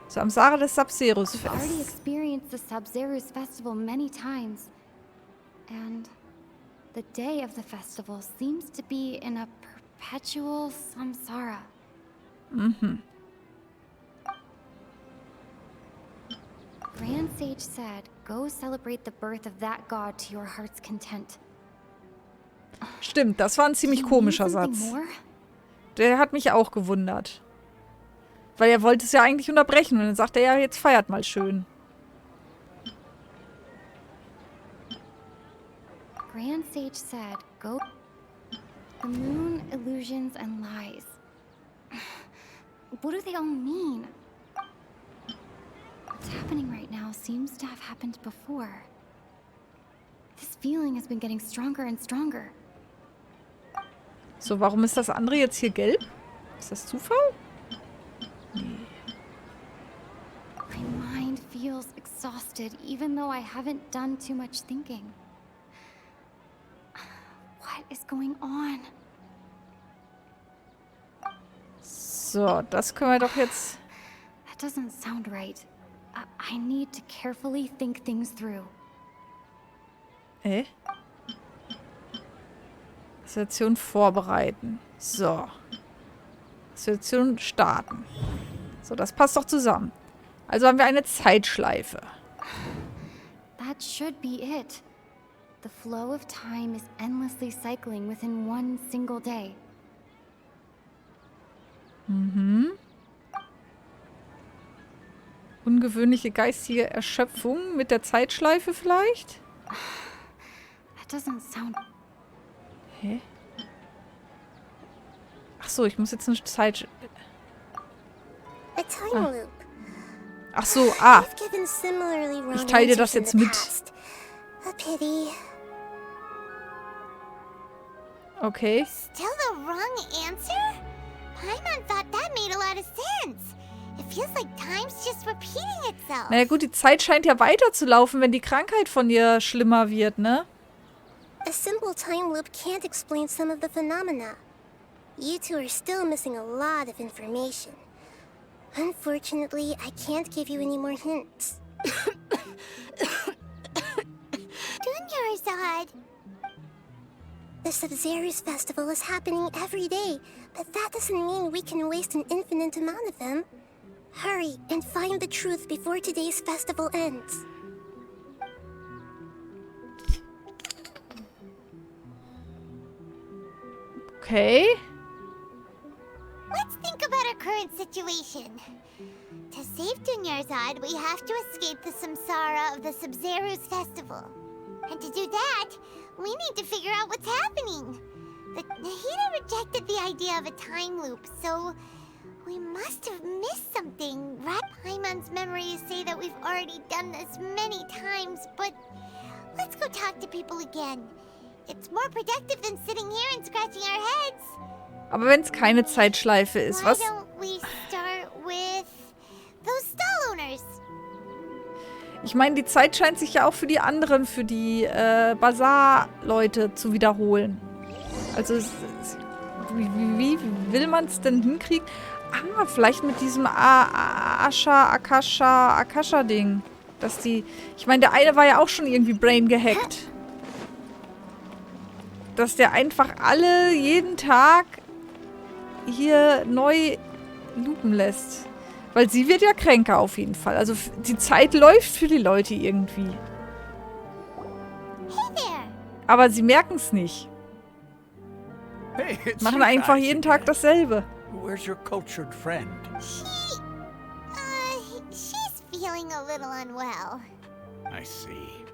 Samsara des Sabzeruz-Fest. I've already experienced the Sabzeruz festival many times. And the day of the festival seems to be in a perpetual samsara. Grand Sage said, go celebrate the birth of that god to your heart's content. Stimmt, das war ein ziemlich komischer Satz. Der hat mich auch gewundert. Weil er wollte es ja eigentlich unterbrechen und dann sagt er ja, jetzt feiert mal schön. Grand Sage said, go... The moon, illusions, and lies. What do they all mean? What's happening right now seems to have happened before. This feeling has been getting stronger and stronger. So, warum ist das andere jetzt hier gelb? Ist das Zufall? My mind feels exhausted, even though I haven't done too much thinking. What is going on? So, das können wir doch jetzt... That doesn't sound right. I need to carefully think things through. Assoziation vorbereiten. So. Assoziation starten. So, das passt doch zusammen. Also haben wir eine Zeitschleife. That should be it. The flow of time is endlessly cycling within one single day. Mhm. Ungewöhnliche geistige Erschöpfung mit der Zeitschleife vielleicht? That doesn't sound... Hä? Ach so, ich muss jetzt eine Zeit... A time loop. Ach so, ah. I've given similarly wrong Ich teile dir das answers in jetzt the mit. past. A pity. Okay. Still the wrong answer? Paimon thought that made a lot of sense. It feels like time's just repeating itself. Naja gut, die Zeit scheint ja weiterzulaufen, wenn die Krankheit von ihr schlimmer wird, ne? A simple time loop can't explain some of the phenomena. You two are still missing a lot of information. Unfortunately, I can't give you any more hints. Dunyarzad. The Sabzeruz Festival is happening every day, but that doesn't mean we can waste an infinite amount of them. Hurry and find the truth before today's festival ends. Okay. Let's think about our current situation. To save Dunyarzad, we have to escape the samsara of the Sabzeruz Festival. And to do that, we need to figure out what's happening. The Nahida rejected the idea of a time loop, so we must have missed something. Paimon's memories say that we've already done this many times, but let's go talk to people again. It's more productive than sitting here and scratching our heads. Aber wenn es keine Zeitschleife ist, was? Why don't we start with those stall owners? Ich meine, die Zeit scheint sich ja auch für die anderen, für die Bazar-Leute zu wiederholen. Also, wie will man es denn hinkriegen? Ah, vielleicht mit diesem Akasha-Ding. Dass die... Ich meine, der eine war ja auch schon irgendwie brain gehackt. Dass der einfach alle jeden Tag hier neu loopen lässt. Weil sie wird ja kränker auf jeden Fall. Also die Zeit läuft für die Leute irgendwie. Aber sie merken es nicht. Hey, it's Machen you einfach guys jeden again. Tag dasselbe. Where's your cultured friend? She's feeling a little unwell. I see.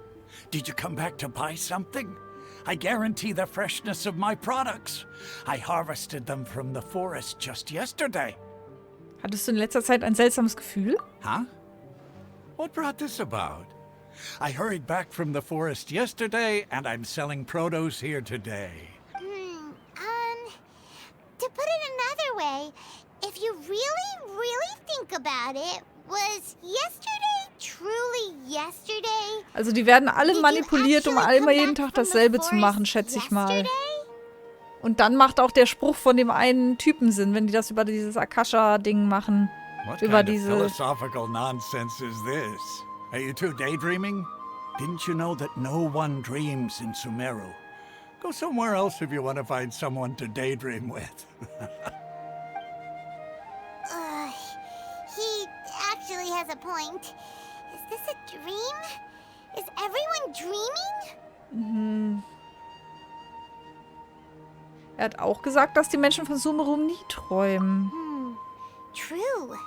Did you come back to buy something? I guarantee the freshness of my products. I harvested them from the forest just yesterday. Hattest du in letzter Zeit ein seltsames Gefühl? Huh? What brought this about? I hurried back from the forest yesterday, and I'm selling produce here today. To put it another way, if you really think about it, was yesterday truly yesterday? Also die werden alle manipuliert, um immer jeden Tag dasselbe zu machen, schätze ich mal. Und dann macht auch der Spruch von dem einen Typen Sinn, wenn die das über dieses Akasha-Ding machen. What Über kind of diese... philosophical nonsense is this? Are you two daydreaming? Didn't you know that no one dreams in Sumeru? Go somewhere else if you want to find someone to daydream with. He actually has a point. Is this a dream? Is everyone dreaming? Mhm. Er hat auch gesagt, dass die Menschen von Sumeru nie träumen. True.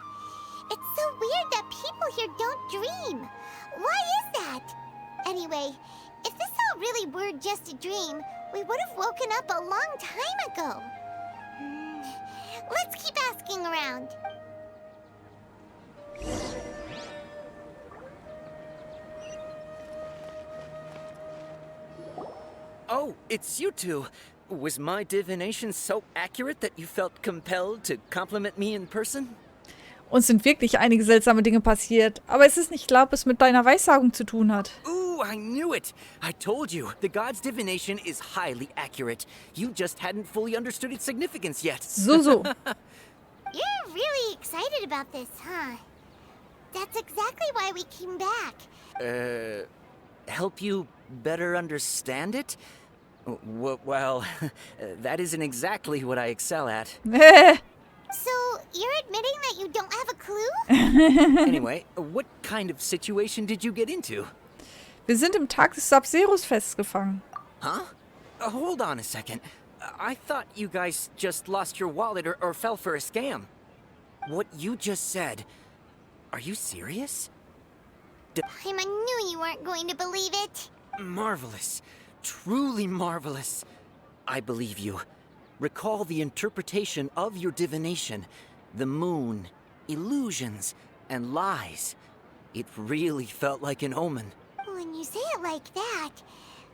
It's so weird that people here don't dream. Why is that? Anyway, if this all really were just a dream, we would have woken up a long time ago. Let's keep asking around. Oh, it's you two. Was my divination so accurate that you felt compelled to compliment me in person? Uns sind wirklich einige seltsame Dinge passiert. Aber es ist nicht klar, ob es mit deiner Weissagung zu tun hat. Ooh, I knew it! I told you, the god's divination is highly accurate. You just hadn't fully understood its significance yet. So. You're really excited about this, huh? That's exactly why we came back. Help you better understand it? Well, that isn't exactly what I excel at. So, you're admitting that you don't have a clue? Anyway, what kind of situation did you get into? Wir sind im Tag des Sabzeruz-Fest gefangen. Huh? Hold on a second. I thought you guys just lost your wallet or fell for a scam. What you just said, are you serious? Paimon knew you weren't going to believe it. Marvelous. Truly marvelous. I believe you. Recall the interpretation of your divination. The moon, illusions, and lies. It really felt like an omen. When you say it like that,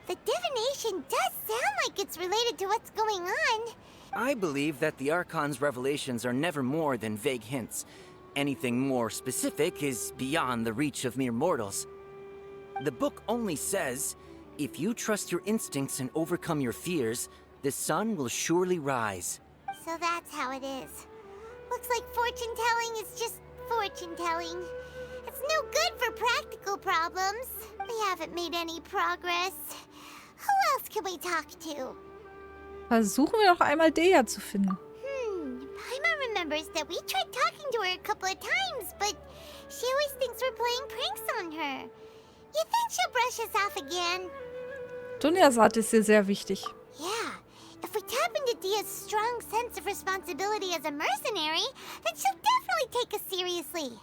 the divination does sound like it's related to what's going on. I believe that the Archon's revelations are never more than vague hints. Anything more specific is beyond the reach of mere mortals. The book only says, if you trust your instincts and overcome your fears, the sun will surely rise. So that's how it is. Looks like fortune-telling is just fortune-telling. It's no good for practical problems. We haven't made any progress. Who else can we talk to? Versuchen wir doch einmal Dea zu finden. Paimon remembers that we tried talking to her a couple of times, but she always thinks we're playing pranks on her. You think she'll brush us off again? Dunjazad ist hier sehr wichtig. Yeah. If we tap into Dia's strong sense of responsibility as a mercenary, then she'll definitely take us seriously.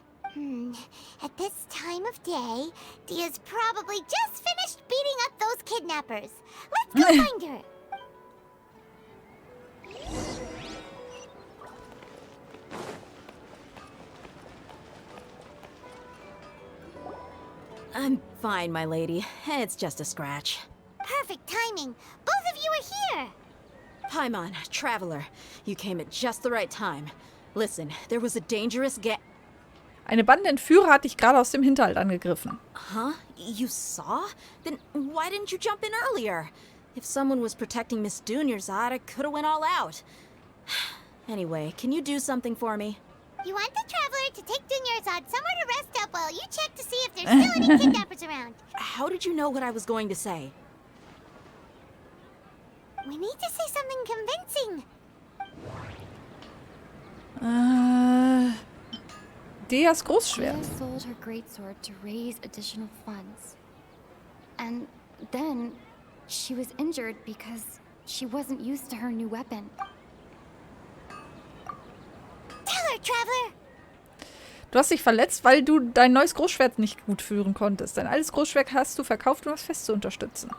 At this time of day, Dia's probably just finished beating up those kidnappers. Let's go find her. I'm fine, my lady. It's just a scratch. Perfect timing. Both of you are here. Paimon, Traveler, you came at just the right time. Listen, there was a dangerous Eine Bande Entführer hat dich gerade aus dem Hinterhalt angegriffen. Huh? You saw? Then why didn't you jump in earlier? If someone was protecting Miss Dunyarzad, I could have went all out. Anyway, can you do something for me? You want the Traveler to take Dunyarzad somewhere to rest up while you check to see if there's still any kidnappers around. How did you know what I was going to say? We need to say something convincing. Deas Großschwert. Dia sold her greatsword to raise additional funds. And then she was injured because she wasn't used to her new weapon. Tell her, Traveler! Du hast dich verletzt, weil du dein neues Großschwert nicht gut führen konntest. Dein altes Großschwert hast du verkauft, um das Fest zu unterstützen.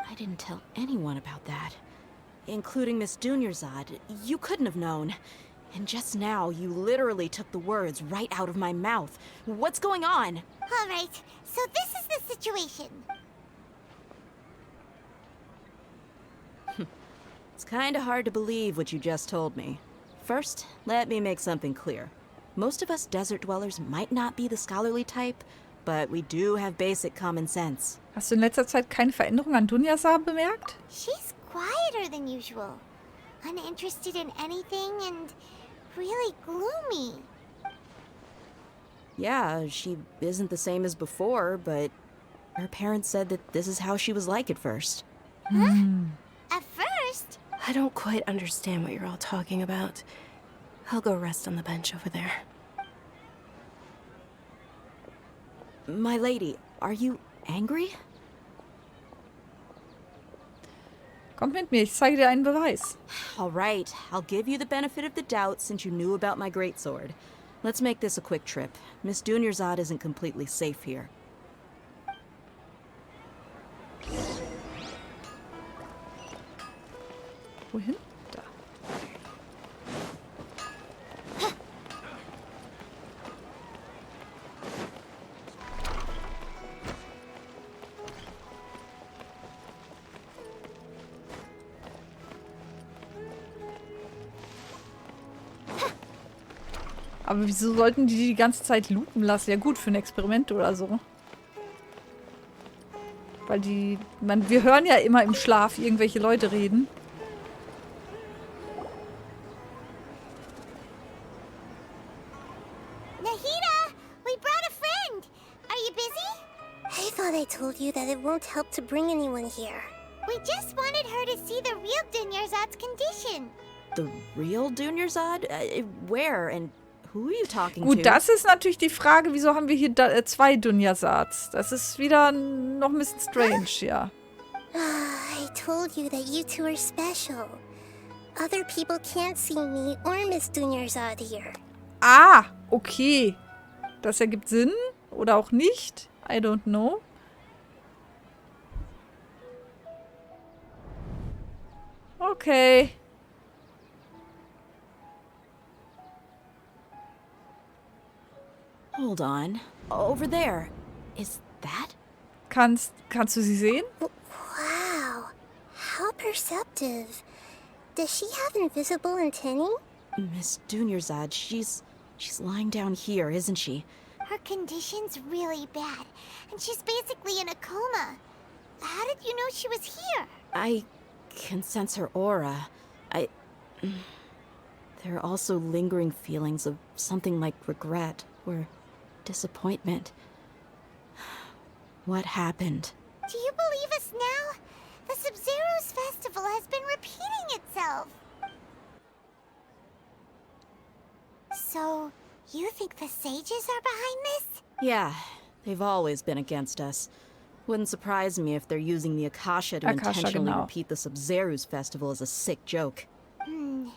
I didn't tell anyone about that. Including Miss Dunyarzad. You couldn't have known. And just now, you literally took the words right out of my mouth. What's going on? All right, so this is the situation. It's kinda hard to believe what you just told me. First, let me make something clear. Most of us desert dwellers might not be the scholarly type, but we do have basic common sense. Hast du in letzter Zeit keine Veränderung an Dunyarzad bemerkt? She's quieter than usual. Uninterested in anything and really gloomy. Yeah, she isn't the same as before, but her parents said that this is how she was like at first. Huh? At first? I don't quite understand what you're all talking about. I'll go rest on the bench over there. My lady, are you angry? Komm mit mir, ich zeige dir einen Beweis. All right, I'll give you the benefit of the doubt since you knew about my greatsword. Let's make this a quick trip. Miss Dunyarzad isn't completely safe here. Wohin? Da. Aber wieso sollten die ganze Zeit looten lassen? Ja gut, für ein Experiment oder so. Weil wir hören ja immer im Schlaf irgendwelche Leute reden. Nahida, we brought a friend. Are you busy? I thought I told you that it won't help to bring anyone here. We just wanted her to see the real Dunyarzad's condition. The real Dunyarzad? Where and who are you talking to? Gut, das ist natürlich die Frage, wieso haben wir hier zwei Dunyarzads? Das ist wieder noch ein bisschen strange, ja. I told you that you two are special. Other people can't see me or Miss Dunyarzad here. Ah, okay. Das ergibt Sinn. Oder auch nicht. I don't know. Okay. Hold on. Over there. Is that? Kannst du sie sehen? Wow. How perceptive. Does she have invisible antennae? Miss Dunyarzad, she's lying down here, isn't she? Her condition's really bad, and she's basically in a coma. How did you know she was here? I can sense her aura. There are also lingering feelings of something like regret or disappointment. What happened? Do you believe us now? The Sabzeruz festival has been repeating itself. So, you think the sages are behind this? Yeah, they've always been against us. Wouldn't surprise me if they're using the Akasha to intentionally repeat the Sabzeruz festival as a sick joke. You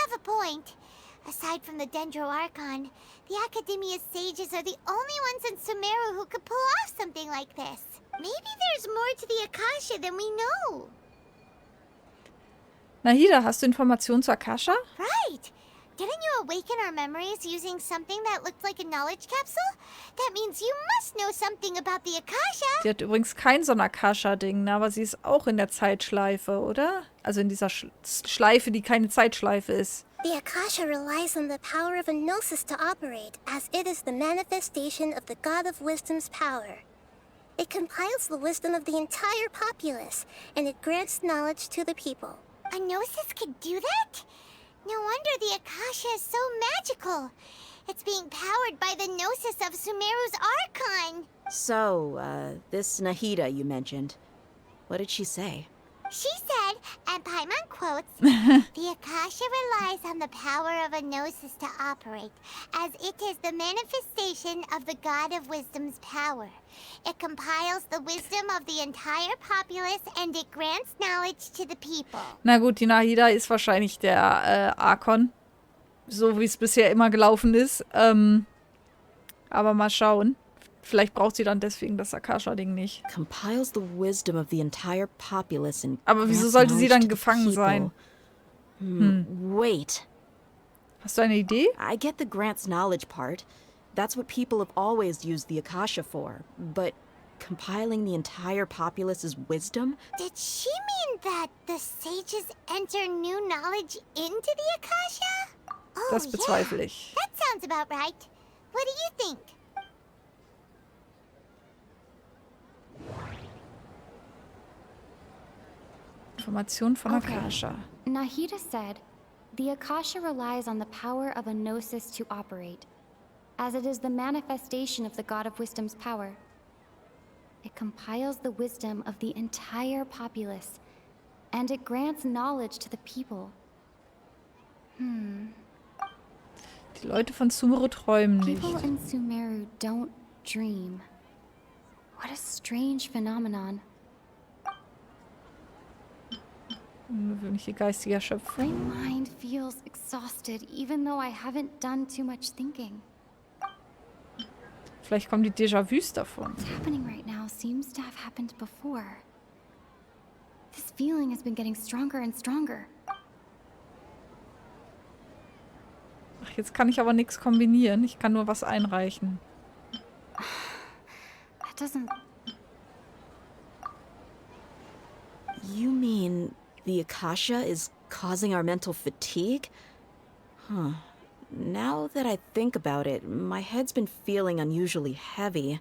have a point. Aside from the Dendro-Archon, the Academia's sages are the only ones in Sumeru who could pull off something like this. Maybe there's more to the Akasha than we know. Nahida, hast du Informationen zu Akasha? Right. Didn't you awaken our memories using something that looked like a knowledge capsule? That means you must know something about the Akasha. Sie hat übrigens kein so ein Akasha-Ding, aber sie ist auch in der Zeitschleife, oder? Also in dieser Schleife, die keine Zeitschleife ist. The Akasha relies on the power of a gnosis to operate, as it is the manifestation of the God of Wisdom's power. It compiles the wisdom of the entire populace, and it grants knowledge to the people. A gnosis could do that? No wonder the Akasha is so magical. It's being powered by the gnosis of Sumeru's Archon. So, this Nahida you mentioned, what did she say? She said, and Paimon quotes, the Akasha relies on the power of a gnosis to operate, as it is the manifestation of the God of Wisdom's power. It compiles the wisdom of the entire populace and it grants knowledge to the people. Na gut, die Nahida ist wahrscheinlich der Archon. So wie es bisher immer gelaufen ist. Aber mal schauen. Vielleicht braucht sie dann deswegen das Akasha-Ding nicht. Compiles the wisdom of the entire populace and aber wieso sollte sie dann gefangen sein? Wait. Hast du eine Idee? I get the grants knowledge part. That's what people have always used the Akasha for. But compiling the entire populace's wisdom? Did she mean that the sages enter new knowledge into the Akasha? Oh, das bezweifle ich. That sounds about right. What do you think? Information von Akasha. Nahida said, the Akasha relies on the power of a gnosis to operate, as it is the manifestation of the God of Wisdom's power. It compiles the wisdom of the entire populace, and it grants knowledge to the people. Die Leute von Sumeru träumen nicht. People in Sumeru don't dream. What a strange phenomenon. Ungewöhnliche geistige Schöpfung. My mind feels exhausted, even though I haven't done too much thinking. Vielleicht kommen die Déjà-vus davon. What's happening right now seems to have happened before. This feeling has been getting stronger and stronger. Ach, jetzt kann ich aber nichts kombinieren. Ich kann nur was einreichen. That doesn't... You mean the Akasha is causing our mental fatigue? Huh. Now that I think about it, my head's been feeling unusually heavy.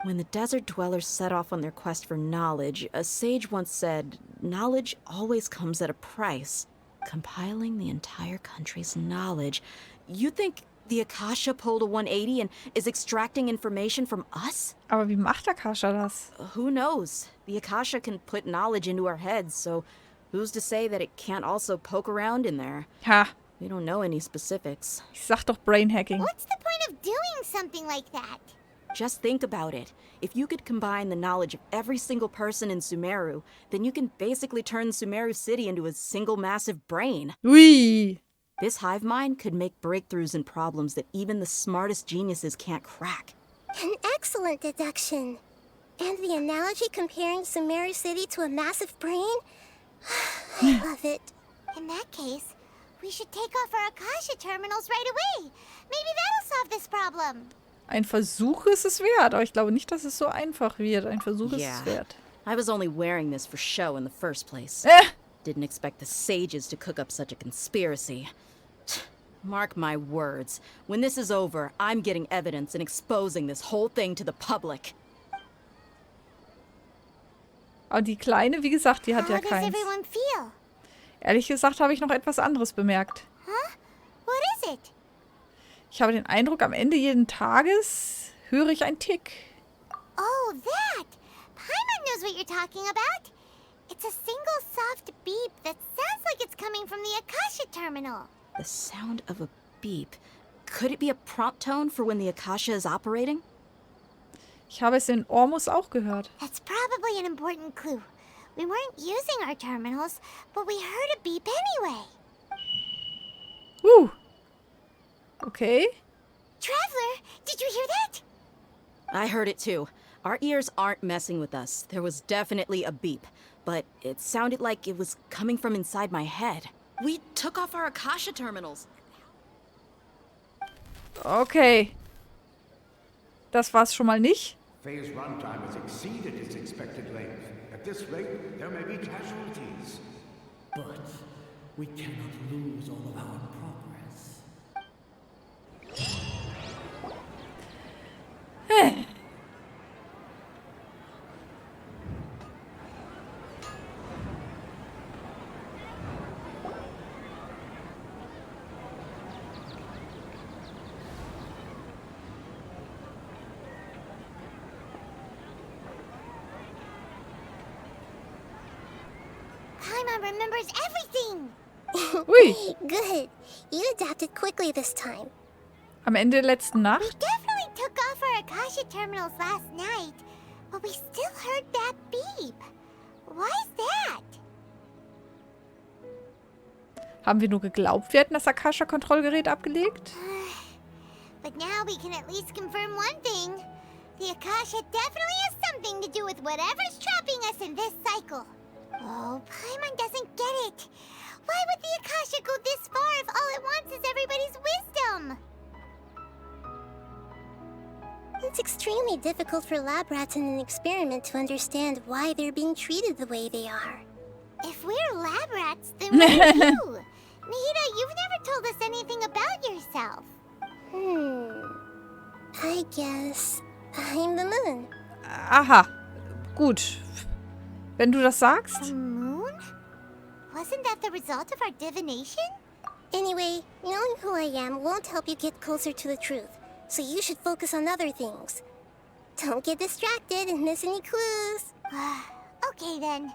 When the desert dwellers set off on their quest for knowledge, a sage once said, knowledge always comes at a price. Compiling the entire country's knowledge. You think the Akasha pulled a 180 and is extracting information from us? Aber wie macht Akasha das? Who knows? The Akasha can put knowledge into our heads, so Who's to say that it can't also poke around in there? Ha. We don't know any specifics. Ich sag doch Brain Hacking. What's the point of doing something like that? Just think about it. If you could combine the knowledge of every single person in Sumeru, then you can basically turn Sumeru City into a single massive brain. Ui. This hive mind could make breakthroughs in problems that even the smartest geniuses can't crack. An excellent deduction. And the analogy comparing Sumeru City to a massive brain? I love it. In that case, we should take off our Akasha terminals right away. Maybe that'll solve this problem. Ein Versuch ist es wert, aber ich glaube nicht, dass es so einfach wird. Ein Versuch ist es wert. I was only wearing this for show in the first place. Didn't expect the sages to cook up such a conspiracy. Mark my words. When this is over, I'm getting evidence and exposing this whole thing to the public. Aber die Kleine, wie gesagt, die hat ja How does keins. everyone feel? Ehrlich gesagt habe ich noch etwas anderes bemerkt. Huh? What is it? Ich habe den Eindruck, am Ende jeden Tages höre ich einen Tick. Oh, that! Paimon knows what you're talking about. It's a single soft beep that sounds like it's coming from the Akasha terminal. The sound of a beep. Could it be a prompt tone for when the Akasha is operating? Ich habe es in Ormus auch gehört. That's probably an important clue. We weren't using our terminals, but we heard a beep anyway. Okay. Traveler, did you hear that? I heard it too. Our ears aren't messing with us. There was definitely a beep, but it sounded like it was coming from inside my head. We took off our Akasha terminals. Okay. Das war's schon mal nicht. Phase runtime has exceeded its expected length. At this rate, there may be casualties. But we cannot lose all of our progress. Paimon remembers everything. Ui. Good. You adapted quickly this time. Am Ende der letzten Nacht. We definitely took off our Akasha terminals last night, but we still heard that beep. Why is that? Haben wir nur geglaubt, wir hätten das Akasha-Kontrollgerät abgelegt? But now we can at least confirm one thing. The Akasha definitely has something to do with whatever's trapping us in this cycle. Oh, Paimon doesn't get it. Why would the Akasha go this far if all it wants is everybody's wisdom? It's extremely difficult for lab rats in an experiment to understand why they're being treated the way they are. If we're lab rats, then what are you? Nihida, you've never told us anything about yourself. I guess I'm the moon. Aha. Gut. Wenn du das sagst. The moon? Wasn't that the result of our divination? Anyway, knowing who I am won't help you get closer to the truth, so you should focus on other things. Don't get distracted and miss any clues. Okay then.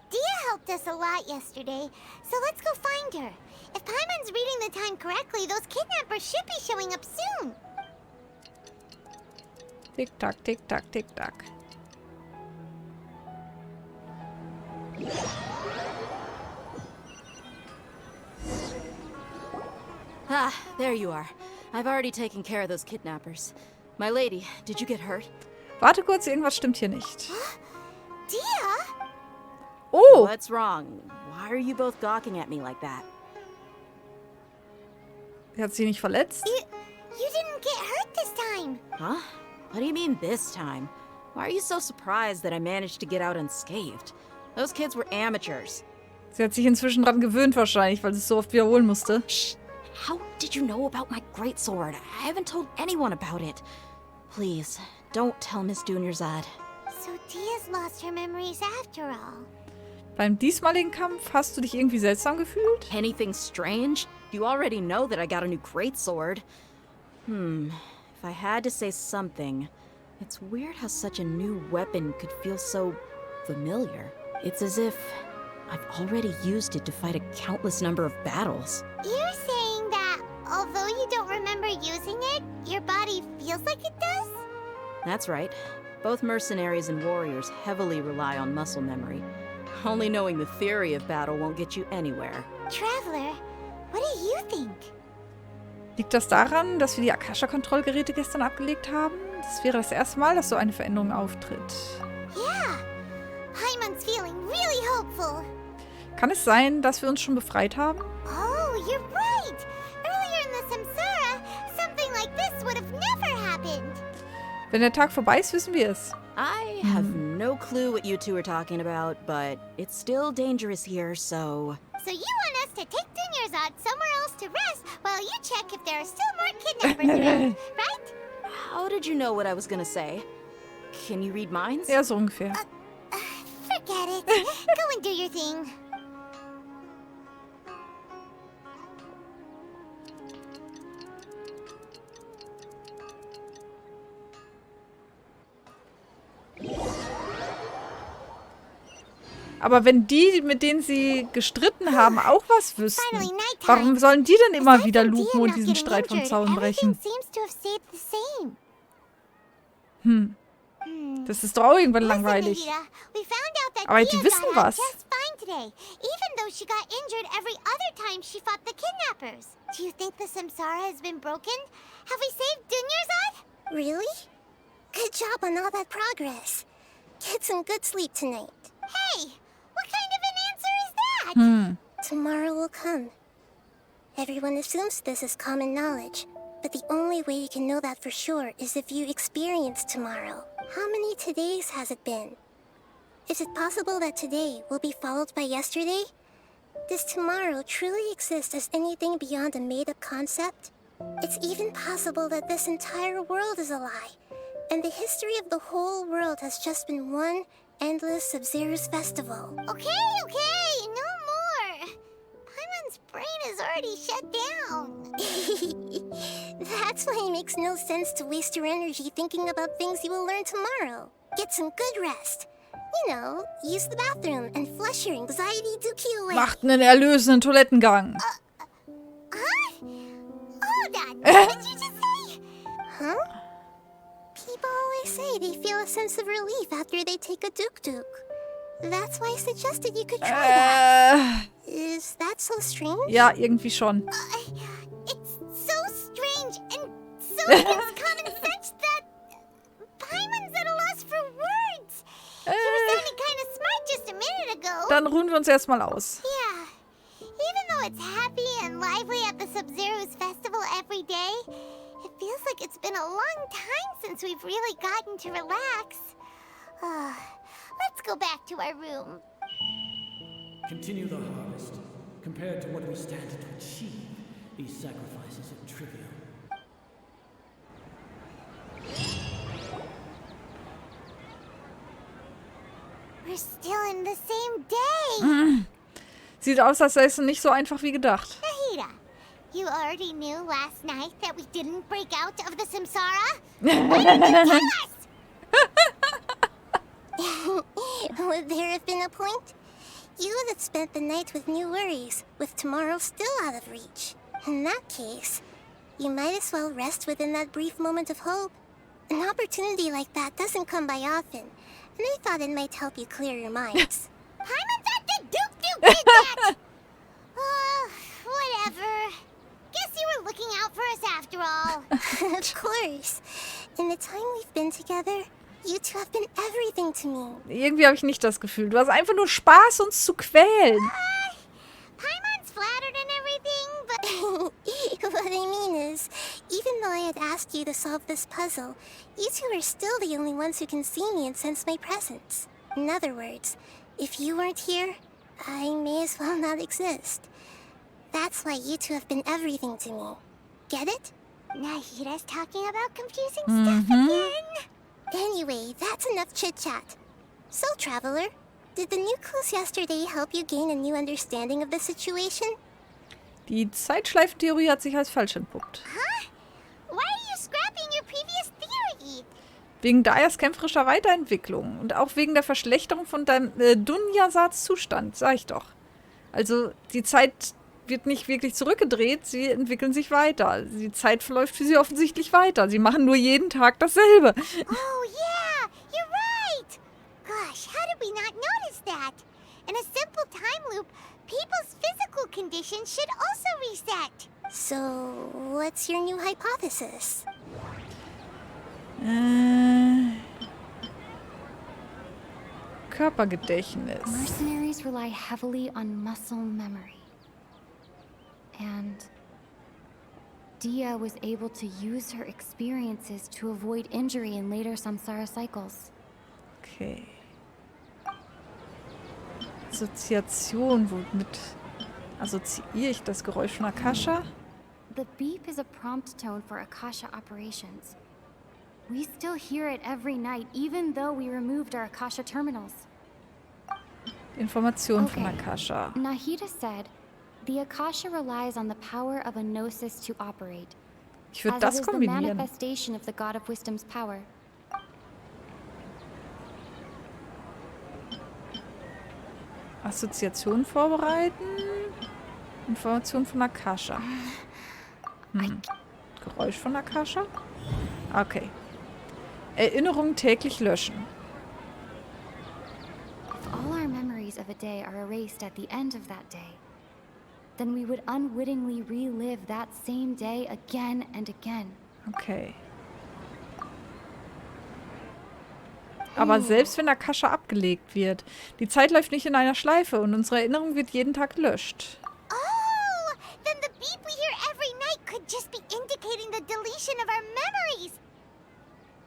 Dia helped us a lot yesterday, so let's go find her. If Paimon's reading the time correctly, those kidnappers should be showing up soon. Tick-Tack, Tick-Tack, Tick-Tack. Ah, there you are. I've already taken care of those kidnappers. My lady, did you get hurt? Warte kurz, irgendwas stimmt hier nicht. Dia? Oh! What's wrong? Why are you both gawking at me like that? Hat sie nicht verletzt? You didn't get hurt this time. Huh? What do you mean this time? Why are you so surprised that I managed to get out unscathed? Those kids were amateurs. Sie hat sich inzwischen dran gewöhnt wahrscheinlich, weil sie es so oft wiederholen musste. Shh! How did you know about my greatsword? I haven't told anyone about it. Please, don't tell Miss Dunyarzad. So Dia's lost her memories after all. Beim diesmaligen Kampf hast du dich irgendwie seltsam gefühlt? Anything strange? You already know that I got a new greatsword. If I had to say something, it's weird how such a new weapon could feel so familiar. It's as if I've already used it to fight a countless number of battles. You're saying that although you don't remember using it, your body feels like it does? That's right. Both mercenaries and warriors heavily rely on muscle memory. Only knowing the theory of battle won't get you anywhere. Traveler, what do you think? Liegt das daran, dass wir die Akasha-Kontrollgeräte gestern abgelegt haben? Das wäre das erste Mal, dass so eine Veränderung auftritt. Yeah. Paimon's feeling really hopeful. Kann es sein, dass wir uns schon befreit haben? Oh, you're right. Earlier in the Samsara, something like this would have never happened. Wenn der Tag vorbei ist, wissen wir es. I have no clue what you two are talking about, but it's still dangerous here, so... So you want us to take Dunyarzad somewhere else to rest while you check if there are still more kidnappers around, right? How did you know what I was gonna say? Can you read minds? Ja, so ungefähr. Forget it. Go and do your thing. Aber wenn die, mit denen sie gestritten haben, auch was wüssten, warum sollen die denn immer wieder lupen und diesen Streit vom Zaun brechen? Das ist doch auch irgendwann langweilig. Aber die wissen was. Even though she got injured every other time she fought the kidnappers. Do you think the Samsara has been broken? Have we saved Dunyarzad? Really? Good job on all that progress. Get some good sleep tonight. Hey, what kind of an answer is that? Tomorrow will come. Everyone assumes this is common knowledge, but the only way you can know that for sure is if you experience tomorrow. How many todays has it been? Is it possible that today will be followed by yesterday? Does tomorrow truly exist as anything beyond a made-up concept? It's even possible that this entire world is a lie, and the history of the whole world has just been one endless Sabzeruz festival. Okay, no more. Paimon's brain is already shut down. That's why it makes no sense to waste your energy thinking about things you will learn tomorrow. Get some good rest. You know, use the bathroom and flush your anxiety dookie away. Macht einen erlösenden Toilettengang. Hold on, what did you just say? Huh? People always say they feel a sense of relief after they take a duk-duk. That's why I suggested you could try that. Is that so strange? Ja, irgendwie schon. It's so strange and so against common sense that Paimon's at a loss for words. He was sounding kind of smart just a minute ago. Dann ruhen wir uns erstmal aus. Yeah. Even though it's happy and lively at the Sabzeruz festival every day, it feels like it's been a long time since we've really gotten to relax. Let's go back to our room. Continue the harvest. Compared to what we stand to achieve, these sacrifices are trivial. We're still in the same day. Sieht aus, als sei es nicht so einfach wie gedacht. Nahida, you already knew last night that we didn't break out of the Samsara? Why didn't you tell us? Would there have been a point? You would have spent the night with new worries, with tomorrow still out of reach. In that case, you might as well rest within that brief moment of hope. An opportunity like that doesn't come by often, and I thought it might help you clear your minds. Paimon thought the Duke did that! Whatever. Guess you were looking out for us after all. Of course. In the time we've been together, you two have been everything to me. Irgendwie habe ich nicht das Gefühl. Du hast einfach nur Spaß, uns zu quälen. Paimon's flattered and everything, but... What I mean is, even though I had asked you to solve this puzzle, you two are still the only ones who can see me and sense my presence. In other words, if you weren't here, I may as well not exist. That's why you two have been everything to me. Get it? Nahida's talking about confusing stuff again. Anyway, that's enough chit-chat. So, Traveler, did the new clues yesterday help you gain a new understanding of the situation? Die Zeitschleifentheorie hat sich als falsch entpuppt. Huh? Why are you scrapping your previous theory? Wegen Dayas kämpferischer Weiterentwicklung und auch wegen der Verschlechterung von deinem Dunyasads Zustand, sag ich doch. Also die Zeit wird nicht wirklich zurückgedreht, sie entwickeln sich weiter. Die Zeit verläuft für sie offensichtlich weiter. Sie machen nur jeden Tag dasselbe. Oh yeah, you're right! Gosh, how did we not notice that? In a simple time loop, people's physical conditions should also reset. So, what's your new hypothesis? Körpergedächtnis. Mercenaries rely heavily on muscle memory. And Dia was able to use her experiences to avoid injury in later Samsara cycles. Okay. Assoziation, womit assoziiere ich das Geräusch von Akasha? The beep is a prompt tone for Akasha operations. We still hear it every night, even though we removed our Akasha terminals. Information von Akasha. Nahida said, the Akasha relies on the power of a gnosis to operate. Ich würde das kombinieren. The manifestation of the God of Wisdom's power. Assoziation vorbereiten. Information von Akasha. Geräusch von Akasha? Okay. Erinnerungen täglich löschen. If all our memories of a day are erased at the end of that day, then we would unwittingly relive that same day again and again. Okay. Aber selbst wenn Akasha abgelegt wird, die Zeit läuft nicht in einer Schleife und unsere Erinnerung wird jeden Tag gelöscht. Oh, then the beep we hear every night could just be indicating the deletion of our memories.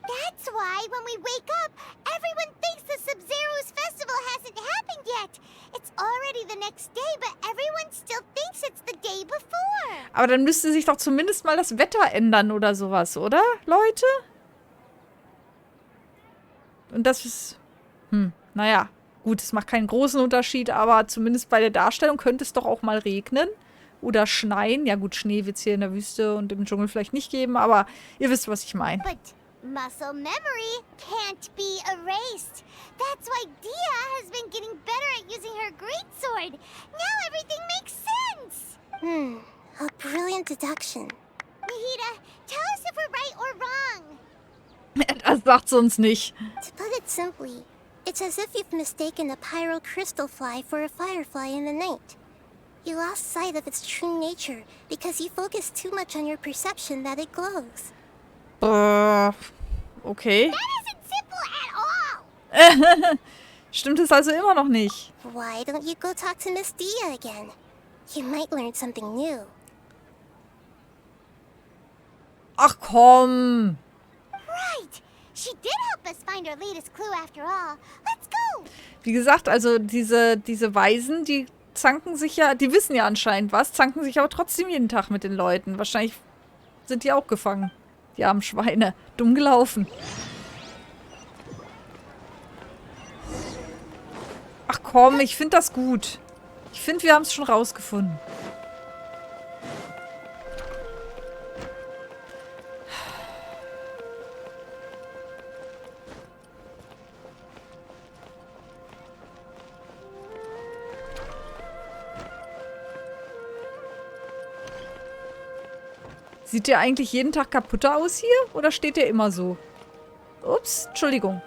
That's why when we wake up, everyone thinks the Sabzeruz Festival hasn't happened yet. It's already the next day, but everyone still thinks it's the day before. Aber dann müsste sich doch zumindest mal das Wetter ändern oder sowas, oder, Leute? Und das ist... naja, gut, es macht keinen großen Unterschied, aber zumindest bei der Darstellung könnte es doch auch mal regnen oder schneien. Ja gut, Schnee wird es hier in der Wüste und im Dschungel vielleicht nicht geben, aber ihr wisst, was ich meine. Muscle memory can't be erased. That's why Dia has been getting better at using her greatsword. Now everything makes sense. A brilliant deduction. Nahida, tell us if we're right or wrong. Das sagt sie uns nicht. To put it simply, it's as if you've mistaken a pyro crystal fly for a firefly in the night. You lost sight of its true nature because you focused too much on your perception that it glows. Okay. That isn't simple at all. Stimmt es also immer noch nicht? Why don't you go talk to Miss Dia again? You might learn something new. Ach komm. Right. She did help us find our latest clue after all. Let's go. Wie gesagt, also diese Weisen, die zanken sich ja, die wissen ja anscheinend was, zanken sich aber trotzdem jeden Tag mit den Leuten. Wahrscheinlich sind die auch gefangen. Die armen Schweine. Dumm gelaufen. Ach komm, ich finde das gut. Ich finde, wir haben es schon rausgefunden. Sieht der eigentlich jeden Tag kaputter aus hier? Oder steht der immer so? Ups, Entschuldigung.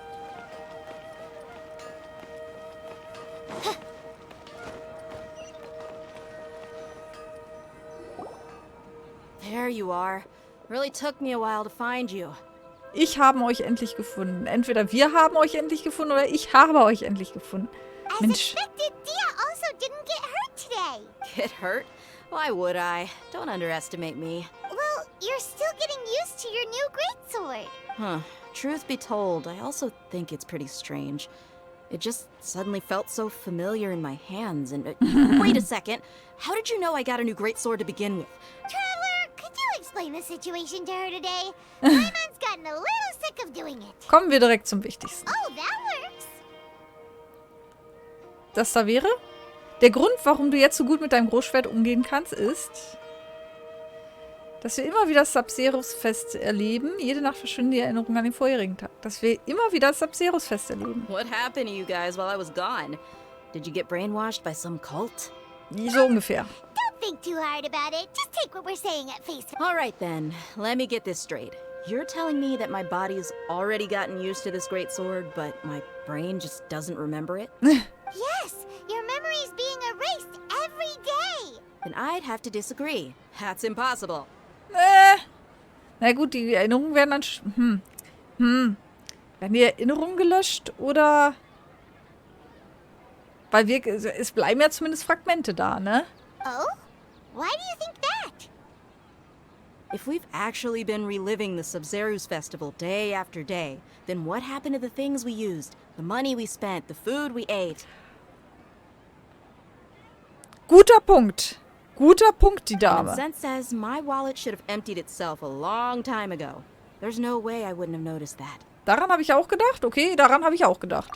There you are. Really took me a while to find you. Ich habe euch endlich gefunden. Entweder wir haben euch endlich gefunden oder ich habe euch endlich gefunden. Mensch. As expected, Dia also didn't get hurt today. Get hurt? Why would I? Don't underestimate me. Well, you're still getting used to your new greatsword. Huh. Truth be told, I also think it's pretty strange. It just suddenly felt so familiar in my hands and... wait a second. How did you know I got a new greatsword to begin with? Traveler, could you explain the situation to her today? Paimon's gotten a little sick of doing it. Kommen wir direkt zum Wichtigsten. Oh, that works. Das da wäre? Der Grund, warum du jetzt so gut mit deinem Großschwert umgehen kannst, ist, Dass wir immer wieder das Sabzeruz-Fest erleben. Jede Nacht verschwinden die Erinnerungen an den vorherigen Tag. Dass wir immer wieder das Sabzeruz-Fest erleben. What happened to you guys while I was gone? Did you get brainwashed by some cult? So ungefähr. Don't think too hard about it. Just take what we're saying at face value. All right then, let me get this straight. You're telling me that my body's already gotten used to this great sword, but my brain just doesn't remember it? Yes, your memory's being erased every day. Then I'd have to disagree. That's impossible. Na gut, die Erinnerungen werden dann... Werden die Erinnerungen gelöscht oder... Weil es bleiben ja zumindest Fragmente da, ne? Oh? Why do you think that? If we've actually been reliving the Sabzeruz Festival day after day, then what happened to the things we used? The money we spent, the food we ate? Guter Punkt. Guter Punkt, die Dame. Sense says my wallet should have emptied itself a long time ago. There's no way I wouldn't have noticed that. Daran habe ich auch gedacht. Okay, daran habe ich auch gedacht.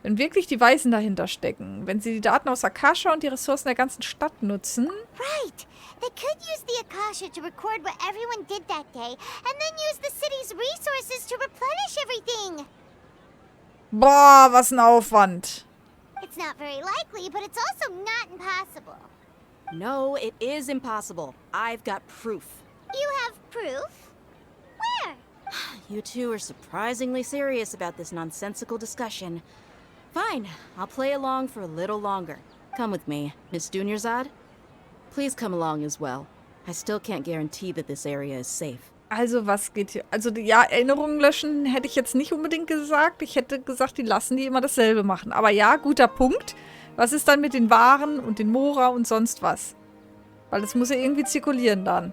Wenn wirklich die Weisen dahinter stecken, wenn sie die Daten aus Akasha und die Ressourcen der ganzen Stadt nutzen... Right. They could use the Akasha to record what everyone did that day, and then use the city's resources to replenish everything. Boah, was ein Aufwand. It's not very likely, but it's also not impossible. No, it is impossible. I've got proof. You have proof? Where? You two are surprisingly serious about this nonsensical discussion. Fine, I'll play along for a little longer. Come with me, Miss Dunyarzad. Please come along as well. I still can't guarantee that this area is safe. Also, was geht hier? Also, ja, Erinnerungen löschen hätte ich jetzt nicht unbedingt gesagt. Ich hätte gesagt, die lassen die immer dasselbe machen. Aber ja, guter Punkt. Was ist dann mit den Waren und den Mora und sonst was? Weil das muss ja irgendwie zirkulieren dann.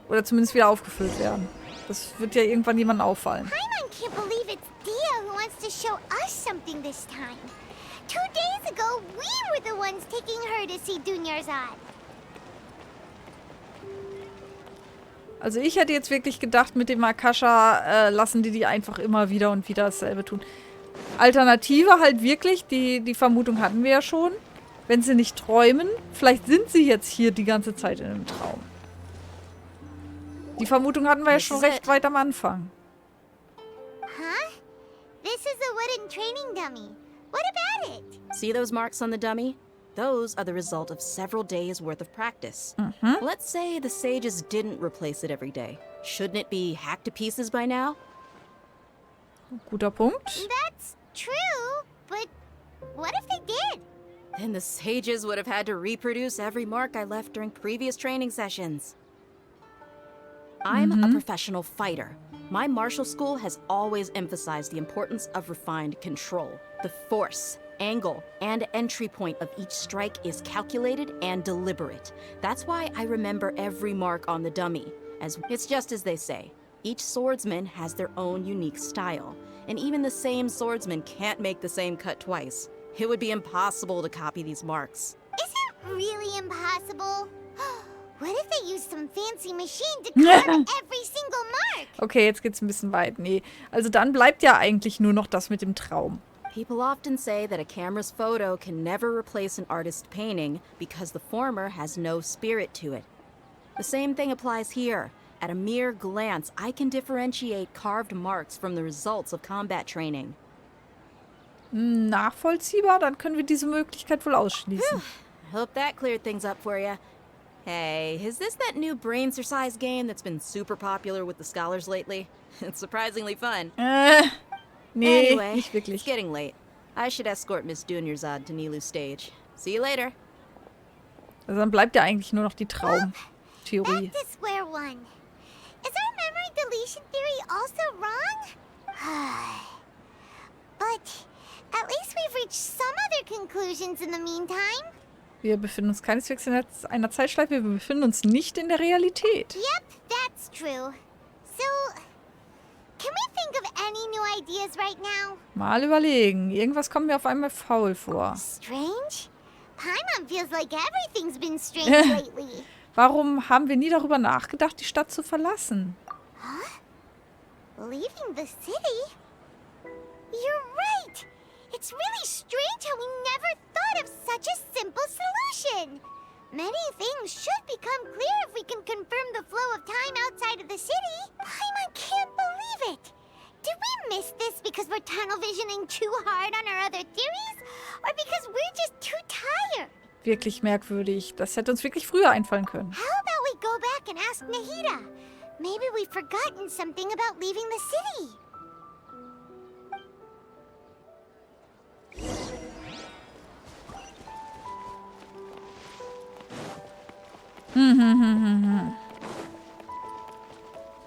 Oder zumindest wieder aufgefüllt werden. Das wird ja irgendwann jemandem auffallen. Paimon can't believe it's Dia who wants to show us something this time. 2 days ago, we were the ones taking her to see Dunyarzad. Also ich hätte jetzt wirklich gedacht, mit dem Akasha lassen die einfach immer wieder und wieder dasselbe tun. Alternative halt wirklich, die Vermutung hatten wir ja schon, wenn sie nicht träumen, vielleicht sind sie jetzt hier die ganze Zeit in einem Traum. Die Vermutung hatten wir ja schon recht weit am Anfang. Huh? This is a wooden training dummy. What about it? See those marks on the dummy? Those are the result of several days' worth of practice. Let's say the sages didn't replace it every day. Shouldn't it be hacked to pieces by now? Guter Punkt. That's true, but what if they did? Then the sages would have had to reproduce every mark I left during previous training sessions. I'm a professional fighter. My martial school has always emphasized the importance of refined control. The force, angle, and entry point of each strike is calculated and deliberate. That's why I remember every mark on the dummy. It's just as they say. Each swordsman has their own unique style, and even the same swordsman can't make the same cut twice. It would be impossible to copy these marks. Is it really impossible? What if they use some fancy machine to carve every single mark? Okay, jetzt geht's ein bisschen weit. Nee, also dann bleibt ja eigentlich nur noch das mit dem Traum. People often say that a camera's photo can never replace an artist's painting because the former has no spirit to it. The same thing applies here. At a mere glance, I can differentiate carved marks from the results of combat training. Nachvollziehbar, dann können wir diese Möglichkeit wohl ausschließen. Hope that cleared things up for you. Hey, is this that new brain exercise game that's been super popular with the scholars lately? It's surprisingly fun. Nee, anyway, nicht wirklich. It's getting late. I should escort Miss Dunyarzad to Nilu's stage. See you later. Also dann bleibt ja eigentlich nur noch die Traumtheorie. Back to square one. Is our memory deletion theory also wrong? But at least we've reached some other conclusions in the meantime. Wir befinden uns keineswegs in einer Zeitschleife, wir befinden uns nicht in der Realität. Yep, that's true. So, can we think of any new ideas right now? Mal überlegen. Irgendwas kommt mir auf einmal faul vor. Strange? Paimon feels like everything's been strange lately. Warum haben wir nie darüber nachgedacht, die Stadt zu verlassen? Huh? Leaving the city? You're right! It's really strange how we never thought of such a simple solution! Many things should become clear if we can confirm the flow of time outside of the city. Paimon can't believe it. Did we miss this because we're tunnel visioning too hard on our other theories? Or because we're just too tired? Wirklich merkwürdig. Das hätte uns wirklich früher einfallen können. How about we go back and ask Nahida? Maybe we've forgotten something about leaving the city.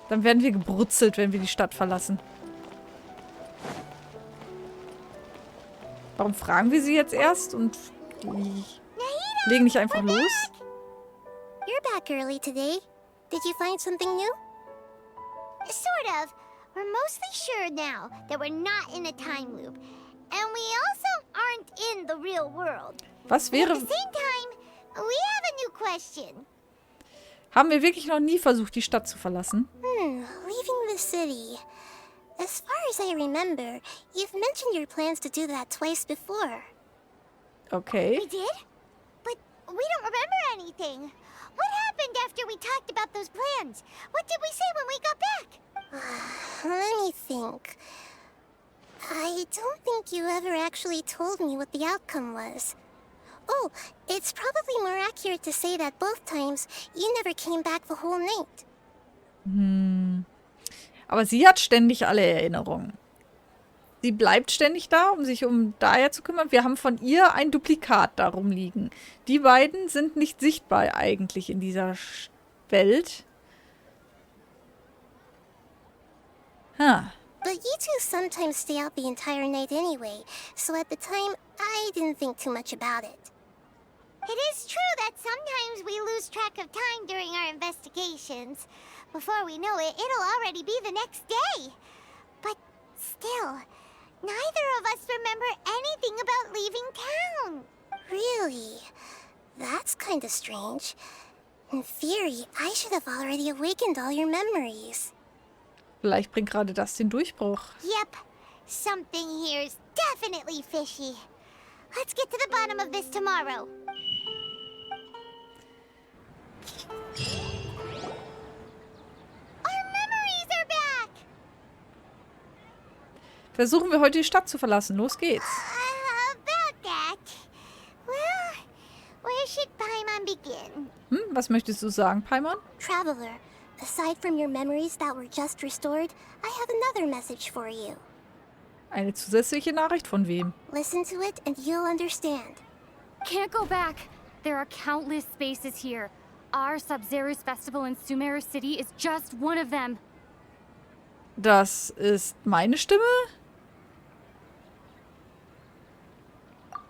Dann werden wir gebrutzelt, wenn wir die Stadt verlassen. Warum fragen wir sie jetzt erst und legen nicht einfach los? You're back early today. Did you find something new? Sort of. We're mostly sure now that we're not in a time loop. And we also aren't in the real world. Was wäre... At the same time, we have a new question. Haben wir wirklich noch nie versucht, die Stadt zu verlassen? Leaving the city. As far as I remember, you've mentioned your plans to do that twice before. Okay. We did? But we don't remember anything. What happened after we talked about those plans? What did we say when we got back? Let me think. I don't think you ever actually told me what the outcome was. Oh, it's probably more accurate to say that both times you never came back the whole night. Aber sie hat ständig alle Erinnerungen. Sie bleibt ständig da, um sich um Daya zu kümmern. Wir haben von ihr ein Duplikat darum liegen. Die beiden sind nicht sichtbar eigentlich in dieser Welt. But you two sometimes stay out the entire night anyway, so at the time, I didn't think too much about it. It is true that sometimes we lose track of time during our investigations. Before we know it, it'll already be the next day. But still, neither of us remember anything about leaving town. Really? That's kinda strange. In theory, I should have already awakened all your memories. Vielleicht bringt gerade das den Durchbruch. Yep. Something here is definitely fishy. Let's get to the bottom of this tomorrow. Our memories are back! Versuchen wir heute die Stadt zu verlassen. Los geht's. About that. Well, where should Paimon begin? Was möchtest du sagen, Paimon? Traveler, aside from your memories that were just restored, I have another message for you. Eine zusätzliche Nachricht von wem? Listen to it and you'll understand. Can't go back. There are countless spaces here. Our Sabzeruz Festival in Sumeru City is just one of them. Das ist meine Stimme?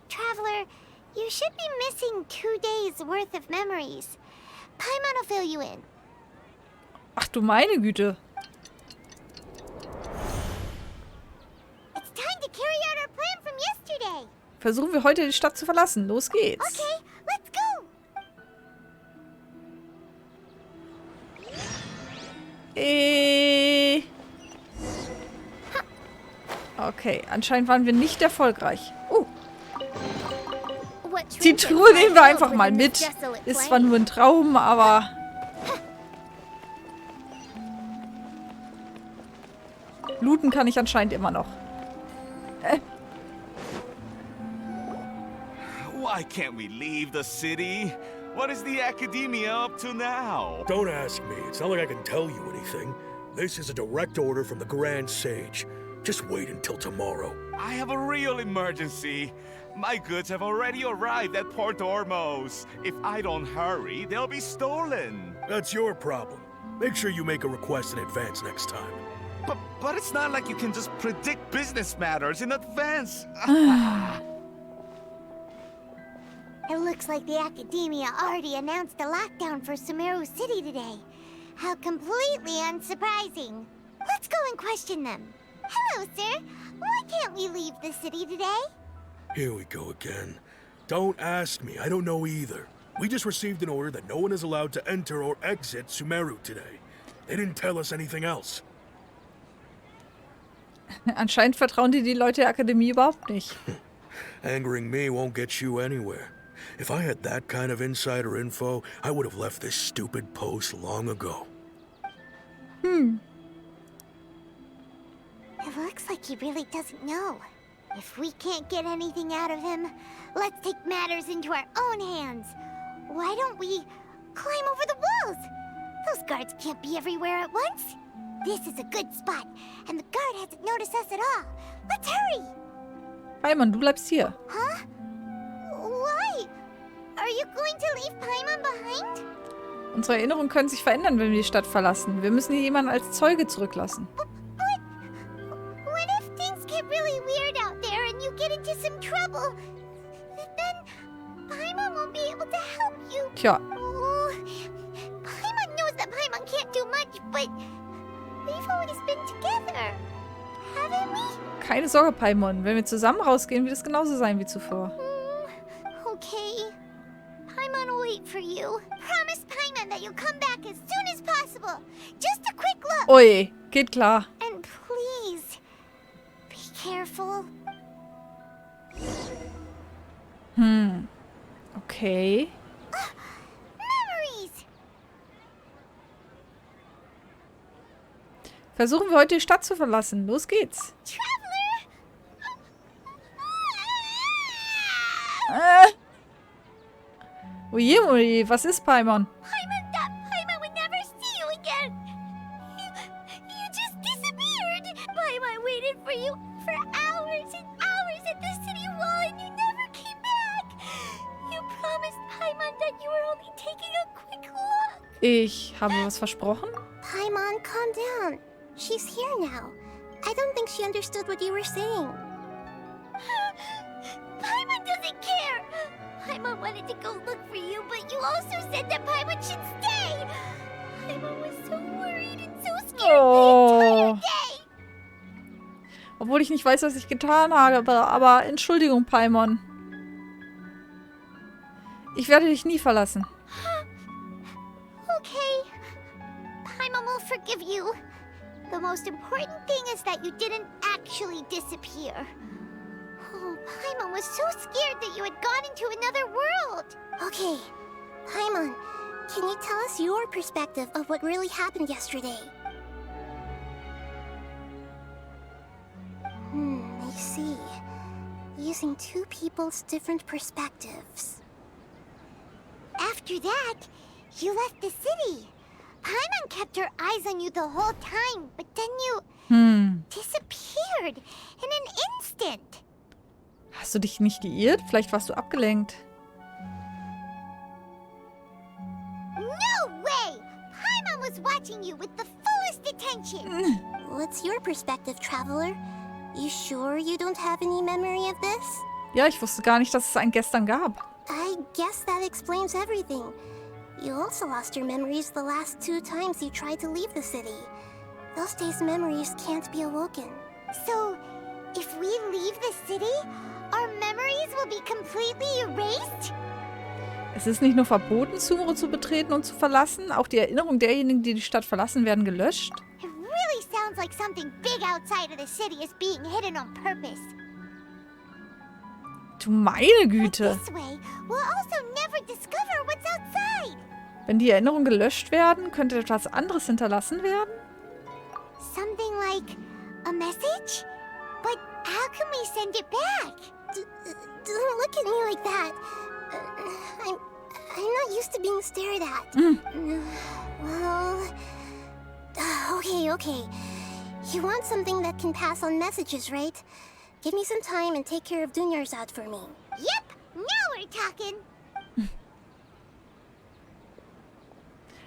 Traveler, you should be missing 2 days worth of memories. Paimon will fill you in. Ach du meine Güte. It's time to carry out our plan from yesterday. Versuchen wir heute die Stadt zu verlassen. Los geht's. Okay, let's go. Okay, anscheinend waren wir nicht erfolgreich. Die Truhe nehmen wir einfach mal mit. Ist zwar nur ein Traum, aber... Looten kann ich anscheinend immer noch. Why can't we leave the city? What is the academia up to now? Don't ask me. It's not like I can tell you anything. This is a direct order from the Grand Sage. Just wait until tomorrow. I have a real emergency. My goods have already arrived at Port Ormos. If I don't hurry, they'll be stolen. That's your problem. Make sure you make a request in advance next time. But it's not like you can just predict business matters in advance. It looks like the Academia already announced a lockdown for Sumeru City today. How completely unsurprising. Let's go and question them. Hello, sir. Why can't we leave the city today? Here we go again. Don't ask me. I don't know either. We just received an order that no one is allowed to enter or exit Sumeru today. They didn't tell us anything else. Anscheinend vertrauen die Leute der Akademie überhaupt nicht. Angering me won't get you anywhere. If I had that kind of insider info, I would have left this stupid post long ago. It looks like he really doesn't know. If we can't get anything out of him, let's take matters into our own hands. Why don't we climb over the walls? Those guards can't be everywhere at once. This is a good spot, and the guard hasn't noticed us at all. Let's hurry! Paimon, du bleibst hier. Huh? Why? Are you going to leave Paimon behind? Unsere Erinnerungen können sich verändern, wenn wir die Stadt verlassen. Wir müssen hier jemanden als Zeuge zurücklassen. What if things get really weird out there and you get into some trouble? Then Paimon won't be able to help you. Tja. Oh, Paimon knows that Paimon can't do much, but we've always been together, haven't we? Keine Sorge, Paimon. Wenn wir zusammen rausgehen, wird es genauso sein wie zuvor. Okay. Paimon will wait for you. Promise Paimon that you'll come back as soon as possible. Just a quick look. Ui, geht klar. And please, be careful. Okay. Memories. Versuchen wir heute die Stadt zu verlassen. Los geht's. Oje, oje, was ist, Paimon? Paimon would never see you again. You just disappeared. Paimon waited for you for hours and hours at the city wall and you never came back. You promised Paimon that you were only taking a quick look. Ich habe was versprochen? Paimon, calm down. She's here now. I don't think she understood what you were saying. Paimon doesn't care. Paimon wanted to go look for you, but you also said that Paimon should stay. Paimon was so worried and so scared the entire day. Obwohl ich nicht weiß, was ich getan habe, aber Entschuldigung, Paimon. Ich werde dich nie verlassen. Okay. Paimon will forgive you. The most important thing is that you didn't actually disappear. Oh, Paimon was so scared that you had gone into another world. Okay. Paimon, can you tell us your perspective of what really happened yesterday? I see. Using two people's different perspectives. After that, you left the city. Paimon kept her eyes on you the whole time, but then you disappeared in an instant. Hast du dich nicht geirrt? Vielleicht warst du abgelenkt. No way! Paimon was watching you with the fullest attention. What's your perspective, Traveler? You sure you don't have any memory of this? Ja, ich wusste gar nicht, dass es ein Gestern gab. I guess that explains everything. You also lost your memories the last 2 times you tried to leave the city. Those days' memories can't be awoken. So, if we leave the city, our memories will be completely erased? Es ist nicht nur verboten, Sumeru zu betreten und zu verlassen, auch die Erinnerungen derjenigen, die die Stadt verlassen, werden gelöscht. It really sounds like something big outside of the city is being hidden on purpose. Du meine Güte. This way, we'll also never discover what's outside. Wenn die Erinnerungen gelöscht werden, könnte etwas anderes hinterlassen werden? Something like a message? But how can we send it back? Don't look at me like that. I'm not used to being stared at. Well, okay. You want something that can pass on messages, right? Give me some time and take care of Dunyarzad for me. Yep, now we're talking.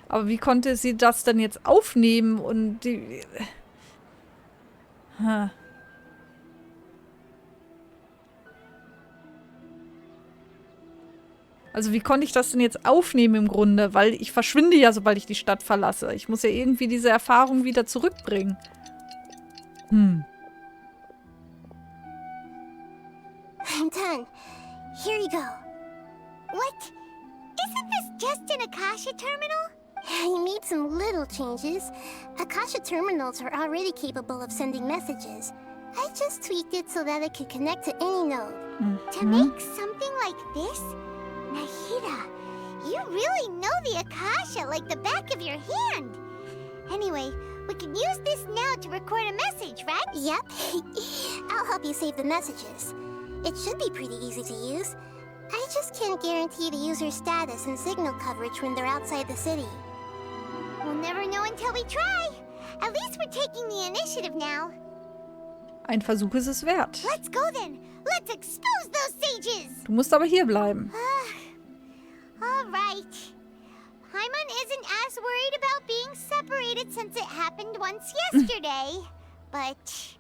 Aber wie konnte sie das denn jetzt aufnehmen und die... Also wie konnte ich das denn jetzt aufnehmen im Grunde? Weil ich verschwinde ja, sobald ich die Stadt verlasse. Ich muss ja irgendwie diese Erfahrung wieder zurückbringen. I'm done. Here you go. What? Isn't this just an Akasha terminal? I made some little changes. Akasha terminals are already capable of sending messages. I just tweaked it so that it could connect to any node. To make something like this? Nahida, you really know the Akasha like the back of your hand. Anyway, we can use this now to record a message, right? Yep. I'll help you save the messages. It should be pretty easy to use. I just can't guarantee the user's status and signal coverage when they're outside the city. We'll never know until we try. At least we're taking the initiative now. Ein Versuch ist es wert. Let's go then. Let's expose those sages. Du musst aber hier bleiben. All right. Paimon isn't as worried about being separated since it happened once yesterday. But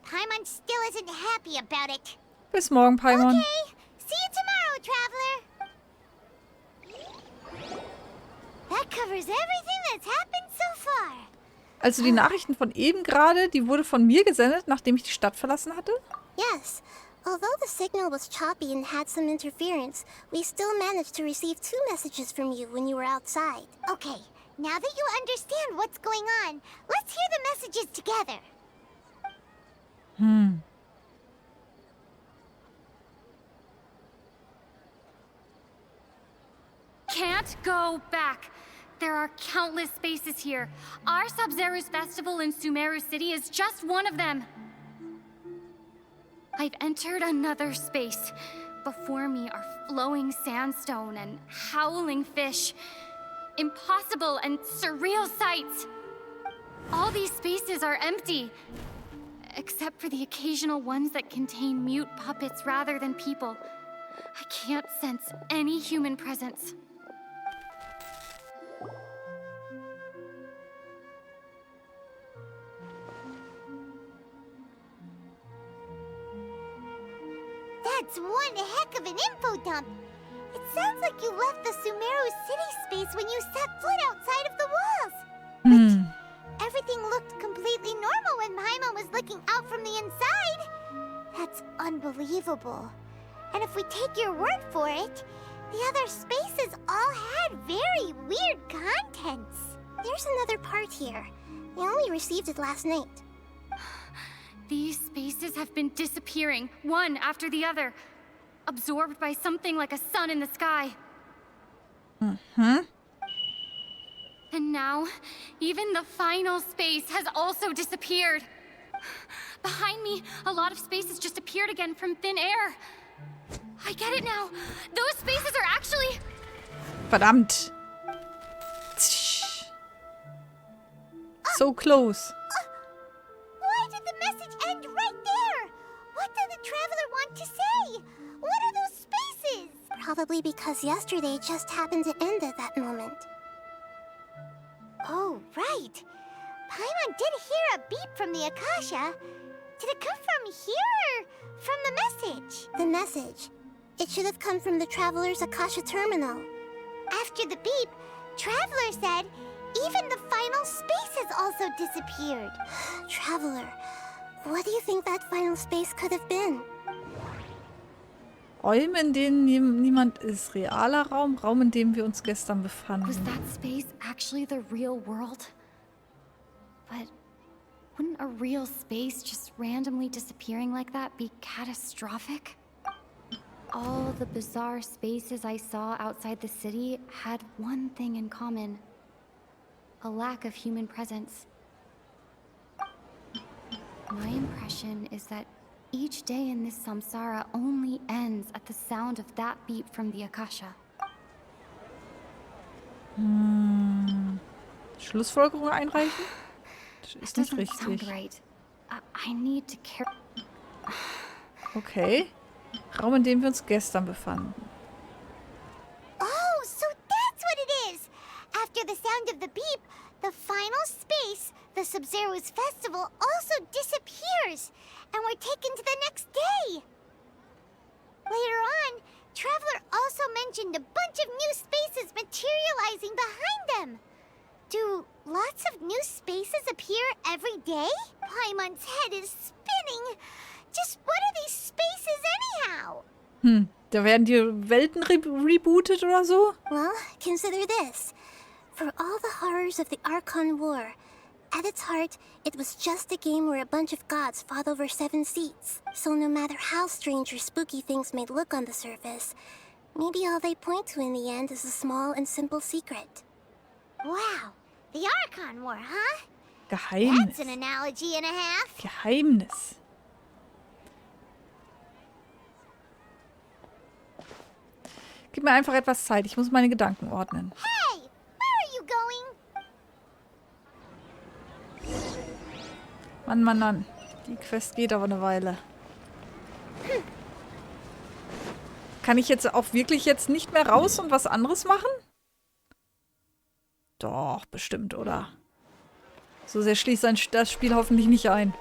Paimon still isn't happy about it. Bis morgen, Paimon. Okay. See you tomorrow, Traveler. That covers everything that's happened so far. Also die Nachrichten von eben gerade, die wurde von mir gesendet, nachdem ich die Stadt verlassen hatte? Yes. Although the signal was choppy and had some interference, we still managed to receive 2 messages from you when you were outside. Okay, now that you understand what's going on, let's hear the messages together. Can't go back. There are countless spaces here. Our Sabzeruz Festival in Sumeru City is just one of them. I've entered another space. Before me are flowing sandstone and howling fish. Impossible and surreal sights. All these spaces are empty, except for the occasional ones that contain mute puppets rather than people. I can't sense any human presence. That's one heck of an info dump. It sounds like you left the Sumeru City space when you set foot outside of the walls. But everything looked completely normal when Paimon was looking out from the inside. That's unbelievable. And if we take your word for it, the other spaces all had very weird contents. There's another part here. We only received it last night. These spaces have been disappearing, one after the other, absorbed by something like a sun in the sky. And now, even the final space has also disappeared. Behind me, a lot of spaces just appeared again from thin air. I get it now. Those spaces are actually... Verdammt. So close. Why did the message end right there? What did the Traveler want to say? What are those spaces? Probably because yesterday just happened to end at that moment. Oh, right. Paimon did hear a beep from the Akasha. Did it come from here or from the message? The message. It should have come from the Traveler's Akasha terminal. After the beep, Traveler said even the final spaces also disappeared. Traveler, what do you think that final space could have been? Räume, in denen niemand ist. Realer Raum, Raum, in dem wir uns gestern befanden. Was that space actually the real world? But wouldn't a real space just randomly disappearing like that be catastrophic? All the bizarre spaces I saw outside the city had one thing in common. A lack of human presence. My impression is that each day in this samsara only ends at the sound of that beep from the Akasha. Schlussfolgerung einreichen? Das ist nicht Doesn't sound richtig. right. I need to care. Okay. Raum, in dem wir uns gestern befanden. Oh, so that's what it is! After the sound of the beep, the final space, the Sabzeruz Festival, also disappears, and we're taken to the next day. Later on, Traveler also mentioned a bunch of new spaces materializing behind them. Do lots of new spaces appear every day? Paimon's head is spinning. Just what are these spaces anyhow? Da werden die Welten rebootet oder so? Well, consider this. For all the horrors of the Archon War, at its heart, it was just a game where a bunch of gods fought over 7 seats. So no matter how strange or spooky things may look on the surface, Maybe all they point to in the end is a small and simple secret. Wow, the Archon War, huh? Geheimnis. That's an analogy and a half. Geheimnis. Gib mir einfach etwas Zeit. Ich muss meine Gedanken ordnen. Hey, where are you going? Mann, Mann, Mann. Die Quest geht aber eine Weile. Kann ich jetzt auch wirklich jetzt nicht mehr raus und was anderes machen? Doch, bestimmt, oder? So sehr schließt das Spiel hoffentlich nicht ein.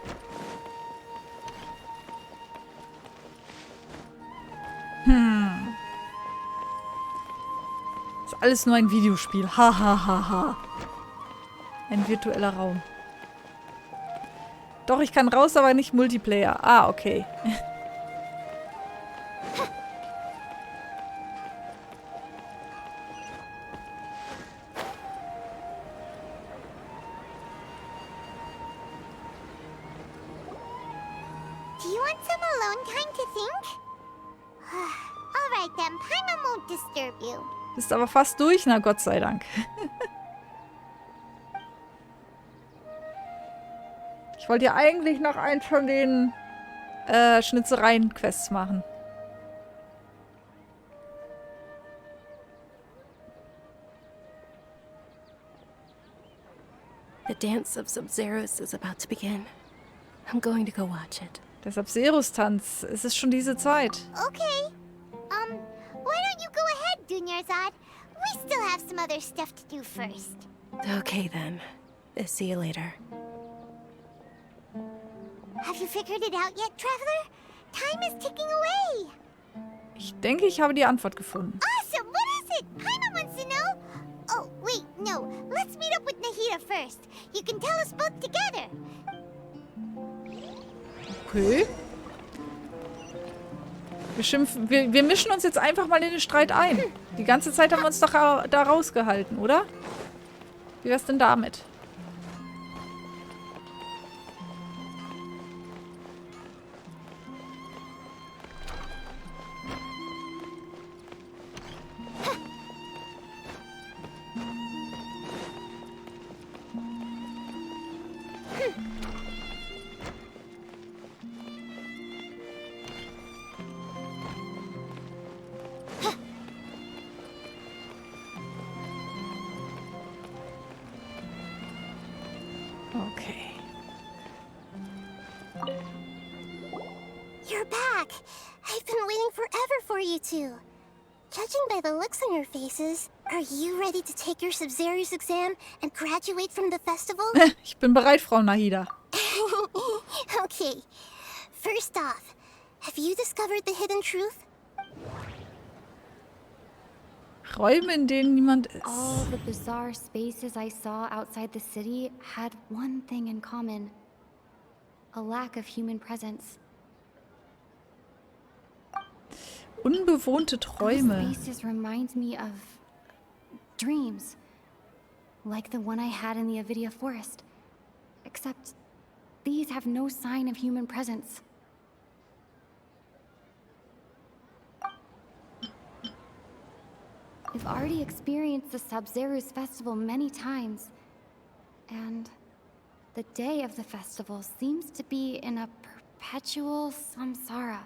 Ist alles nur ein Videospiel. Ha, ha, ha, ha. Ein virtueller Raum. Doch, ich kann raus, aber nicht Multiplayer. Ah, okay. Do you want some alone time to think? Alright then, Paimon won't disturb you. Bist aber fast durch, na Gott sei Dank. Ich wollte ja eigentlich noch eins von den Schnitzereien-Quests machen. The dance of Sabzeruz is about to begin. I'm going to go watch it. Der Sabzeruz-Tanz. Es ist schon diese Zeit. Okay. Why don't you go ahead, Dunyarzad? We still have some other stuff to do first. Okay then. See you later. Have you figured it out yet, Traveler? Time is ticking away. Ich denke, ich habe die Antwort gefunden. Awesome! What is it? Paimon wants to know. Oh, wait, no. Let's meet up with Nahida first. You can tell us both together. Okay. Wir mischen uns jetzt einfach mal in den Streit ein. Die ganze Zeit haben wir uns doch da rausgehalten, oder? Wie wär's denn damit? Okay. You're back. I've been waiting forever for you two. Judging by the looks on your faces, are you ready to take your Sabzeruz exam and graduate from the festival? Ich bin bereit, Frau Nahida. Okay. First off, have you discovered the hidden truth? Räume, in denen niemand ist. All the bizarre spaces I saw outside the city had one thing in common. A lack of human presence. Unbewohnte Träume. Those spaces remind me of dreams. Like the one I had in the Avidia forest. Except these have no sign of human presence. I've already experienced the Sabzeruz festival many times, and the day of the festival seems to be in a perpetual samsara.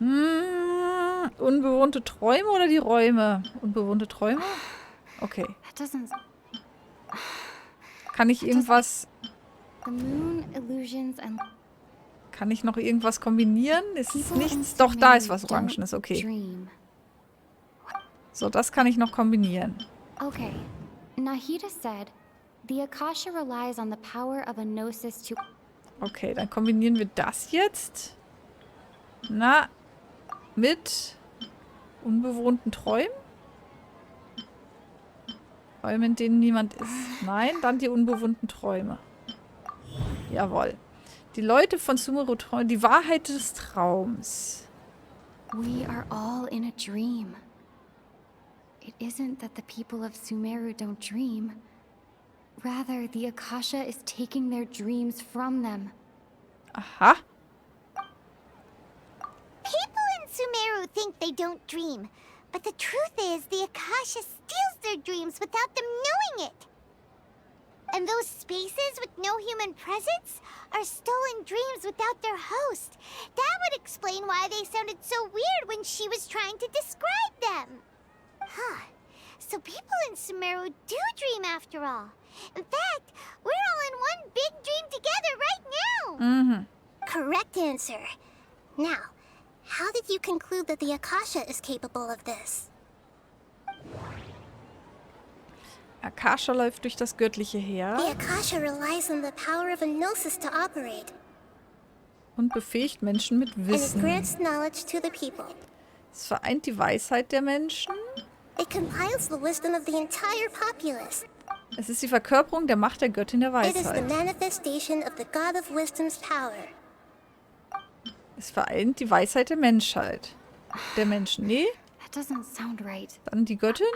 Unbewohnte Träume oder die Räume? Unbewohnte Träume? Okay. Kann ich irgendwas... Kann ich noch irgendwas kombinieren? Ist nichts? Doch, da ist was Orangenes. Okay. So, das kann ich noch kombinieren. Okay. Nahida said, the Akasha relies on the power of a gnosis to... Okay, dann kombinieren wir das jetzt. Na, mit unbewohnten Träumen? Räume, in denen niemand ist. Nein, dann die unbewohnten Träume. Jawohl. Die Leute von Sumeru träumen. Die Wahrheit des Traums. We are all in a dream. It isn't that the people of Sumeru don't dream. Rather, the Akasha is taking their dreams from them. Aha. People in Sumeru Sumeru think they don't dream. But the truth is, the Akasha steals their dreams without them knowing it. And those spaces with no human presence are stolen dreams without their host. That would explain why they sounded so weird when she was trying to describe them. Huh. So people in Sumeru do dream after all. In fact, we're all in one big dream together right now. Mhm. Correct answer. Now, how did you conclude that the Akasha is capable of this? Akasha läuft durch das göttliche Heer The Akasha relies on the power of a gnosis to operate, und befähigt Menschen mit and it Wissen. grants knowledge to the people. Es vereint die Weisheit der Menschen. It compiles the wisdom of the entire populace. Es ist die Verkörperung der Macht der Göttin der It is the Weisheit. manifestation of the God of Wisdom's power. Es vereint die Weisheit der Menschheit. Der Menschen. Nee, That doesn't sound right. dann die Göttin.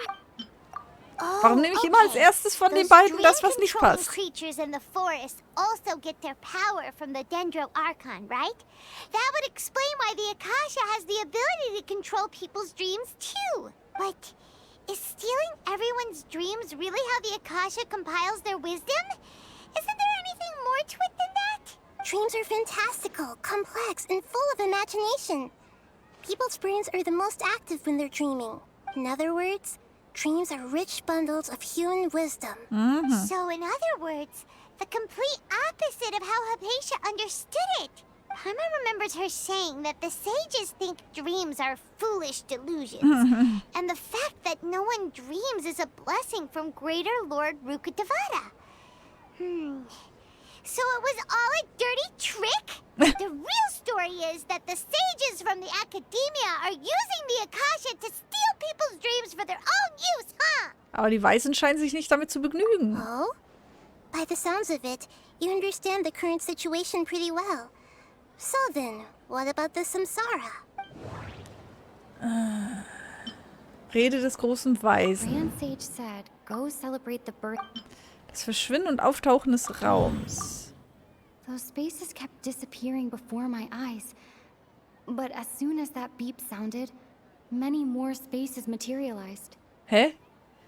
Oh, Warum nehme ich immer als erstes von den Those beiden das, was nicht dream-controlling passt? creatures in the forest also get their power from the Dendro Archon, right? That would explain why the Akasha has the ability to control people's dreams too. But is stealing everyone's dreams really how the Akasha compiles their wisdom? Isn't there anything more to it than that? Dreams are fantastical, complex, and full of imagination. People's brains are the most active when they're dreaming. In other words, dreams are rich bundles of human wisdom. So in other words, the complete opposite of how Hypatia understood it. Paima remembers her saying that the sages think dreams are foolish delusions, and the fact that no one dreams is a blessing from Greater Lord Rukkhadevata. So it was all a dirty trick? The real story is that the sages from the academia are using the Akasha to steal people's dreams for their own use, huh? Aber die Weisen scheinen sich nicht damit zu begnügen. Oh? By the sounds of it, you understand the current situation pretty well. So then, what about the Samsara? Rede des großen Weisen. Grand Sage said, go celebrate the birth. Das Verschwinden und Auftauchen des Raums. Those spaces kept disappearing before my eyes. But as soon as that beep sounded, many more spaces materialized. Hä?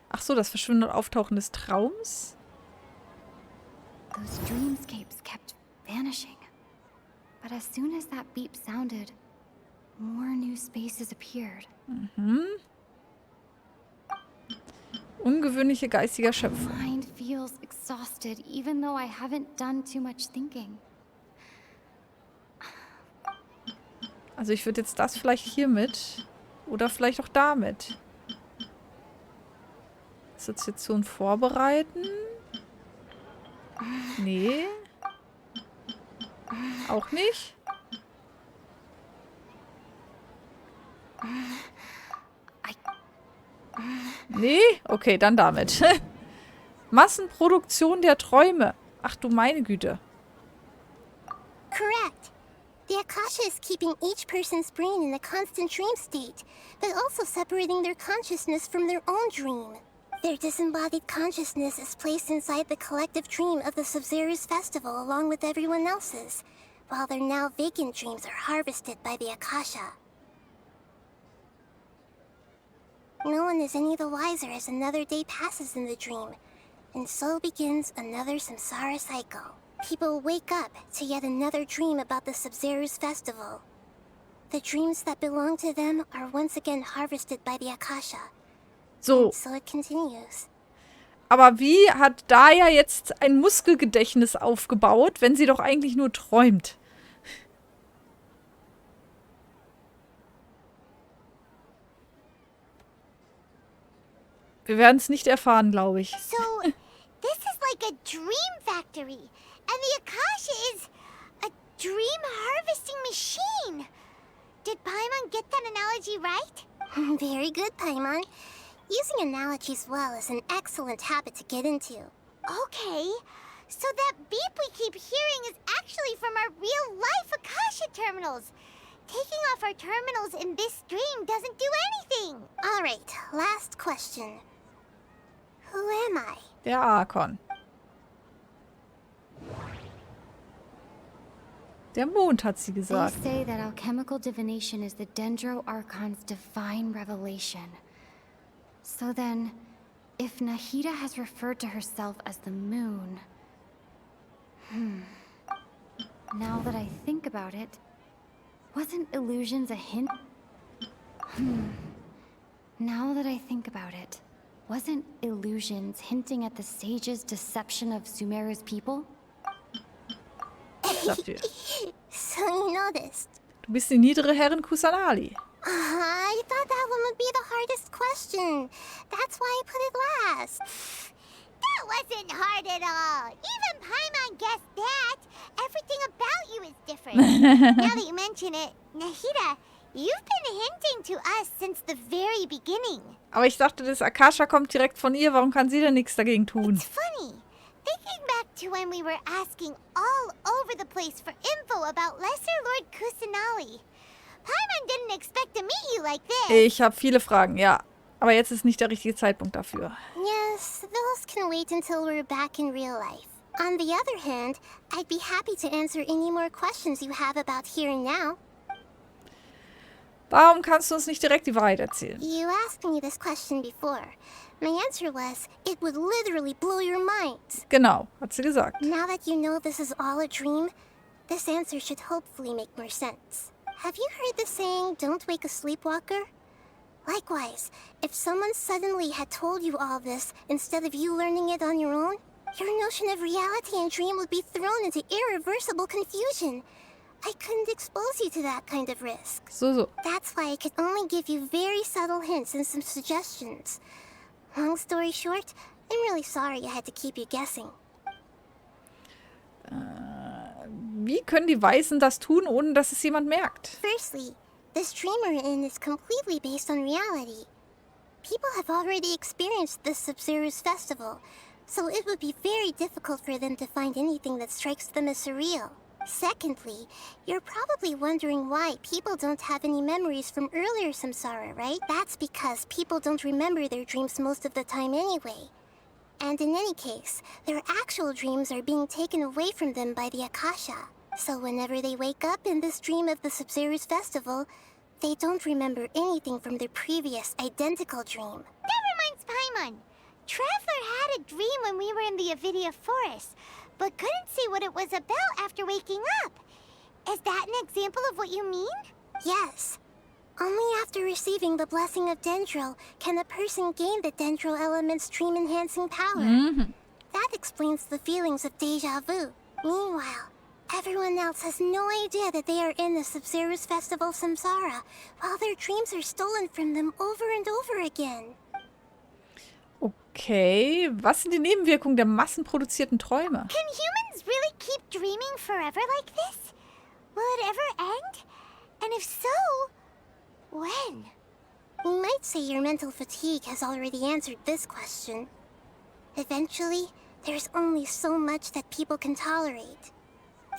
Ach so, das Verschwinden und Auftauchen des Traums? Those dreamscapes kept vanishing. But as soon as that beep sounded, more new spaces appeared. Ungewöhnliche geistiger Schöpfung. Mind feels exhausted, even though I haven't done too much thinking. Also ich würde jetzt das vielleicht hier mit. Oder vielleicht auch damit. Assoziation vorbereiten. Nee. Auch nicht. Nee? Okay, dann damit. Massenproduktion der Träume. Ach du meine Güte. Correct. The Akasha is keeping each person's brain in a constant dream state, but also separating their consciousness from their own dream. Their disembodied consciousness is placed inside the collective dream of the Sabzeruz Festival along with everyone else's, while their now vacant dreams are harvested by the Akasha. No one is any the wiser as another day passes in the dream, and so begins another samsara cycle. People wake up to yet another dream about the Sabzeruz Festival. The dreams that belong to them are once again harvested by the Akasha. So. So it continues. Aber wie hat Daya jetzt ein Muskelgedächtnis aufgebaut, wenn sie doch eigentlich nur träumt? Wir werden es nicht erfahren, glaube ich. So, this is like a dream factory, and the Akasha is a dream harvesting machine. Did Paimon get that analogy right? Very good, Paimon. Using analogies well is an excellent habit to get into. Okay, so that beep we keep hearing is actually from our real-life Akasha terminals. Taking off our terminals in this dream doesn't do anything. All right, last question. Who am I? Der Archon. Der Mond, hat sie They gesagt. say that alchemical divination is the Dendro Archon's divine revelation. So then, if Nahida has referred to herself as the moon... Now that I think about it, wasn't illusions a hint? Now that I think about it, wasn't illusions hinting at the sage's deception of Sumeru's people? Dafür. So you noticed. Du bist die niedere Herrin Kusanali. I thought that one would be the hardest question. That's why I put it last. That wasn't hard at all. Even Paimon guessed that. Everything about you is different. Now that you mention it, Nahida, you've been hinting to us since the very beginning. Aber ich dachte, das Akasha kommt direkt von ihr. Warum kann sie denn nichts dagegen tun? It's funny. Thinking back to when we were asking all over the place for info about Lesser Lord Kusanali. Paimon didn't expect to meet you like this. Ich habe viele Fragen, ja. Aber jetzt ist nicht der richtige Zeitpunkt dafür. Yes, those can wait until we're back in real life. On the other hand, I'd be happy to answer any more questions you have about here and now. Warum kannst du uns nicht direkt die Wahrheit erzählen? You asked me this question before. My answer was, it would literally blow your mind. Genau, hat sie gesagt. Now that you know this is all a dream, this answer should hopefully make more sense. Have you heard the saying, don't wake a sleepwalker? Likewise, if someone suddenly had told you all this instead of you learning it on your own, your notion of reality and dream would be thrown into irreversible confusion. I couldn't expose you to that kind of risk. So. That's why I could only give you very subtle hints and some suggestions. Long story short, I'm really sorry I had to keep you guessing. Wie können die Weißen das tun, ohne dass es jemand merkt? Firstly, this dream we're in is completely based on reality. People have already experienced this Sabzeruz festival, so it would be very difficult for them to find anything that strikes them as surreal. Secondly, you're probably wondering why people don't have any memories from earlier samsara, right? That's because people don't remember their dreams most of the time anyway. And in any case, their actual dreams are being taken away from them by the Akasha. So whenever they wake up in this dream of the Sabzeruz festival, they don't remember anything from their previous identical dream. That reminds Paimon. Traveler had a dream when we were in the Avidia forest, but couldn't see what it was about after waking up. Is that an example of what you mean? Yes. Only after receiving the blessing of Dendro can a person gain the Dendro element's dream-enhancing power. That explains the feelings of deja vu. Meanwhile, everyone else has no idea that they are in the Sabzeruz festival samsara, while their dreams are stolen from them over and over again. Okay, was sind die Nebenwirkungen der massenproduzierten Träume? Can humans really keep dreaming forever like this? Will it ever end? And if so, when? You might say your mental fatigue has already answered this question. Eventually, there's only so much that people can tolerate.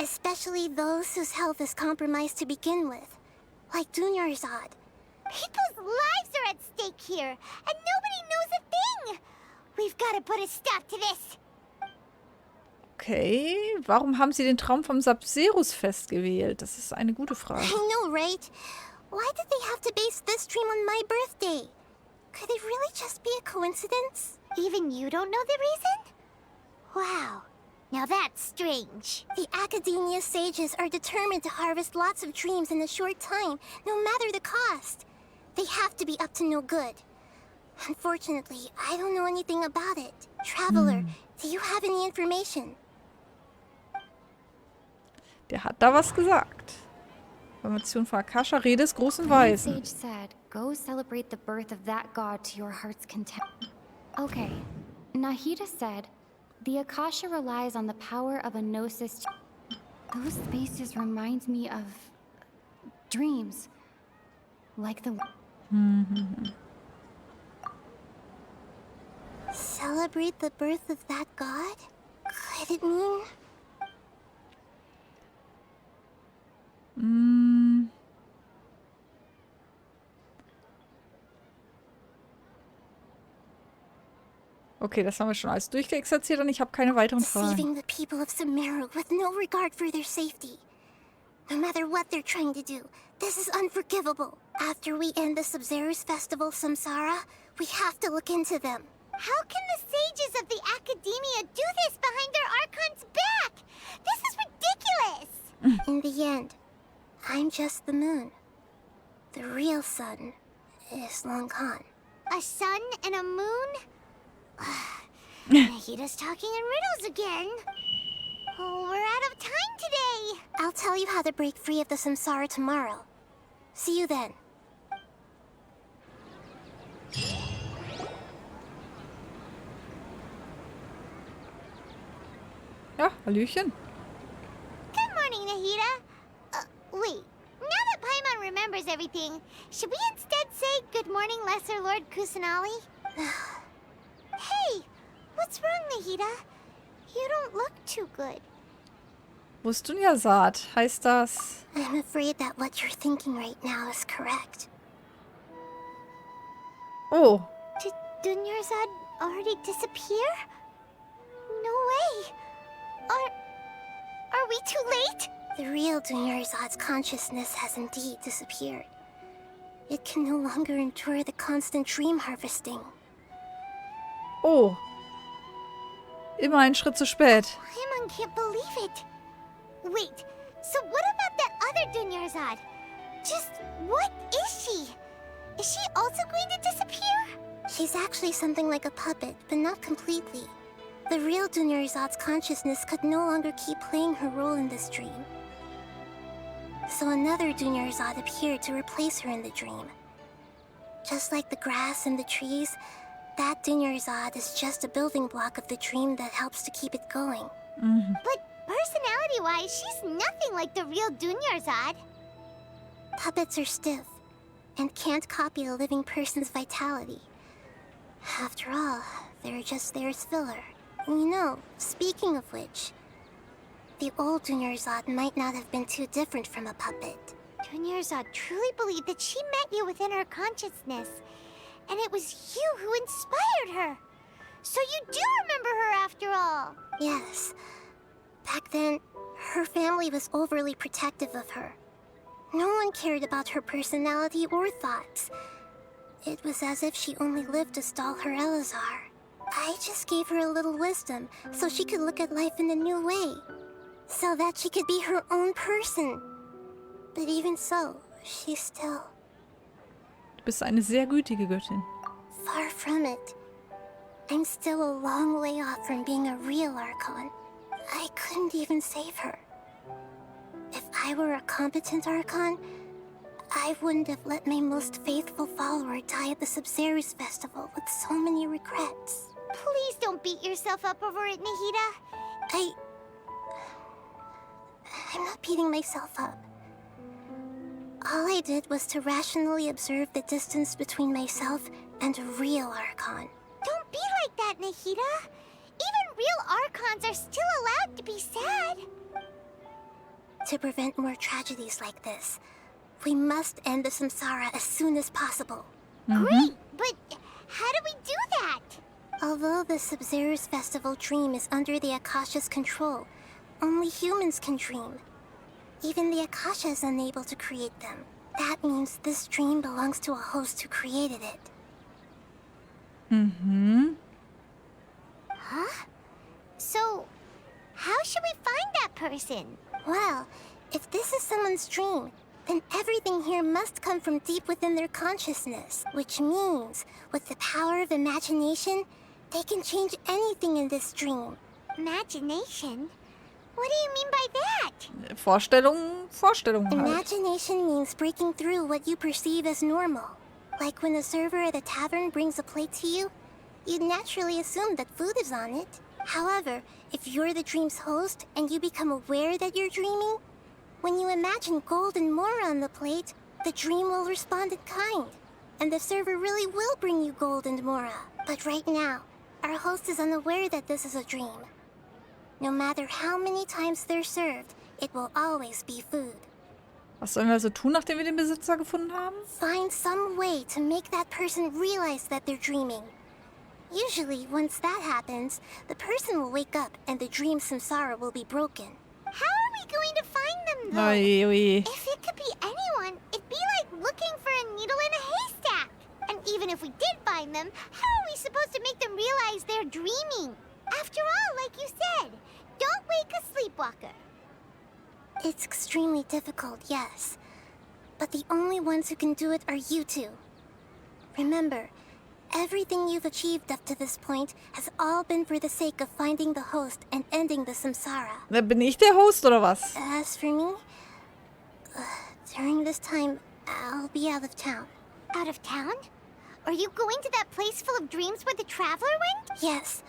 Especially those whose health is compromised to begin with, like Dunyarzad. People's lives are at stake here, and nobody knows a thing! We've got to put a stop to this! Okay, warum haben sie den Traum vom Sabzeruz-Fest gewählt? Das ist eine gute Frage. I know, right? Why did they have to base this dream on my birthday? Could it really just be a coincidence? Even you don't know the reason? Wow. Now that's strange. The Academia sages are determined to harvest lots of dreams in a short time, no matter the cost. They have to be up to no good. Unfortunately, I don't know anything about it. Traveler, do you have any information? Der hat da was gesagt. Information von Akasha, Rede des großen Weisen. The sage said, go celebrate the birth of that god to your heart's content. Okay, Nahida said, the Akasha relies on the power of a gnosis. Those spaces remind me of dreams. Like the... Celebrate the birth of that god? Could it mean... Okay, das haben wir schon alles durchgeexerziert und ich habe keine weiteren Fragen. Deceiving the people of Sumeru with no regard for their safety. No matter what they're trying to do, this is unforgivable. After we end the Sabzeruz Festival Samsara, we have to look into them. How can the sages of the Academia do this behind their Archon's back? This is ridiculous! In the end, I'm just the moon. The real sun is long gone. A sun and a moon? Nahida's talking in riddles again. Oh, we're out of time today. I'll tell you how to break free of the samsara tomorrow. See you then. Ja, Hallöchen. Good morning, Nahida. Wait. Now that Paimon remembers everything, should we instead say good morning, Lesser Lord Kusanali? Hey, what's wrong, Nahida? You don't look too good. Dunyazad, heißt das? I'm afraid that what you're thinking right now is correct. Oh. Did Dunyarzad already disappear? No way. Are we too late? The real Dunyarzad's consciousness has indeed disappeared. It can no longer endure the constant dream harvesting. Oh. Immer ein Schritt zu spät. Paimon can't believe it. Wait, so what about that other Dunyarzad? Just what is she? Is she also going to disappear? She's actually something like a puppet, but not completely. The real Dunyarzad's consciousness could no longer keep playing her role in this dream. So another Dunyarzad appeared to replace her in the dream. Just like the grass and the trees, that Dunyarzad is just a building block of the dream that helps to keep it going. But personality-wise, she's nothing like the real Dunyarzad. Puppets are stiff and can't copy a living person's vitality. After all, they're just there as filler. You know, speaking of which, the old Dunyarzad might not have been too different from a puppet. Dunyarzad truly believed that she met you within her consciousness, and it was you who inspired her. So you do remember her after all. Yes. Back then, her family was overly protective of her. No one cared about her personality or thoughts. It was as if she only lived to stall her Elazar. I just gave her a little wisdom so she could look at life in a new way. So that she could be her own person. But even so, she's still... Du bist eine sehr gütige Göttin. Far from it. I'm still a long way off from being a real Archon. I couldn't even save her. If I were a competent Archon, I wouldn't have let my most faithful follower die at the Sabzeruz Festival with so many regrets. Please don't beat yourself up over it, Nahida. I'm not beating myself up. All I did was to rationally observe the distance between myself and a real Archon. Don't be like that, Nahida. Even real Archons are still allowed to be sad. To prevent more tragedies like this, we must end the samsara as soon as possible. Great, but how do we do that? Although the Sabzeruz Festival dream is under the Akasha's control, only humans can dream. Even the Akasha is unable to create them. That means this dream belongs to a host who created it. Huh? So, how should we find that person? Well, if this is someone's dream, then everything here must come from deep within their consciousness. Which means, with the power of imagination, they can change anything in this dream. Imagination? What do you mean by that? Vorstellung halt. Imagination means breaking through what you perceive as normal. Like when a server at a tavern brings a plate to you, you'd naturally assume that food is on it. However, if you're the dream's host and you become aware that you're dreaming, when you imagine gold and more on the plate, the dream will respond in kind. And the server really will bring you gold and mora. But right now, our host is unaware that this is a dream. No matter how many times they're served, it will always be food. Was sollen wir also tun, nachdem wir den Besitzer gefunden haben? Find some way to make that person realize that they're dreaming. Usually, once that happens, the person will wake up and the dream samsara will be broken. How are we going to find them, though. Oi, oi. If it could be anyone, it'd be like looking for a needle in a haystack. And even if we did find them, how are we supposed to make them realize they're dreaming? After all, like you said, don't wake a sleepwalker. It's extremely difficult, yes. But the only ones who can do it are you two. Remember, everything you've achieved up to this point has all been for the sake of finding the host and ending the samsara. Da bin ich der Host, oder was? As for me, during this time, I'll be out of town. Out of town? Are you going to that place full of dreams where the traveler went? Yes.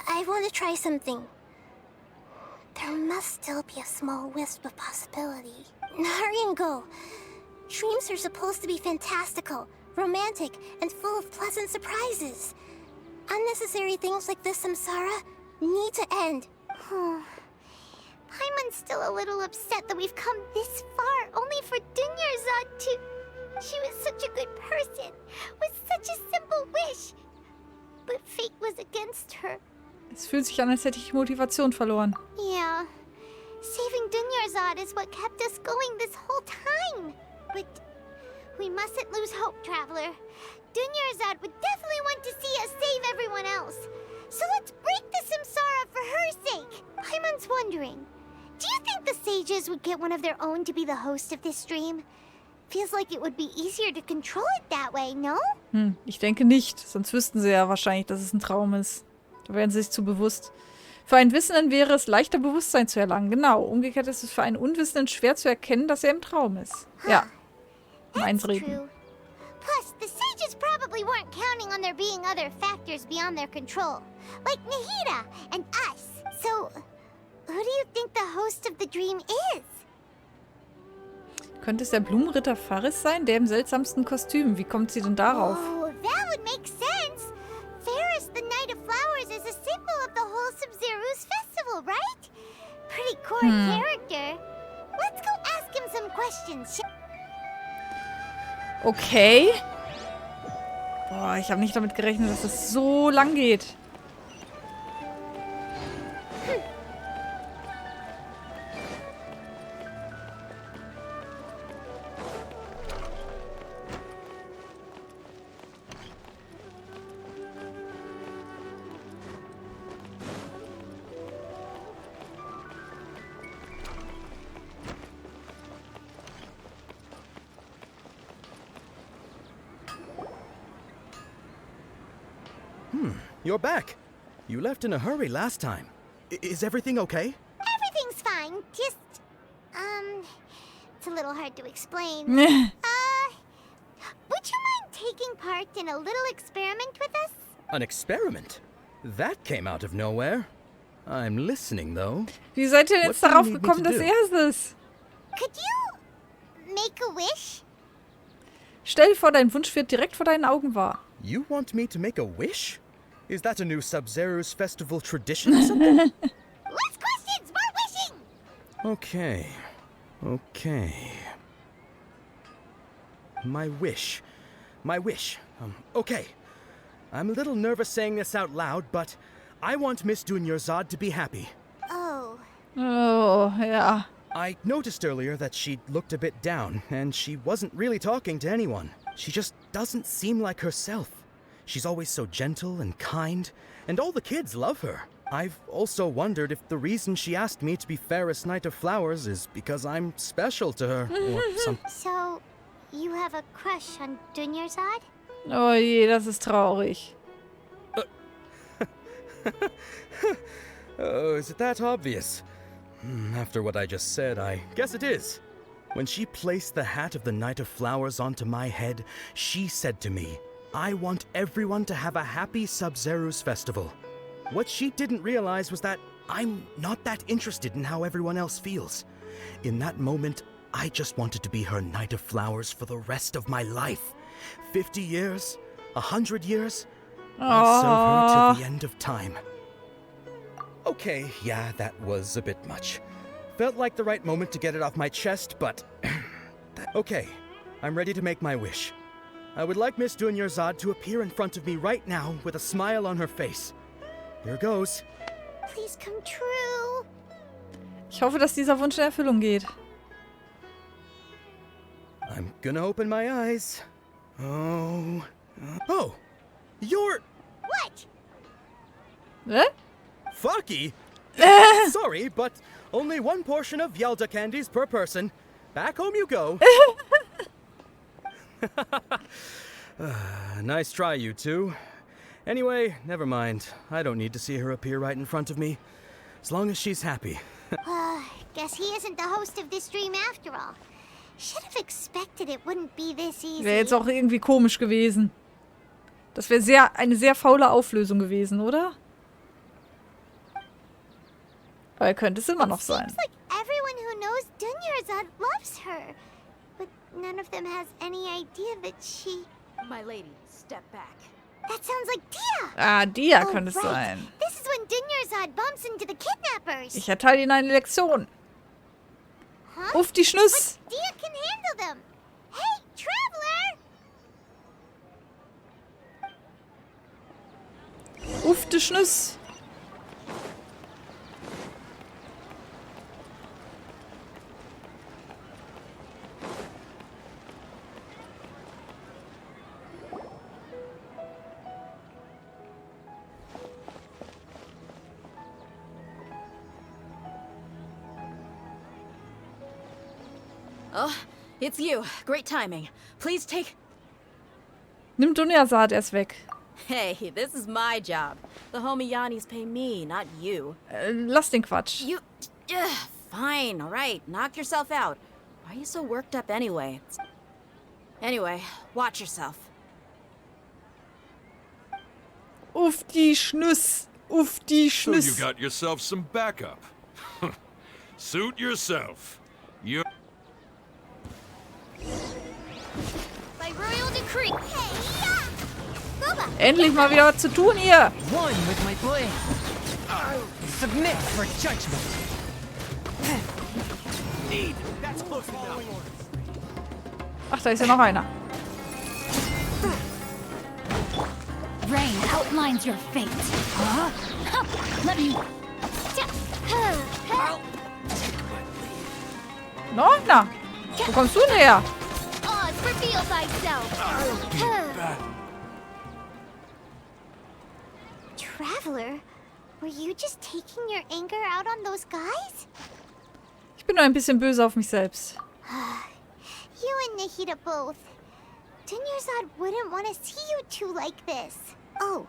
I want to try something. There must still be a small wisp of possibility. Hurry and go. Dreams are supposed to be fantastical, romantic, and full of pleasant surprises. Unnecessary things like this samsara need to end. Paimon's still a little upset that we've come this far only for Dunyarzad to... She was such a good person, with such a simple wish. But fate was against her. Es fühlt sich an, als hätte ich die Motivation verloren. Yeah. Saving Dunyarzad is what kept us going this whole time. But we mustn't lose hope, Traveler. Dunyarzad would definitely want to see us save everyone else. So let's break the samsara for her sake. Paimon's wondering, do you think the sages would get one of their own to be the host of this stream? Feels like it would be easier to control it that way, no? Ich denke nicht. Sonst wüssten sie ja wahrscheinlich, dass es ein Traum ist. Da wären sie sich zu bewusst. Für einen Wissenden wäre es leichter, Bewusstsein zu erlangen. Genau. Umgekehrt ist es für einen Unwissenden schwer zu erkennen, dass er im Traum ist. Ja. Meins reden. True. Plus, the sages probably weren't counting on there being other factors beyond their control. Like Nahida and us. So, who do you think the host of the dream is? Könnte es der Blumenritter Faris sein? Der im seltsamsten Kostüm. Wie kommt sie denn darauf? Oh, that would make sense. Faris, the Knight of Flowers, is a symbol of the whole Sabzeruz Festival, right? Pretty core character. Let's go ask him some questions. Okay. Boah, ich habe nicht damit gerechnet, dass es so lang geht. You're back. You left in a hurry last time. Is everything okay? Everything's fine. Just, it's a little hard to explain. Would you mind taking part in a little experiment with us? An experiment? That came out of nowhere. I'm listening, though. Wie seid ihr jetzt darauf gekommen, dass er es ist? Could you make a wish? Stell dir vor, dein Wunsch wird direkt vor deinen Augen wahr. You want me to make a wish? Is that a new Sabzeruz festival tradition or something? Less questions, more wishing! Okay. My wish. Okay. I'm a little nervous saying this out loud, but I want Miss Dunyarzad to be happy. Oh. Oh, ja. I noticed earlier that she looked a bit down, and she wasn't really talking to anyone. She just doesn't seem like herself. She's always so gentle and kind, and all the kids love her. I've also wondered if the reason she asked me to be Fairest Knight of Flowers is because I'm special to her, or something. So, you have a crush on Dunyarzad? Oh je, das ist traurig. Oh, is it that obvious? After what I just said, I guess it is. When she placed the hat of the Knight of Flowers onto my head, she said to me, I want everyone to have a happy Sabzeruz festival. What she didn't realize was that I'm not that interested in how everyone else feels. In that moment, I just wanted to be her Knight of Flowers for the rest of my life. 50 years, 100 years, I'll serve her till the end of time. Okay, yeah, that was a bit much. Felt like the right moment to get it off my chest, but... Okay, I'm ready to make my wish. I would like Miss Dunyarzad to appear in front of me right now with a smile on her face. Here goes. Please come true. Ich hoffe, dass dieser Wunsch in Erfüllung geht. I'm gonna open my eyes. Oh. Oh! You're... What? Fucky? Sorry, but only one portion of Yalda candies per person. Back home you go. Nice try, you two. Anyway, never mind. I don't need to see her appear right in front of me. As long as she's happy. Guess he isn't the host of this stream after all. Should have expected it wouldn't be this easy. Wäre jetzt auch irgendwie komisch gewesen. Das wäre eine sehr faule Auflösung gewesen, oder? Aber könnte es immer noch sein. Seems like everyone who knows Dunyarzad loves her. But none of them has any idea that she... My lady, step back. That sounds like Dia! Ah, Dia könnte es sein. This is when Dunyarzad bumps into the kidnappers. Ich erteile Ihnen eine Lektion. Huh? Auf die Schnüss! But Dia can handle them. Hey, Traveler! Auf die Schnüss! Oh, it's you. Great timing. Please take... Nimm Dunyarzad erst weg. Hey, this is my job. The homie Yannis pay me, not you. Lass den Quatsch. You... fine, alright. Knock yourself out. Why are you so worked up anyway? Anyway, watch yourself. Auf die Schnüss! Auf die Schnüss! So you got yourself some backup. Suit yourself. You're... By royal decree. Hey, yeah. Booba. Endlich mal wieder was zu tun hier! One with my blade. Submit for judgment. Need. That's close enough. Ach, da ist ja noch einer. Rain outlines your fate. Huh? Let me... No, na. Wo kommst du denn her? Oz, reveal thyself. Traveler, were you just taking your anger out on those guys? Ich bin nur ein bisschen böse auf mich selbst. You and Nahida both. Dunyarzad wouldn't want to see you two like this. Oh,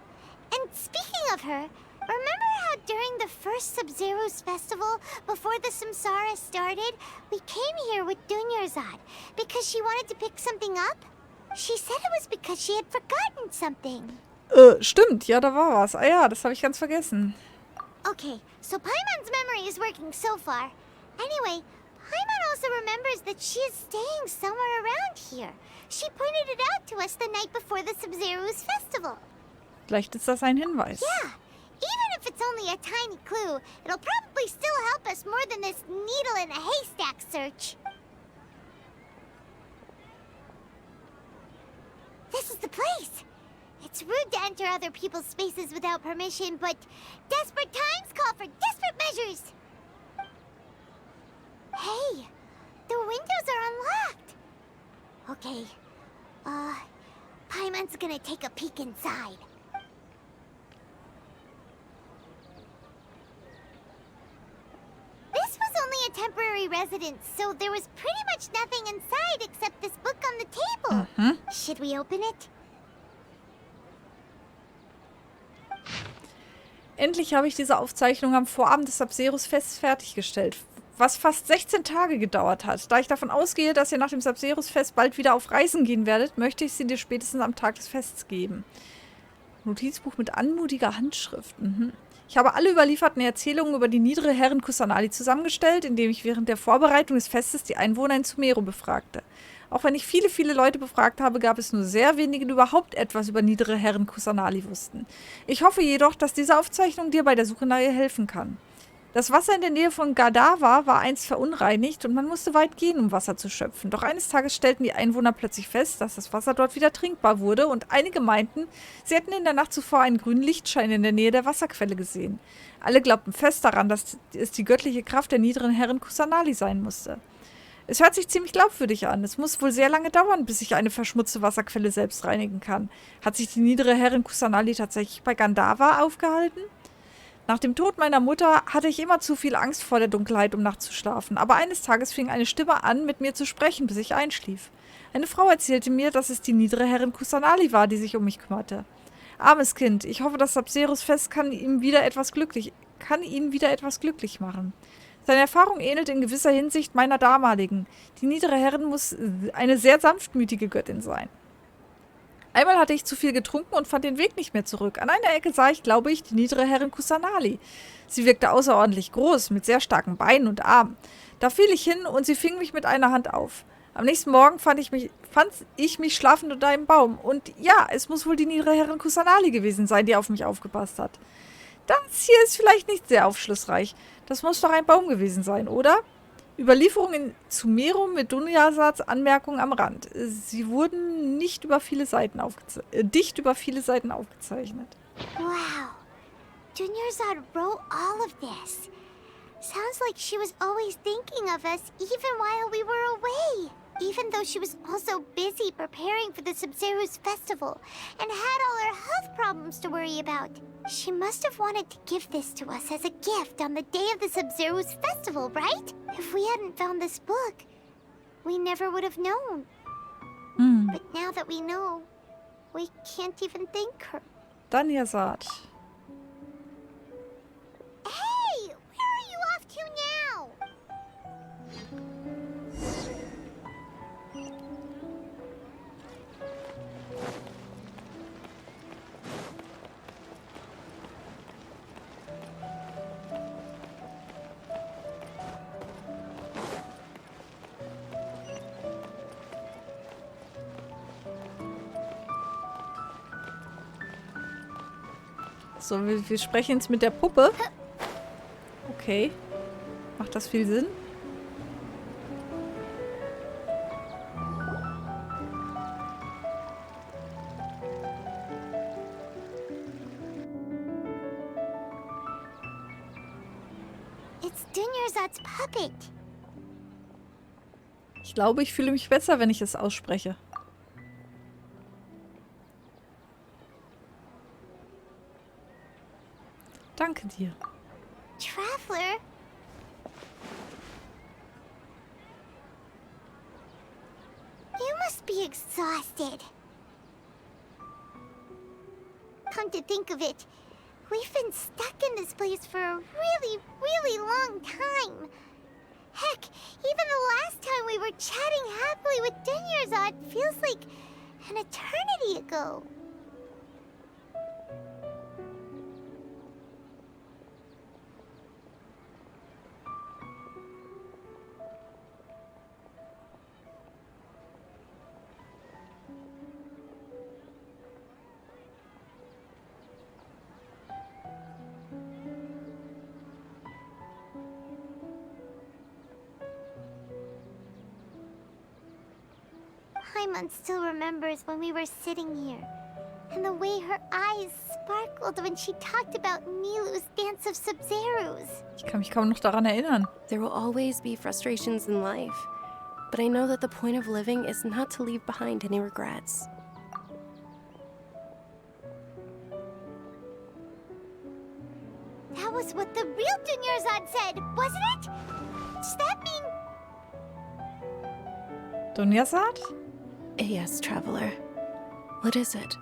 and speaking of her, remember how during the first Sabzeruz festival, before the Samsara started, we came here with Dunyarzad because she wanted to pick something up? She said it was because she had forgotten something. Stimmt, ja, da war was. Ah ja, das habe ich ganz vergessen. Okay, so Paimon's memory is working so far. Anyway, Paimon also remembers that she is staying somewhere around here. She pointed it out to us the night before the Sabzeruz festival. Vielleicht ist das ein Hinweis. Yeah, even if it's only a tiny clue, it'll probably still help us more than this needle in a haystack search. This is the place. It's rude to enter other people's spaces without permission, but desperate times call for desperate measures. Hey, the windows are unlocked. Okay, Paimon's gonna take a peek inside. This was only a temporary residence, so there was pretty much nothing inside except this book on the table. Should we open it? Endlich habe ich diese Aufzeichnung am Vorabend des Sabzeruz-Fests fertiggestellt, was fast 16 Tage gedauert hat. Da ich davon ausgehe, dass ihr nach dem Sabzeruz-Fest bald wieder auf Reisen gehen werdet, möchte ich sie dir spätestens am Tag des Fests geben. Notizbuch mit anmutiger Handschrift. Ich habe alle überlieferten Erzählungen über die niedere Herrin Kusanali zusammengestellt, indem ich während der Vorbereitung des Festes die Einwohner in Sumeru befragte. Auch wenn ich viele, viele Leute befragt habe, gab es nur sehr wenige, die überhaupt etwas über niedere Herren Kusanali wussten. Ich hoffe jedoch, dass diese Aufzeichnung dir bei der Suche nach ihr helfen kann. Das Wasser in der Nähe von Gadawa war einst verunreinigt und man musste weit gehen, um Wasser zu schöpfen. Doch eines Tages stellten die Einwohner plötzlich fest, dass das Wasser dort wieder trinkbar wurde und einige meinten, sie hätten in der Nacht zuvor einen grünen Lichtschein in der Nähe der Wasserquelle gesehen. Alle glaubten fest daran, dass es die göttliche Kraft der niederen Herrin Kusanali sein musste. Es hört sich ziemlich glaubwürdig an. Es muss wohl sehr lange dauern, bis sich eine verschmutzte Wasserquelle selbst reinigen kann. Hat sich die niedere Herrin Kusanali tatsächlich bei Gandava aufgehalten? Nach dem Tod meiner Mutter hatte ich immer zu viel Angst vor der Dunkelheit, um nachts zu schlafen. Aber eines Tages fing eine Stimme an, mit mir zu sprechen, bis ich einschlief. Eine Frau erzählte mir, dass es die niedere Herrin Kusanali war, die sich um mich kümmerte. Armes Kind, ich hoffe, das Sabzeruz-Fest kann ihn wieder etwas glücklich machen. Seine Erfahrung ähnelt in gewisser Hinsicht meiner damaligen. Die niedere Herrin muss eine sehr sanftmütige Göttin sein. Einmal hatte ich zu viel getrunken und fand den Weg nicht mehr zurück. An einer Ecke sah ich, glaube ich, die niedere Herrin Kusanali. Sie wirkte außerordentlich groß, mit sehr starken Beinen und Armen. Da fiel ich hin und sie fing mich mit einer Hand auf. Am nächsten Morgen fand ich mich schlafend unter einem Baum. Und ja, es muss wohl die niedere Herrin Kusanali gewesen sein, die auf mich aufgepasst hat. Das hier ist vielleicht nicht sehr aufschlussreich. Das muss doch ein Baum gewesen sein, oder? Überlieferung in Sumerum mit Dunyasats Anmerkungen am Rand. Sie wurden dicht über viele Seiten aufgezeichnet. Wow. Dunyasat wrote all of this. Sounds like she was always thinking of us even while we were away. Even though she was also busy preparing for the Sabzeruz festival and had all her health problems to worry about. She must have wanted to give this to us as a gift on the day of the Sabzeruz festival, right? If we hadn't found this book, we never would have known. But now that we know, we can't even thank her. Dunyasat. Hey! Where are you off to now? So, wir sprechen jetzt mit der Puppe. Okay. Macht das viel Sinn? It's Dunyasat's puppet. Ich glaube, ich fühle mich besser, wenn ich es ausspreche. Danke dir. Traveler? You must be exhausted. Come to think of it, we've been stuck in this place for a really, really long time. Heck, even the last time we were chatting happily with Dunyasat feels like an eternity ago. Paimon still remembers when we were sitting here, and the way her eyes sparkled when she talked about Nilu's Dance of Sabzeruz. Ich kann mich kaum noch daran erinnern. There will always be frustrations in life, but I know that the point of living is not to leave behind any regrets. That was what the real Dunyasat said, wasn't it? Does that mean... Dunyasat? Yes, traveler. What is it?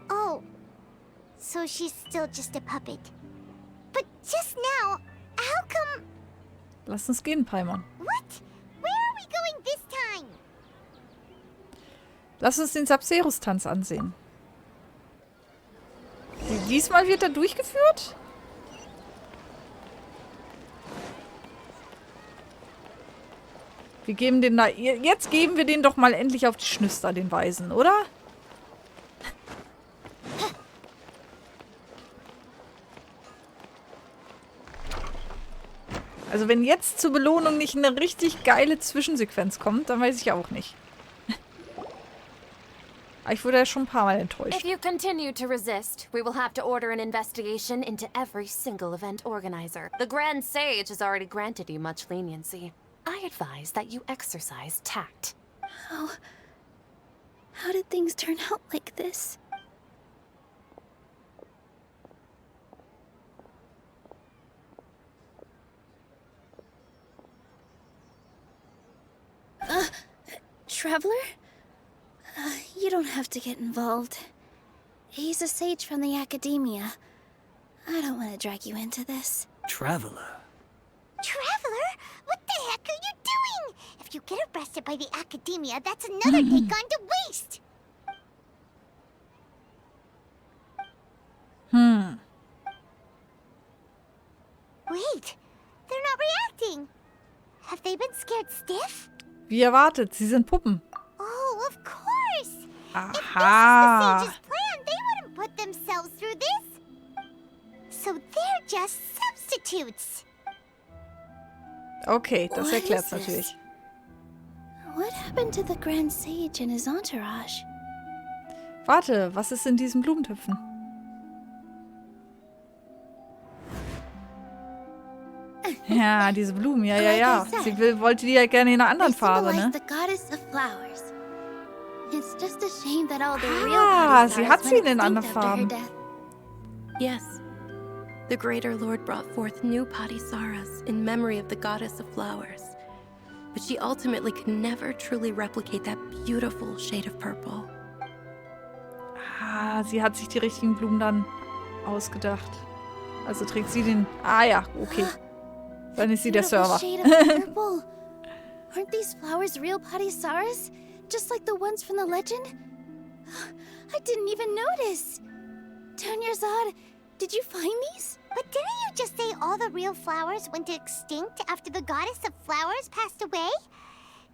Oh, so she's still just a puppet. But just now, how come... Lass uns gehen, Paimon. What? Where are we going this time? Lass uns den Sabzeruz-Tanz ansehen. Diesmal wird er durchgeführt? Wir geben den da... Jetzt geben wir den doch mal endlich auf die Schnüster, den Weisen, oder? Also wenn jetzt zur Belohnung nicht eine richtig geile Zwischensequenz kommt, dann weiß ich auch nicht. Aber ich wurde ja schon ein paar Mal enttäuscht. If you continue to resist, we will have to order an investigation into every single event organizer. The Grand Sage has already granted you much leniency. I advise that you exercise tact. How did things turn out like this? Traveler? You don't have to get involved. He's a sage from the academia. I don't want to drag you into this. Traveler? Traveler? What the heck are you doing? If you get arrested by the academia, that's another day gone to waste. Wait, they're not reacting. Have they been scared stiff? Wie erwartet, sie sind Puppen. Oh, of course. Aha. If this is the sage's plan, they wouldn't put themselves through this. So they're just substitutes. Okay, das What erklärt's is this? natürlich. What happened to the Grand Sage and his entourage? Warte, was ist in diesen Blumentöpfen? Ja, diese Blumen, ja. Sie wollte die ja gerne in einer anderen Farbe, ne? The goddess of flowers. It's just a shame that all the real Sie hat sie in anderen Farben. Yes. The Greater Lord brought forth new Patisaras in memory of the goddess of flowers. But she ultimately could never truly replicate that beautiful shade of purple. Sie hat sich die richtigen Blumen dann ausgedacht. Also trägt sie den... ja, okay. Dann ist sie der Server. Shade of purple. Aren't these flowers real Patisaras? Just like the ones from the legend? I didn't even notice. Tanyarzad, did you find these? But didn't you just say all the real flowers went extinct after the goddess of flowers passed away?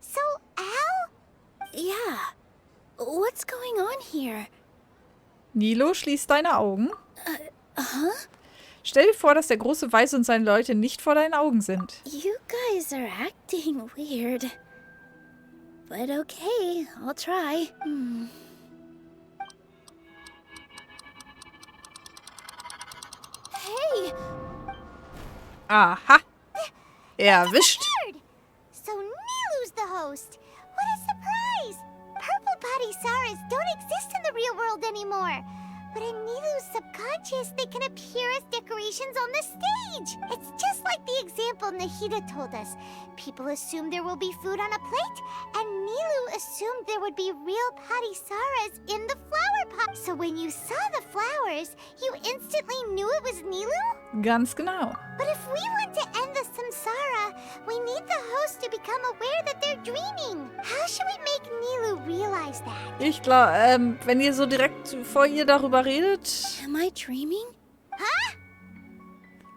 So, Al? Yeah. What's going on here? Nilo, schließ deine Augen. Huh? Stell dir vor, dass der große Weiß und seine Leute nicht vor deinen Augen sind. You guys are acting weird. But okay, I'll try. Hey! Aha. Erwischt. So Nilu's the host. What a surprise! Purple Patisaras don't exist in the real world anymore. But in Nilu's subconscious, they can appear as decorations on the stage. It's just like the example Nahida told us. People assumed there will be food on a plate, and Nilu assumed there would be real Patisaras in the flower pot. So when you saw the flowers, you instantly knew it was Nilu? Ganz genau. But if we want to end the samsara, we need the host to become aware that they're dreaming. How should we make Nilu realize that? Ich glaube, wenn ihr so direkt vor ihr darüber redet... Am I dreaming? Huh?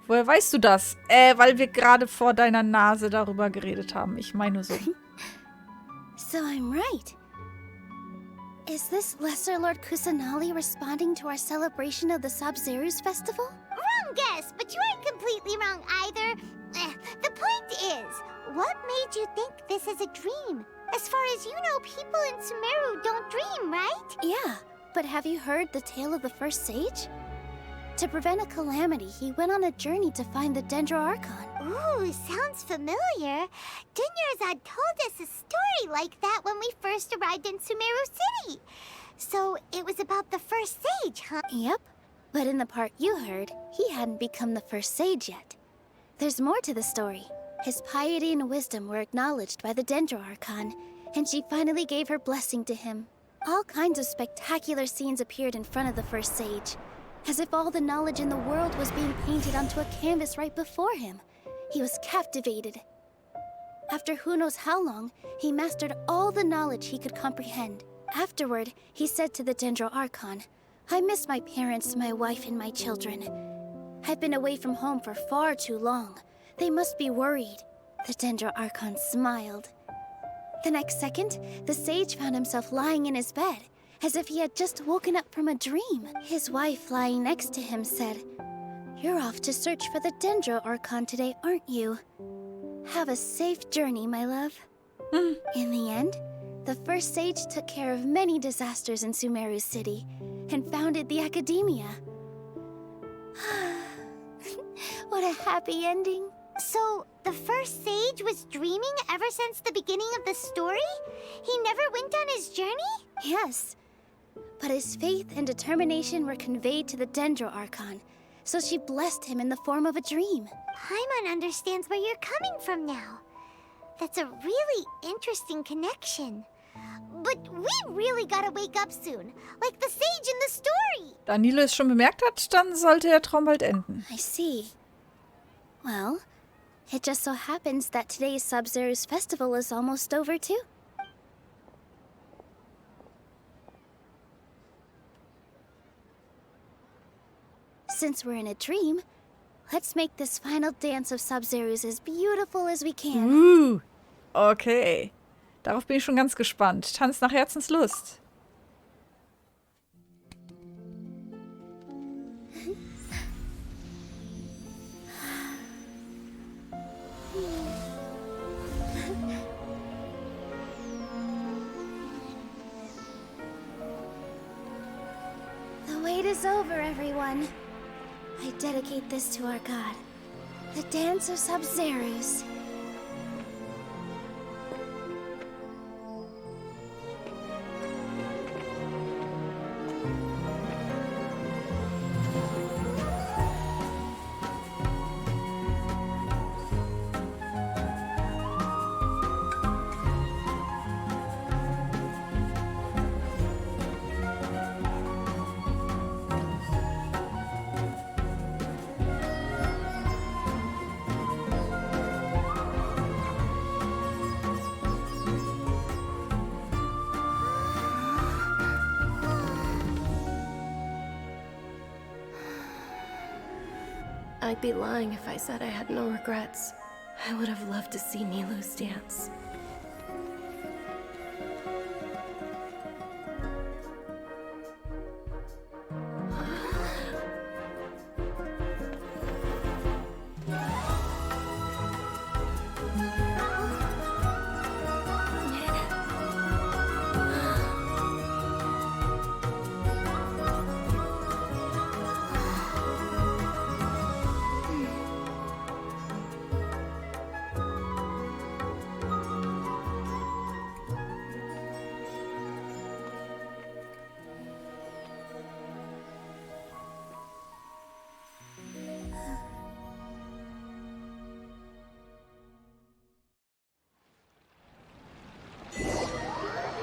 Woher weißt du das? Weil wir gerade vor deiner Nase darüber geredet haben. Ich meine so. So I'm right. Is this Lesser Lord Kusanali responding to our celebration of the Sabzeruz Festival? Wrong guess, but you aren't completely wrong either. The point is, what made you think this is a dream? As far as you know, people in Sumeru don't dream, right? Yeah, but have you heard the tale of the first sage? To prevent a calamity, he went on a journey to find the Dendro Archon. Ooh, sounds familiar. Dunyarzad told us a story like that when we first arrived in Sumeru City. So it was about the first sage, huh? Yep, but in the part you heard, he hadn't become the first sage yet. There's more to the story. His piety and wisdom were acknowledged by the Dendro Archon, and she finally gave her blessing to him. All kinds of spectacular scenes appeared in front of the first sage, as if all the knowledge in the world was being painted onto a canvas right before him. He was captivated. After who knows how long, he mastered all the knowledge he could comprehend. Afterward, he said to the Dendro Archon, "I miss my parents, my wife, and my children. I've been away from home for far too long. They must be worried." The Dendro Archon smiled. The next second, the sage found himself lying in his bed, as if he had just woken up from a dream. His wife, lying next to him, said, You're off to search for the Dendro Archon today, aren't you? Have a safe journey, my love. In the end, the first sage took care of many disasters in Sumeru City and founded the Academia. What a happy ending. So, the first sage was dreaming ever since the beginning of the story? He never went on his journey? Yes. But his faith and determination were conveyed to the Dendro Archon, so she blessed him in the form of a dream. Paimon understands where you're coming from now. That's a really interesting connection. But we really gotta wake up soon, like the sage in the story. Da Nilo es schon bemerkt hat, dann sollte der Traum bald enden. I see. Well, it just so happens that today's Sabzeruz festival is almost over too. Since we're in a dream, let's make this final dance of Sabzeruz as beautiful as we can. Okay. Darauf bin ich schon ganz gespannt. Tanz nach Herzenslust. The wait is over, everyone. I dedicate this to our god, the dance of Sabzeruz. I'd be lying if I said I had no regrets. I would have loved to see Nilou's dance.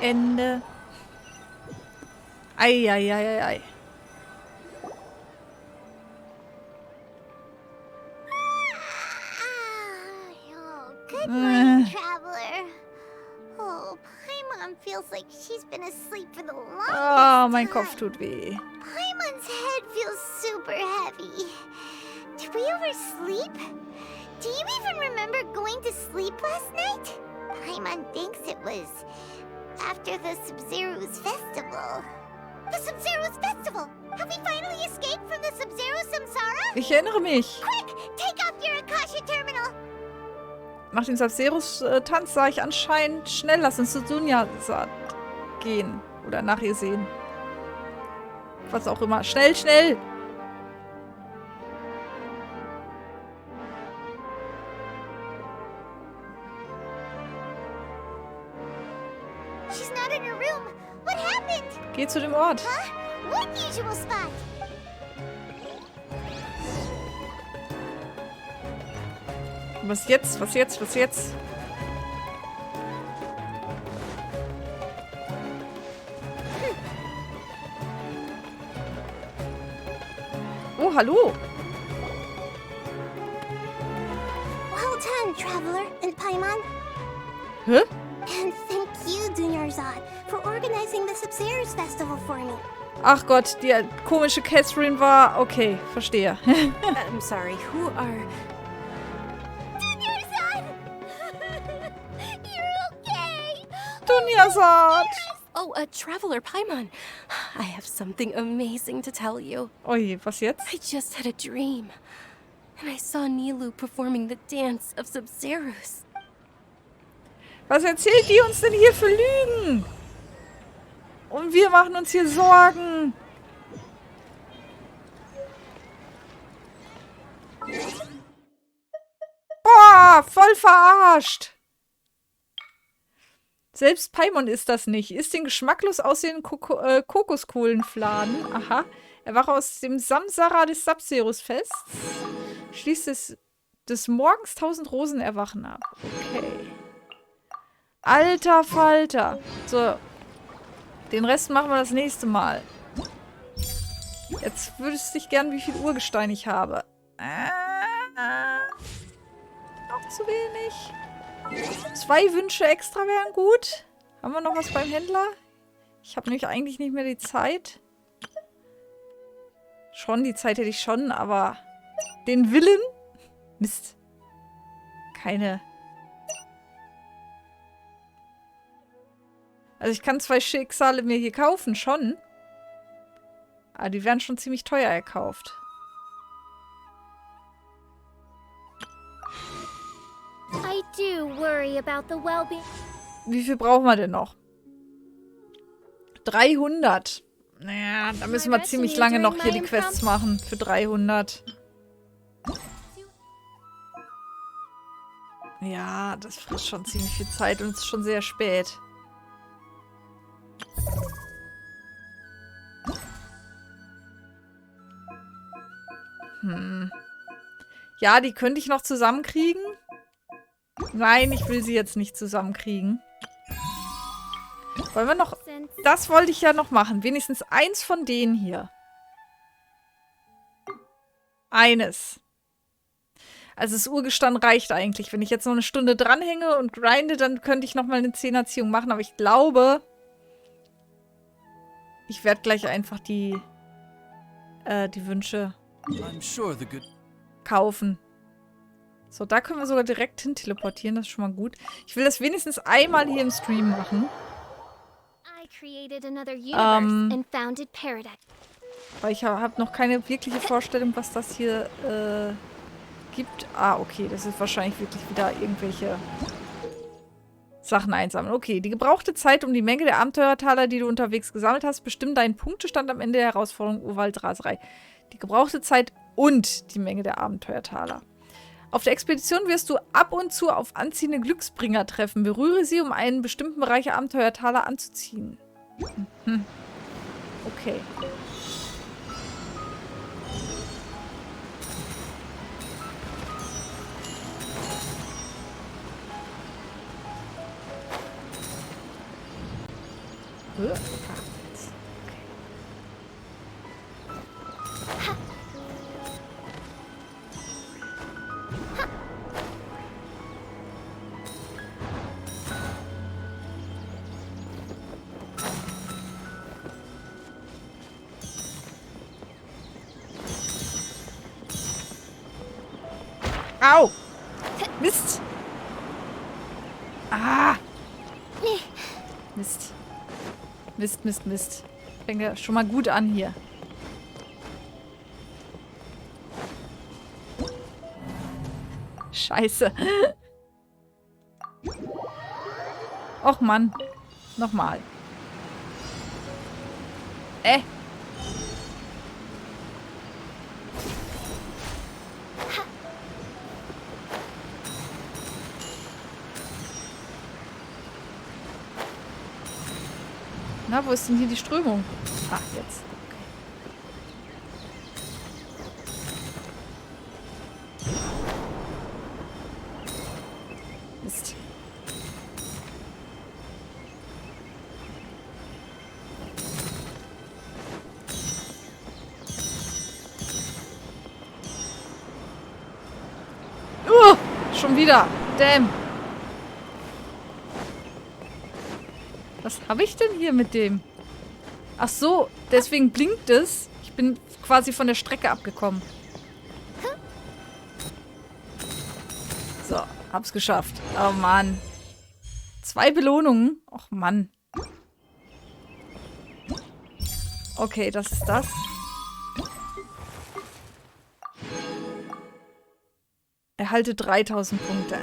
Ende. Ei. Good morning, traveler. Oh, Paimon feels like she's been asleep for the longest Oh, mein time. Kopf tut weh. Paimon's head feels super heavy. Did we oversleep? Do you even remember going to sleep last night? Paimon thinks it was after the Sabzeruz Festival. The Sabzeruz Festival! Have we finally escaped from the Sabzeruz Samsara? Ich erinnere mich. Quick, take off your Akasha Terminal! Nach dem Sabzeruz-Tanz sah ich anscheinend schnell. Lass uns zu Dunja gehen. Oder nach ihr sehen. Was auch immer. Schnell, schnell! She's not in her room. What happened? Geh zu dem Ort. Huh? What usual spot? Was jetzt? Was jetzt? Was jetzt? Oh, hallo. Well done, Traveler and Paimon. Hä? And thank you, Dunyarzad, for organizing the Sabzeruz Festival for me. Ach Gott, die komische Catherine war... Okay, verstehe. I'm sorry, who are... Dunyarzad! You're okay! Dunyarzad! Oh, Traveler Paimon. I have something amazing to tell you. Oh je, was jetzt? I just had a dream. And I saw Nilou performing the dance of Sabzeruz. Was erzählt die uns denn hier für Lügen? Und wir machen uns hier Sorgen. Boah, voll verarscht. Selbst Paimon ist das nicht. Isst den geschmacklos aussehenden Kokoskohlenfladen. Aha. Erwache aus dem Samsara des Sabzeruz-Fests. Schließt des Morgens 1000 Rosen erwachen ab. Okay. Alter Falter. So. Den Rest machen wir das nächste Mal. Jetzt wüsste ich gern, wie viel Urgestein ich habe. Noch zu wenig. 2 Wünsche extra wären gut. Haben wir noch was beim Händler? Ich habe nämlich eigentlich nicht mehr die Zeit. Schon, die Zeit hätte ich schon, aber den Willen? Mist. Keine. Also ich kann 2 Schicksale mir hier kaufen, schon. Aber die werden schon ziemlich teuer erkauft. I do worry about the well-being. Wie viel brauchen wir denn noch? 300. Naja, da müssen wir ziemlich lange noch hier die Quests machen. Für 300. Ja, das frisst schon ziemlich viel Zeit und es ist schon sehr spät. Ja, die könnte ich noch zusammenkriegen. Nein, ich will sie jetzt nicht zusammenkriegen. Wollen wir noch... Das wollte ich ja noch machen. Wenigstens eins von denen hier. Eines. Also das Urgestein reicht eigentlich. Wenn ich jetzt noch eine Stunde dranhänge und grinde, dann könnte ich nochmal eine 10er-Ziehung machen. Aber ich glaube, ich werde gleich einfach die Wünsche kaufen. So, da können wir sogar direkt hin teleportieren. Das ist schon mal gut. Ich will das wenigstens einmal hier im Stream machen. Weil ich habe noch keine wirkliche Vorstellung, was das hier gibt. Ah, okay. Das ist wahrscheinlich wirklich wieder irgendwelche Sachen einsammeln. Okay, die gebrauchte Zeit um die Menge der Abenteurertaler, die du unterwegs gesammelt hast, bestimmt deinen Punktestand am Ende der Herausforderung Urwaldraserei. Die gebrauchte Zeit und die Menge der Abenteurertaler. Auf der Expedition wirst du ab und zu auf anziehende Glücksbringer treffen. Berühre sie, um einen bestimmten Bereich der Abenteurertaler anzuziehen. Okay. Au! Mist! Ah! Mist. Mist, Mist, Mist. Fängt ja schon mal gut an hier. Scheiße. Och Mann. Nochmal. Na, wo ist denn hier die Strömung? Ach, jetzt. Okay. Mist. Schon wieder. Damn. Was habe ich denn hier mit dem? Ach so, deswegen blinkt es. Ich bin quasi von der Strecke abgekommen. So, hab's geschafft. Oh Mann. 2 Belohnungen. Och Mann. Okay, das ist das. Erhalte 3000 Punkte.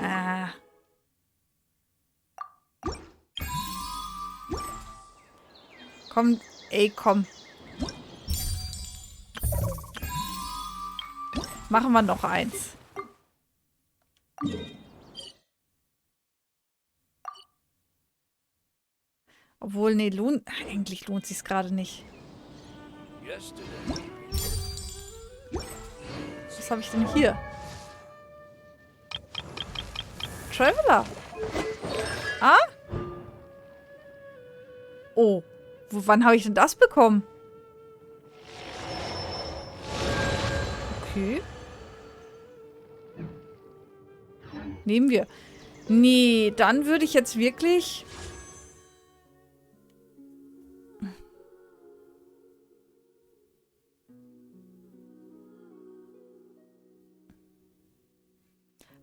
Komm, ey, komm. Machen wir noch eins. Obwohl, nee, eigentlich lohnt sich's gerade nicht. Was habe ich denn hier? Traveler. Ah? Oh. Wann habe ich denn das bekommen? Okay. Nehmen wir. Nee, dann würde ich jetzt wirklich...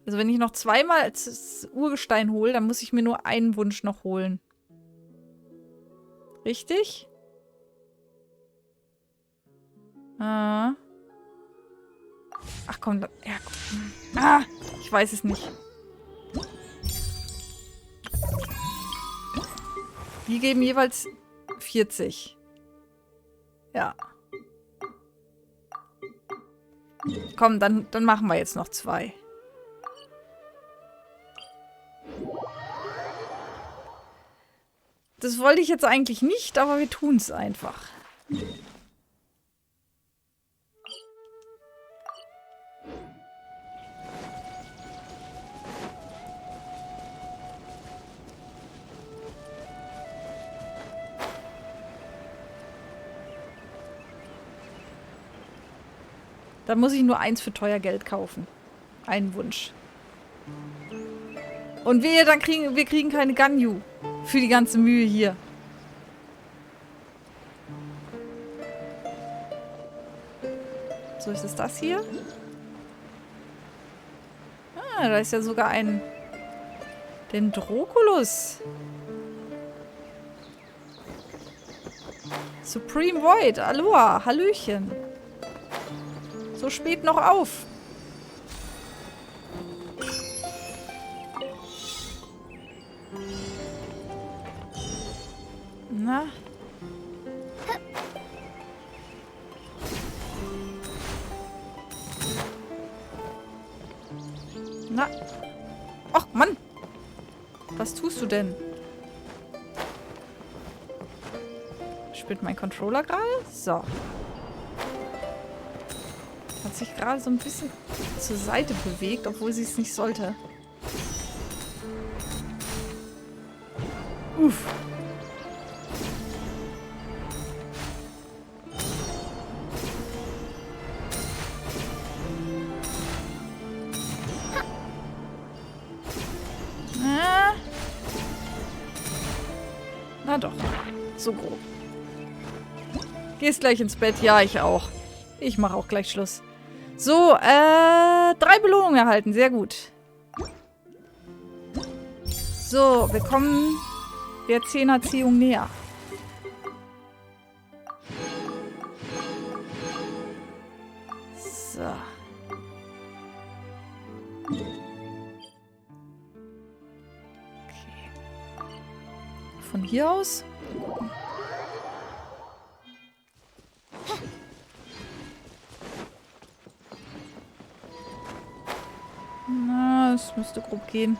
Also wenn ich noch zweimal das Urgestein hole, dann muss ich mir nur einen Wunsch noch holen. Richtig? Ah. Ach komm, ja. Ah, ich weiß es nicht. Die geben jeweils 40. Ja. Komm, dann machen wir jetzt noch 2. Das wollte ich jetzt eigentlich nicht, aber wir tun es einfach. Dann muss ich nur 1 für teuer Geld kaufen. Einen Wunsch. Und wir kriegen keine Ganyu. Für die ganze Mühe hier. So, ist es das hier? Ah, da ist ja sogar ein Dendroculus. Supreme Void. Aloha. Hallöchen. So spät noch auf. Na? Na? Ach, Mann! Was tust du denn? Spielt mein Controller gerade? So. Hat sich gerade so ein bisschen zur Seite bewegt, obwohl sie es nicht sollte. Uff. Na doch. So grob. Gehst gleich ins Bett? Ja, ich auch. Ich mache auch gleich Schluss. So, 3 Belohnungen erhalten. Sehr gut. So, wir kommen der 10er-Ziehung näher. So. Von hier aus? Na, es müsste grob gehen.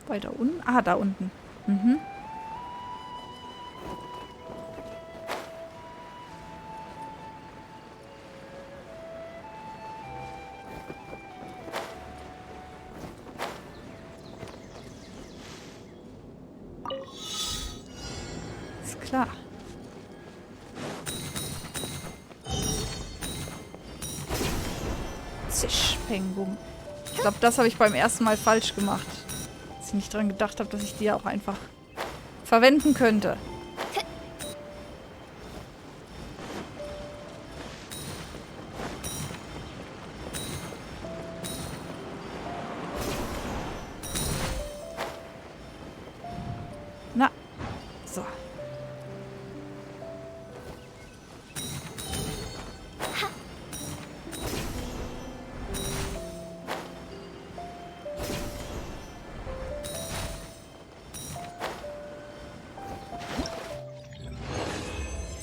Weiter unten? Ah, da unten. Mhm. Klar. Zisch, Peng, Bum. Ich glaube, das habe ich beim ersten Mal falsch gemacht. Dass ich nicht dran gedacht habe, dass ich die auch einfach verwenden könnte.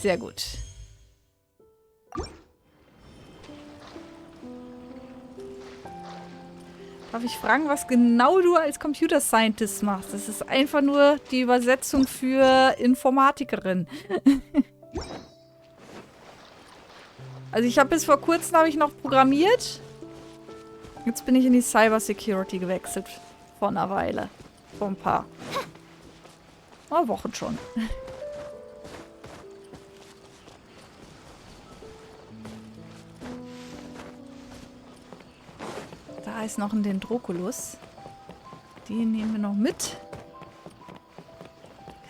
Sehr gut. Darf ich fragen, was genau du als Computer Scientist machst? Das ist einfach nur die Übersetzung für Informatikerin. Also ich habe bis vor kurzem noch programmiert. Jetzt bin ich in die Cyber Security gewechselt. Vor einer Weile. Vor ein paar Wochen schon. Da ist noch ein Dendroculus. Den nehmen wir noch mit.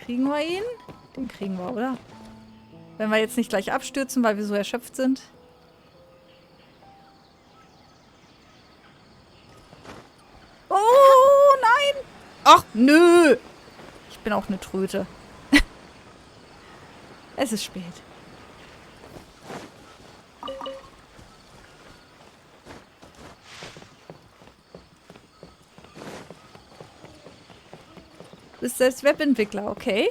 Kriegen wir ihn? Den kriegen wir, oder? Wenn wir jetzt nicht gleich abstürzen, weil wir so erschöpft sind. Oh, nein! Ach, nö! Ich bin auch eine Tröte. Es ist spät. Du bist selbst Webentwickler, okay.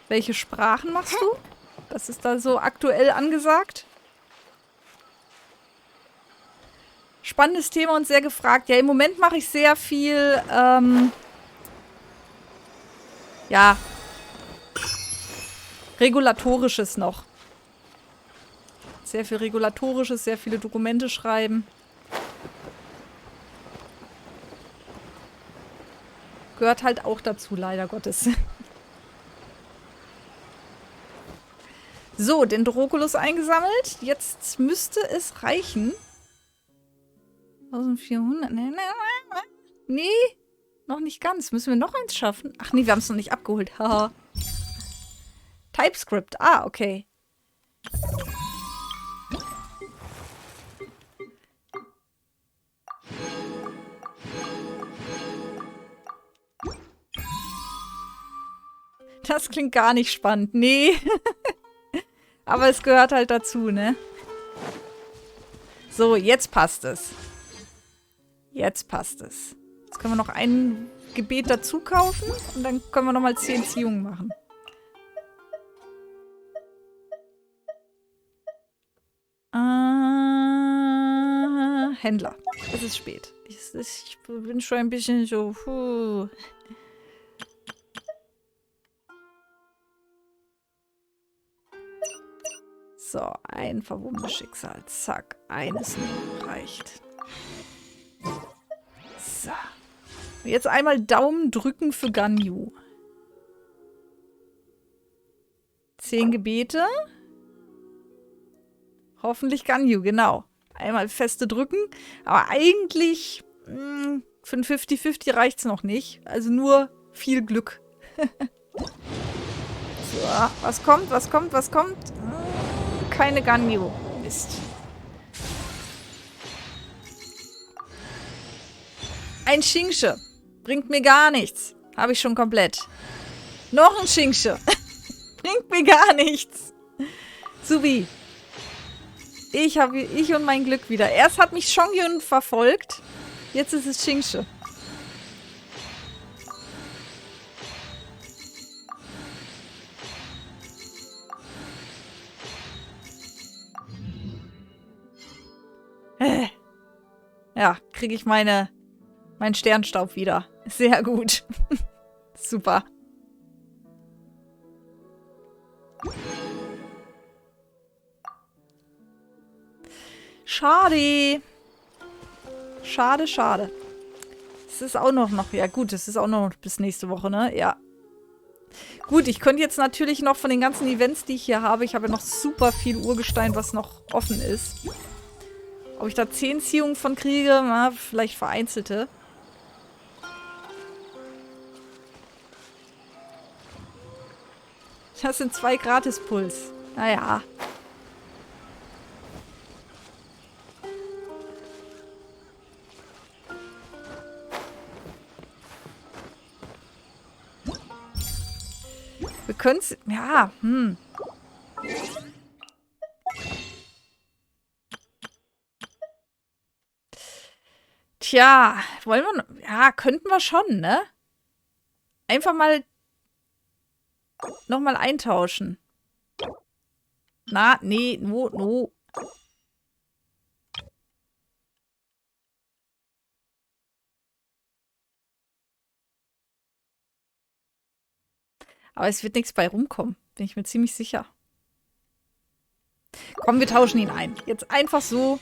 Welche Sprachen machst du? Was ist da so aktuell angesagt? Spannendes Thema und sehr gefragt. Ja, im Moment mache ich sehr viel, ja, Regulatorisches noch. Sehr viel Regulatorisches, sehr viele Dokumente schreiben. Gehört halt auch dazu, leider Gottes. So, den Dendroculus eingesammelt. Jetzt müsste es reichen. 1400. Nee, noch nicht ganz. Müssen wir noch eins schaffen? Ach nee, wir haben es noch nicht abgeholt. Haha. TypeScript. Ah, okay. Das klingt gar nicht spannend. Nee. Aber es gehört halt dazu, ne? So, jetzt passt es. Jetzt passt es. Jetzt können wir noch ein Gebet dazu kaufen und dann können wir nochmal 10 Ziehungen machen. Händler. Es ist spät. Ich bin schon ein bisschen so... So, ein verwundenes Schicksal. Zack, eines nur reicht. So. Jetzt einmal Daumen drücken für Ganyu. 10 Gebete. Hoffentlich Ganyu, genau. Einmal feste drücken. Aber eigentlich für ein 50-50 reicht es noch nicht. Also nur viel Glück. So, was kommt, was kommt, was kommt? Keine Ganyu. Mist. Ein Schingsche. Bringt mir gar nichts. Habe ich schon komplett. Noch ein Schingsche. Bringt mir gar nichts. Subi. Ich und mein Glück wieder. Erst hat mich Chongyun verfolgt. Jetzt ist es Schingsche. Ja, kriege ich meinen Sternstaub wieder. Sehr gut. Super. Schade. Schade, schade. Es ist auch noch... Ja gut, es ist auch noch bis nächste Woche, ne? Ja. Gut, ich könnte jetzt natürlich noch von den ganzen Events, die ich hier habe, ich habe ja noch super viel Urgestein, was noch offen ist. Ob ich da 10 Ziehungen von kriege, na, vielleicht vereinzelte. Das sind 2 Gratispuls. Naja. Wir können es... Ja, Tja, wollen wir... Ja, könnten wir schon, ne? Einfach mal nochmal eintauschen. Na, nee, no. Aber es wird nichts bei rumkommen. Bin ich mir ziemlich sicher. Komm, wir tauschen ihn ein. Jetzt einfach so.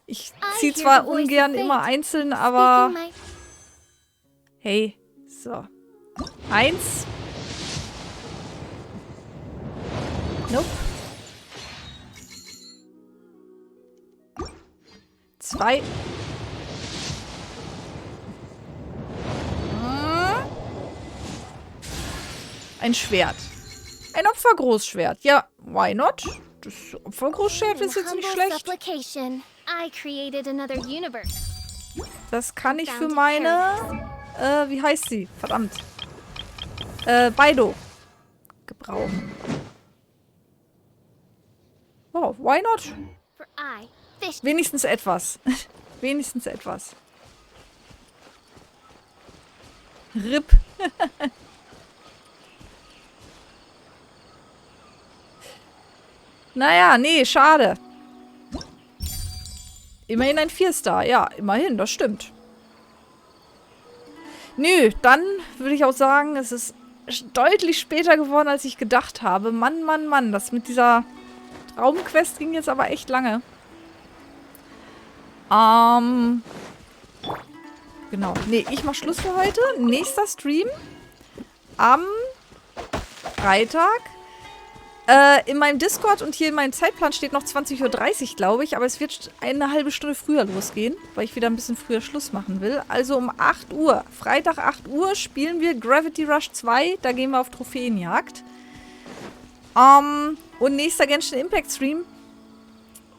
Ich ziehe zwar ungern immer einzeln, aber... Hey, so. 1. Nope. 2. Ein Schwert. Ein Opfergroßschwert. Ja, why not? Das Opfergroßschwert ist jetzt nicht schlecht. Das kann ich für meine... wie heißt sie? Verdammt. Beido gebrauchen. Oh, why not? Wenigstens etwas. Wenigstens etwas. RIP. Naja, nee, schade. Immerhin ein 4-Star. Ja, immerhin, das stimmt. Nö, dann würde ich auch sagen, es ist deutlich später geworden, als ich gedacht habe. Mann, Mann, Mann, das mit dieser Traumquest ging jetzt aber echt lange. Genau. Nee, ich mach Schluss für heute. Nächster Stream am Freitag. In meinem Discord und hier in meinem Zeitplan steht noch 20:30 Uhr, glaube ich. Aber es wird eine halbe Stunde früher losgehen, weil ich wieder ein bisschen früher Schluss machen will. Also um 8 Uhr, Freitag 8 Uhr, spielen wir Gravity Rush 2. Da gehen wir auf Trophäenjagd. Und nächster Genshin Impact Stream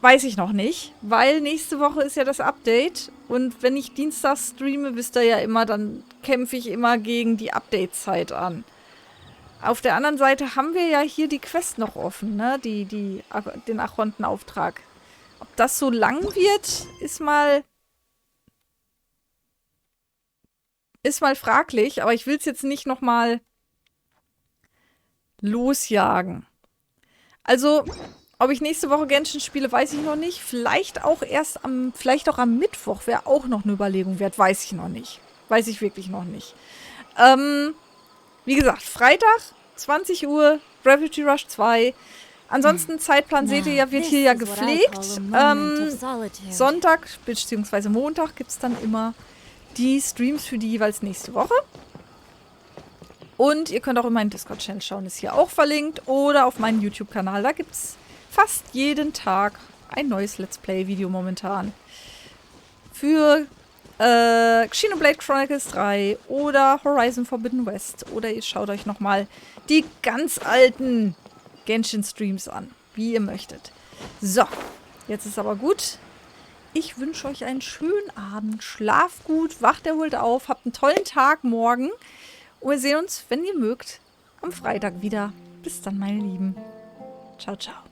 weiß ich noch nicht, weil nächste Woche ist ja das Update. Und wenn ich dienstags streame, wisst ihr ja immer, dann kämpfe ich immer gegen die Update-Zeit an. Auf der anderen Seite haben wir ja hier die Quest noch offen, ne? Den Archontenauftrag. Ob das so lang wird, ist mal fraglich, aber ich will es jetzt nicht nochmal losjagen. Also, ob ich nächste Woche Genshin spiele, weiß ich noch nicht. Vielleicht auch am Mittwoch wäre auch noch eine Überlegung wert, weiß ich noch nicht. Weiß ich wirklich noch nicht. Wie gesagt, Freitag, 20 Uhr, Gravity Rush 2. Ansonsten, Zeitplan seht ihr ja, wird hier ja gepflegt. Sonntag bzw. Montag gibt es dann immer die Streams für die jeweils nächste Woche. Und ihr könnt auch in meinen Discord-Channel schauen, ist hier auch verlinkt. Oder auf meinen YouTube-Kanal, da gibt es fast jeden Tag ein neues Let's Play-Video momentan. Für Xenoblade Chronicles 3 oder Horizon Forbidden West. Oder ihr schaut euch nochmal die ganz alten Genshin-Streams an, wie ihr möchtet. So, jetzt ist aber gut. Ich wünsche euch einen schönen Abend. Schlaft gut, wacht erholt auf, habt einen tollen Tag morgen. Und wir sehen uns, wenn ihr mögt, am Freitag wieder. Bis dann, meine Lieben. Ciao, ciao.